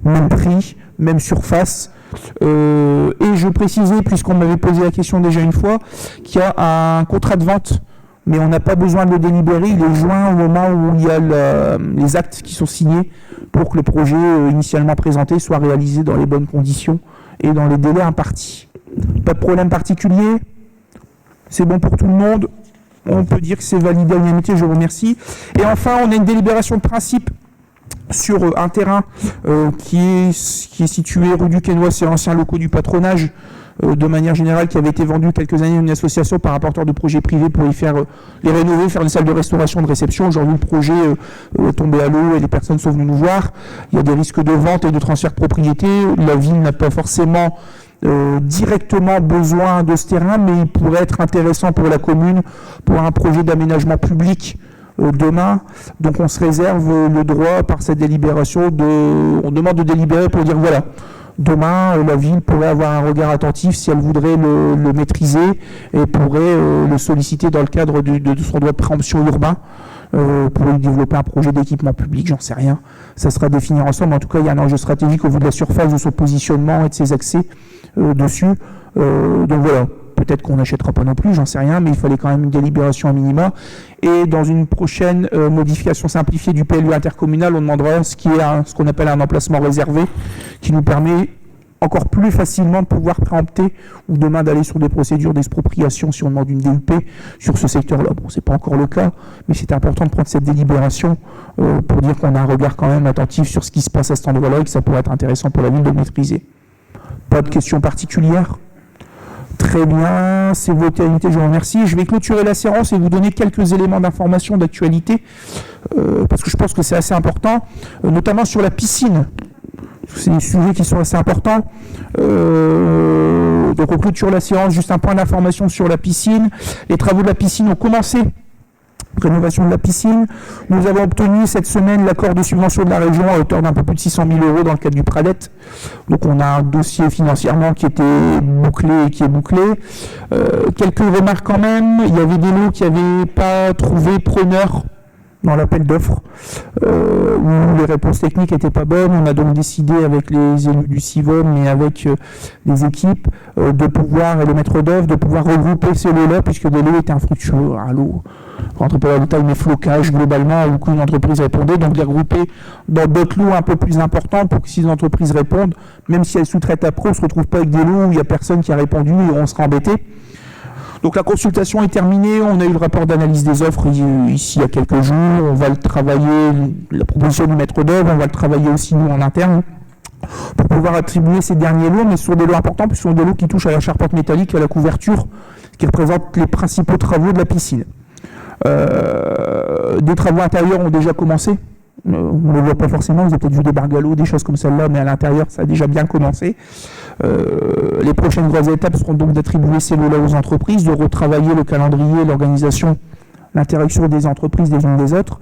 Même prix, même surface. Et je précisais, puisqu'on m'avait posé la question déjà une fois, qu'il y a un contrat de vente, mais on n'a pas besoin de le délibérer, il est joint au moment où il y a les actes qui sont signés pour que le projet initialement présenté soit réalisé dans les bonnes conditions et dans les délais impartis. Pas de problème particulier, c'est bon pour tout le monde, on peut dire que c'est validé à l'unanimité, je vous remercie. Et enfin, on a une délibération de principe sur un terrain qui est situé rue du Quesnoy, c'est l'ancien locaux du patronage, de manière générale, qui avait été vendu quelques années à une association par un porteur de projets privés pour y faire les rénover, faire une salle de restauration, de réception. Aujourd'hui, le projet est tombé à l'eau et les personnes sont venues nous voir. Il y a des risques de vente et de transfert de propriété. La ville n'a pas forcément directement besoin de ce terrain, mais il pourrait être intéressant pour la commune, pour un projet d'aménagement public demain. Donc on se réserve le droit par cette délibération on demande de délibérer pour dire voilà, demain la ville pourrait avoir un regard attentif si elle voudrait le maîtriser et pourrait le solliciter dans le cadre de son droit de préemption urbain pour y développer un projet d'équipement public, j'en sais rien. Ça sera défini ensemble. En tout cas, il y a un enjeu stratégique au vu de la surface, de son positionnement et de ses accès dessus. Donc voilà. Peut-être qu'on n'achètera pas non plus, j'en sais rien, mais il fallait quand même une délibération à minima. Et dans une prochaine modification simplifiée du PLU intercommunal, on demandera ce qu'on appelle un emplacement réservé, qui nous permet encore plus facilement de pouvoir préempter ou demain d'aller sur des procédures d'expropriation si on demande une DUP sur ce secteur-là. Bon, c'est pas encore le cas, mais c'est important de prendre cette délibération pour dire qu'on a un regard quand même attentif sur ce qui se passe à cet endroit-là et que ça pourrait être intéressant pour la ville de le maîtriser. Pas de questions particulières ? Très bien, c'est voté à l'unité, je vous remercie. Je vais clôturer la séance et vous donner quelques éléments d'information d'actualité, parce que je pense que c'est assez important, notamment sur la piscine. C'est des sujets qui sont assez importants. Donc on clôture la séance, juste un point d'information sur la piscine. Les travaux de la piscine ont commencé. Rénovation de la piscine. Nous avons obtenu cette semaine l'accord de subvention de la région à hauteur d'un peu plus de 600 000 € dans le cadre du Pradet. Donc on a un dossier financièrement qui était bouclé et qui est bouclé. Quelques remarques quand même. Il y avait des lots qui n'avaient pas trouvé preneur dans l'appel d'offres, où les réponses techniques n'étaient pas bonnes. On a donc décidé avec les élus du CIVOM et avec les équipes de pouvoir, et les maîtres d'œuvre, de pouvoir regrouper ces lots-là, puisque des lots étaient infructueux. Un lot, je ne rentre pas dans le détail, mais flocage globalement, où aucune entreprise répondait, donc les regrouper dans d'autres lots un peu plus importants pour que si les entreprises répondent, même si elles sous-traitent après, on ne se retrouve pas avec des lots où il n'y a personne qui a répondu et on sera embêté. Donc la consultation est terminée, on a eu le rapport d'analyse des offres ici il y a quelques jours, on va le travailler, la proposition du maître d'œuvre, on va le travailler aussi nous en interne pour pouvoir attribuer ces derniers lots, mais ce sont des lots importants, puisque ce sont des lots qui touchent à la charpente métallique et à la couverture, ce qui représente les principaux travaux de la piscine. Des travaux intérieurs ont déjà commencé. On ne le voit pas forcément, vous avez peut-être vu des bargalos, des choses comme celle-là, mais à l'intérieur, ça a déjà bien commencé. Les prochaines grosses étapes seront donc d'attribuer ces lots-là aux entreprises, de retravailler le calendrier, l'organisation, l'interaction des entreprises les unes des autres.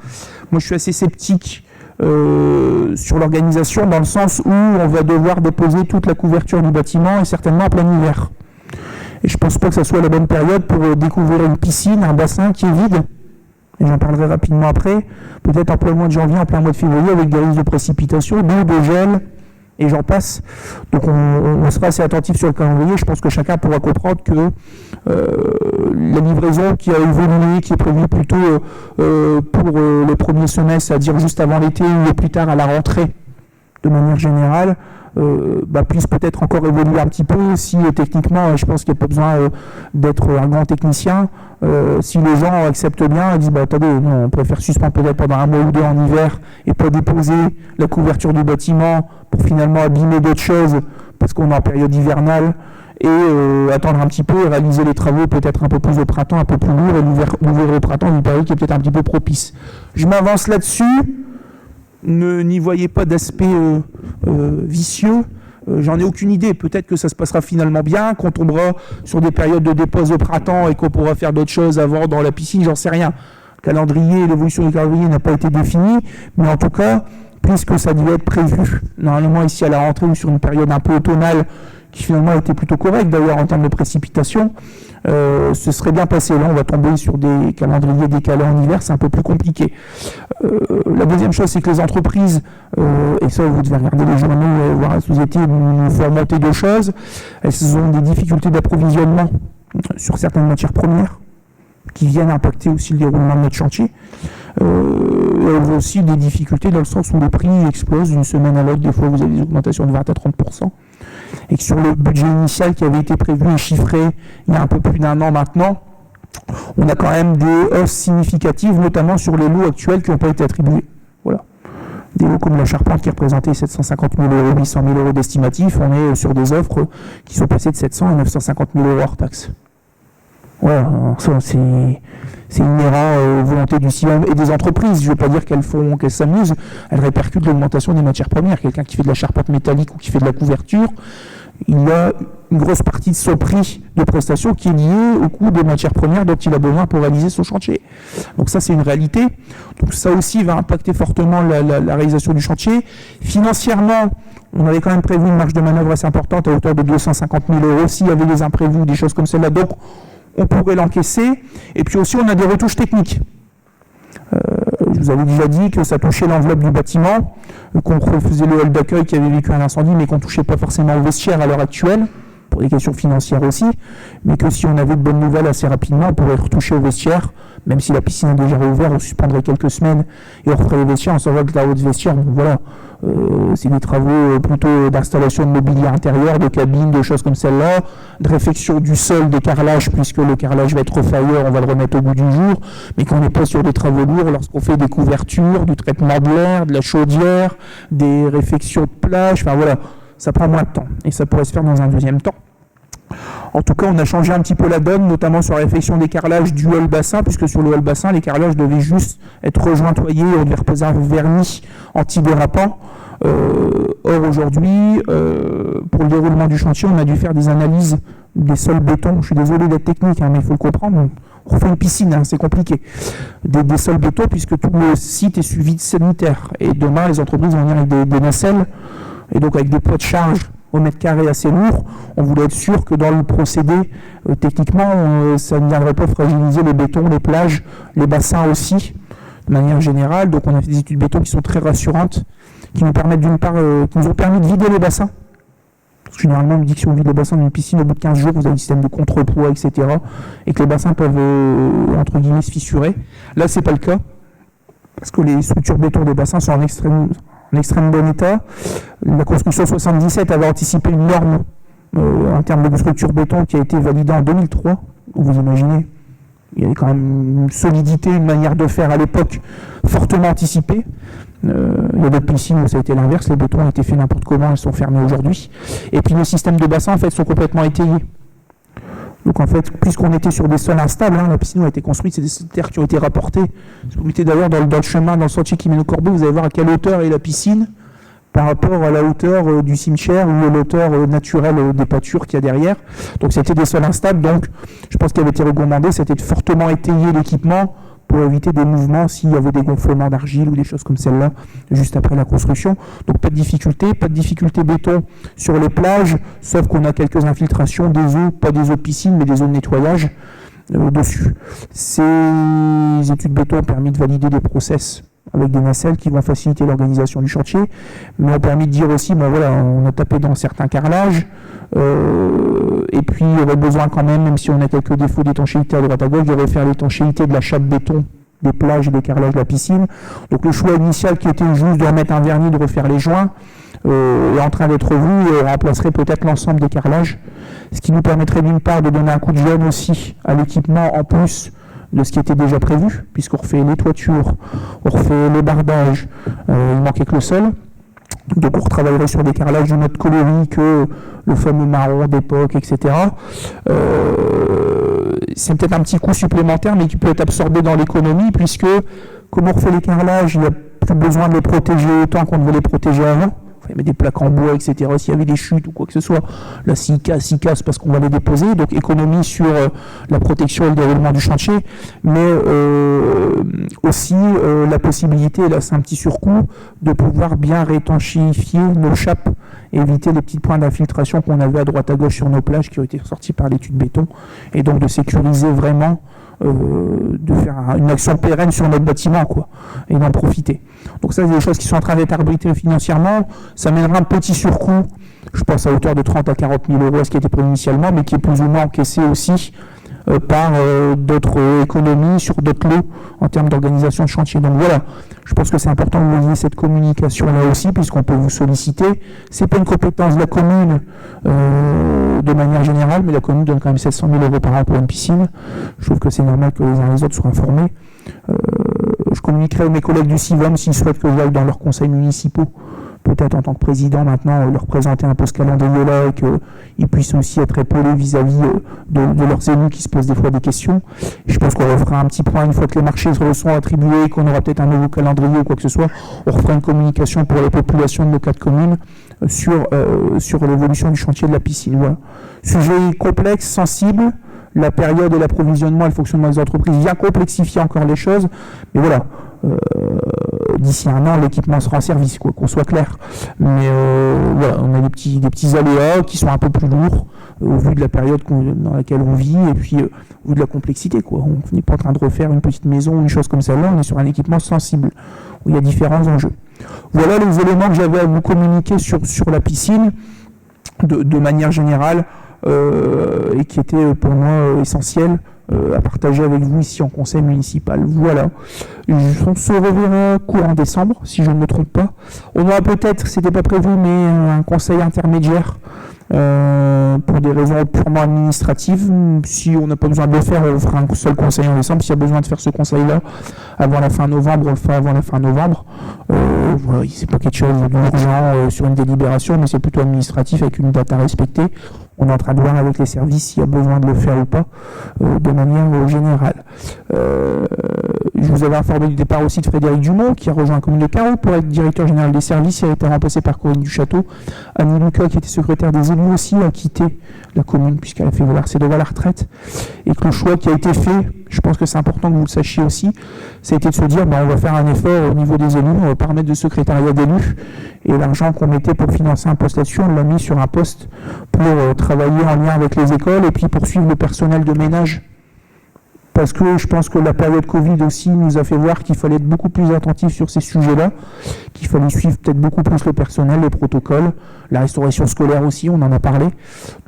Moi, je suis assez sceptique sur l'organisation, dans le sens où on va devoir déposer toute la couverture du bâtiment, et certainement en plein hiver. Et je ne pense pas que ça soit la bonne période pour découvrir une piscine, un bassin qui est vide. Et j'en parlerai rapidement après, peut-être en plein mois de janvier, en plein mois de février, avec des risques de précipitations, d'eau, de gel et j'en passe. Donc on sera assez attentif sur le calendrier. Je pense que chacun pourra comprendre que la livraison qui a évolué, qui est prévue plutôt pour le premier semestre, c'est-à-dire juste avant l'été ou plus tard à la rentrée, de manière générale, puisse peut-être encore évoluer un petit peu si techniquement, je pense qu'il n'y a pas besoin d'être un grand technicien. Si les gens acceptent bien, ils disent attendez, non, on préfère suspendre peut-être pendant un mois ou deux en hiver et pas déposer la couverture du bâtiment pour finalement abîmer d'autres choses parce qu'on est en période hivernale et attendre un petit peu et réaliser les travaux peut-être un peu plus au printemps, un peu plus lourd, et l'ouvrir au printemps d'une période qui est peut-être un petit peu propice. Je m'avance là-dessus. N'y voyez pas d'aspect vicieux. J'en ai aucune idée. Peut-être que ça se passera finalement bien, qu'on tombera sur des périodes de dépose au printemps et qu'on pourra faire d'autres choses avant dans la piscine, j'en sais rien. L'évolution du calendrier n'a pas été définie, mais en tout cas, puisque ça devait être prévu normalement ici à la rentrée ou sur une période un peu automnale, qui finalement a été plutôt correcte d'ailleurs en termes de précipitation, ce serait bien passé. Là, on va tomber sur des calendriers décalés en hiver, c'est un peu plus compliqué. La deuxième chose, c'est que les entreprises, et ça vous devez regarder les journaux, voir la société, nous faire monter deux choses. Elles ont des difficultés d'approvisionnement sur certaines matières premières qui viennent impacter aussi le déroulement de notre chantier. Elles ont aussi des difficultés dans le sens où les prix explosent d'une semaine à l'autre. Des fois, vous avez des augmentations de 20 à 30%. Et que sur le budget initial qui avait été prévu et chiffré il y a un peu plus d'un an maintenant, on a quand même des hausses significatives, notamment sur les lots actuels qui n'ont pas été attribués. Voilà. Des lots comme la charpente qui représentait 750 000 €, 800 000 € d'estimatif, on est sur des offres qui sont passées de 700 à 950 000 € hors taxe. Voilà, ça c'est inhérent aux volontés du CIOM et des entreprises. Je ne veux pas dire qu'elles s'amusent, elles répercutent l'augmentation des matières premières. Quelqu'un qui fait de la charpente métallique ou qui fait de la couverture, il y a une grosse partie de son prix de prestation qui est liée au coût des matières premières dont il a besoin pour réaliser son chantier. Donc ça, c'est une réalité. Donc ça aussi va impacter fortement la réalisation du chantier. Financièrement, on avait quand même prévu une marge de manœuvre assez importante à hauteur de 250 000 €. S'il y avait des imprévus, des choses comme celle-là, donc on pourrait l'encaisser. Et puis aussi, on a des retouches techniques. Je vous avais déjà dit que ça touchait l'enveloppe du bâtiment, qu'on refaisait le hall d'accueil qui avait vécu un incendie, mais qu'on ne touchait pas forcément au vestiaire à l'heure actuelle, pour des questions financières aussi, mais que si on avait de bonnes nouvelles assez rapidement, on pourrait retoucher au vestiaire, même si la piscine est déjà réouverte, on suspendrait quelques semaines et on referait les vestiaires, on s'en va que la haute vestiaire, donc voilà. C'est des travaux plutôt d'installation de mobilier intérieur, de cabines, de choses comme celle-là, de réfection du sol, des carrelages, puisque le carrelage va être refait ailleurs, on va le remettre au bout du jour, mais qu'on n'est pas sur des travaux lourds lorsqu'on fait des couvertures, du traitement de l'air, de la chaudière, des réfections de plage, enfin voilà, ça prend moins de temps, et ça pourrait se faire dans un deuxième temps. En tout cas, on a changé un petit peu la donne, notamment sur la réfection des carrelages du hall bassin, puisque sur le hall bassin, les carrelages devaient juste être rejointoyés, on devait reposer un vernis antidérapant. Or, aujourd'hui, pour le déroulement du chantier, on a dû faire des analyses des sols béton. Je suis désolé d'être technique, mais il faut le comprendre. On refait une piscine, c'est compliqué. Des sols béton, puisque tout le site est suivi de sanitaire. Et demain, les entreprises vont venir avec des nacelles, et donc avec des poids de charge au mètre carré assez lourd. On voulait être sûr que dans le procédé, techniquement, ça ne viendrait pas fragiliser les bétons, les plages, les bassins aussi, de manière générale. Donc on a fait des études béton qui sont très rassurantes, qui nous permettent d'une part, qui nous ont permis de vider les bassins. Parce que généralement, on me dit que si on vide les bassins d'une piscine, au bout de 15 jours, vous avez un système de contrepoids, etc. Et que les bassins peuvent, entre guillemets, se fissurer. Là, c'est pas le cas, parce que les structures béton des bassins sont en extrême bon état. La construction 77 avait anticipé une norme en termes de structure béton qui a été validée en 2003. Vous imaginez, il y avait quand même une solidité, une manière de faire à l'époque fortement anticipée. Il y a d'autres piscines où ça a été l'inverse, les bétons ont été faits n'importe comment, elles sont fermées aujourd'hui. Et puis nos systèmes de bassin en fait sont complètement étayés. Donc en fait, puisqu'on était sur des sols instables, la piscine a été construite, c'est des terres qui ont été rapportées. Si vous mettez d'ailleurs dans le chemin, dans le sentier qui mène au Corbeau, vous allez voir à quelle hauteur est la piscine par rapport à la hauteur du cimetière ou à l'hauteur naturelle des pâtures qu'il y a derrière. Donc c'était des sols instables, donc je pense qu'il avait été recommandé, c'était de fortement étayer l'équipement pour éviter des mouvements s'il y avait des gonflements d'argile ou des choses comme celle-là juste après la construction. Donc pas de difficulté béton sur les plages, sauf qu'on a quelques infiltrations des eaux, pas des eaux de piscine, mais des eaux de nettoyage dessus. Ces études béton ont permis de valider des process avec des nacelles qui vont faciliter l'organisation du chantier, mais ont permis de dire aussi, bon voilà, on a tapé dans certains carrelages, et puis il y aurait besoin quand même si on a quelques défauts d'étanchéité à droite à gauche, de refaire l'étanchéité de la chape béton des plages et des carrelages de la piscine. Donc le choix initial qui était juste de remettre un vernis, de refaire les joints, est en train d'être revu et remplacerait peut-être l'ensemble des carrelages, ce qui nous permettrait d'une part de donner un coup de jeune aussi à l'équipement en plus de ce qui était déjà prévu, puisqu'on refait les toitures, on refait les bardages, il manquait que le sol. Donc on retravaillerait sur des carrelages d'une autre coloris que le fameux marron d'époque, etc. C'est peut-être un petit coût supplémentaire, mais qui peut être absorbé dans l'économie, puisque comme on refait les carrelages, il n'y a plus besoin de les protéger autant qu'on devait les protéger avant. Il y avait des plaques en bois, etc. S'il y avait des chutes ou quoi que ce soit, là, s'il casse parce qu'on va les déposer. Donc, économie sur la protection et le déroulement du chantier, mais aussi la possibilité, et là, c'est un petit surcoût, de pouvoir bien réétanchéifier nos chapes, éviter les petits points d'infiltration qu'on avait à droite à gauche sur nos plages qui ont été sortis par l'étude béton, et donc de sécuriser vraiment, de faire une action pérenne sur notre bâtiment, quoi, et d'en profiter. Donc ça, c'est des choses qui sont en train d'être arbitrées financièrement. Ça mènera un petit surcoût, je pense à hauteur de 30 à 40 000 euros, ce qui était prévu initialement, mais qui est plus ou moins encaissé aussi par d'autres économies sur d'autres lots en termes d'organisation de chantier. Donc voilà, je pense que c'est important que vous ayez cette communication-là aussi, puisqu'on peut vous solliciter. C'est pas une compétence de la commune de manière générale, mais la commune donne quand même 700 000 euros par an pour une piscine. Je trouve que c'est normal que les uns et les autres soient informés. Je communiquerai avec mes collègues du CIVOM s'ils souhaitent que j'aille dans leurs conseils municipaux, peut-être en tant que président maintenant, leur présenter un peu ce calendrier-là et qu'ils puissent aussi être épaulés vis-à-vis de leurs élus qui se posent des fois des questions. Et je pense qu'on refera un petit point une fois que les marchés seront attribués, qu'on aura peut-être un nouveau calendrier ou quoi que ce soit. On refera une communication pour les populations de nos 4 communes sur l'évolution du chantier de la piscine. Voilà. Sujet complexe, sensible. La période et l'approvisionnement et le fonctionnement des entreprises vient complexifier encore les choses. Mais voilà. D'ici un an, l'équipement sera en service, quoi, qu'on soit clair. Mais voilà, on a des petits aléas qui sont un peu plus lourds au vu de la période dans laquelle on vit et puis au vu de la complexité, quoi. On n'est pas en train de refaire une petite maison ou une chose comme celle-là, on est sur un équipement sensible où il y a différents enjeux. Voilà les éléments que j'avais à vous communiquer sur la piscine de manière générale et qui étaient pour moi essentiels à partager avec vous ici en conseil municipal. Voilà. On se reverra courant décembre, si je ne me trompe pas. On aura peut-être, c'était pas prévu, mais un conseil intermédiaire pour des raisons purement administratives. Si on n'a pas besoin de le faire, on fera un seul conseil en décembre. S'il y a besoin de faire ce conseil-là avant la fin novembre, on le fera avant la fin novembre. Voilà, c'est pas quelque chose d'urgent sur une délibération, mais c'est plutôt administratif avec une date à respecter. On est en train de voir avec les services s'il y a besoin de le faire ou pas, de manière générale. Je vous avais informé du départ aussi de Frédéric Dumont, qui a rejoint la commune de Carreau pour être directeur général des services. Il a été remplacé par Corinne Duchâteau. Annie Lucas, qui était secrétaire des élus aussi, a quitté la commune puisqu'elle a fait valoir ses droits à la retraite. Et que le choix qui a été fait, je pense que c'est important que vous le sachiez aussi, ça a été de se dire, on va faire un effort au niveau des élus, on va pas remettre de secrétariat d'élus. Et l'argent qu'on mettait pour financer un poste là-dessus, on l'a mis sur un poste pour travailler en lien avec les écoles et puis poursuivre le personnel de ménage. Parce que je pense que la période Covid aussi nous a fait voir qu'il fallait être beaucoup plus attentif sur ces sujets-là, qu'il fallait suivre peut-être beaucoup plus le personnel, les protocoles, la restauration scolaire aussi, on en a parlé.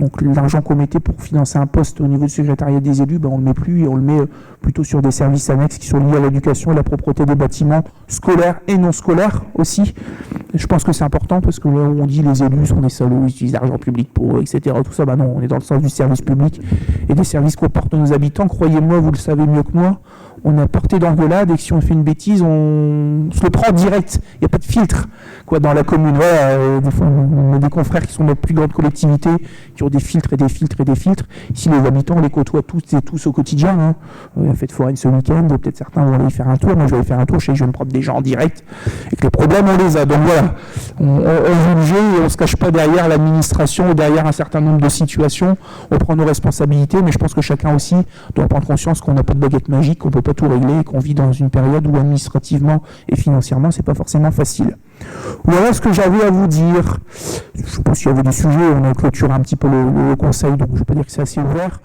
Donc l'argent qu'on mettait pour financer un poste au niveau du secrétariat des élus, on ne le met plus et on le met plutôt sur des services annexes qui sont liés à l'éducation et la propreté des bâtiments scolaires et non scolaires aussi. Et je pense que c'est important parce que là on dit les élus sont des salauds, ils utilisent l'argent public pour eux, etc. Tout ça, non, on est dans le sens du service public et des services qu'on porte à nos habitants. Croyez-moi, vous le savez mieux que moi, on a porté d'engueulade et que si on fait une bêtise, on se le prend direct. Il n'y a pas de filtre dans la commune. Des fois, on a des confrères qui sont notre plus grande collectivité, qui ont des filtres et des filtres et des filtres. Ici, les habitants, on les côtoie tous et tous au quotidien. La fête foraine ce week-end, peut-être certains vont aller y faire un tour. Moi, je vais aller faire un tour, je sais que je vais me prendre des gens en direct et que les problèmes, on les a. Donc voilà, on joue le jeu et on ne se cache pas derrière l'administration ou derrière un certain nombre de situations. On prend nos responsabilités, mais je pense que chacun aussi doit prendre conscience qu'on n'a pas de baguette magique, qu'on ne peut pas tout régler et qu'on vit dans une période où administrativement et financièrement, c'est pas forcément facile. Voilà ce que j'avais à vous dire. Je ne sais pas s'il y avait des sujets, on a clôturé un petit peu le conseil, donc je ne vais pas dire que c'est assez ouvert.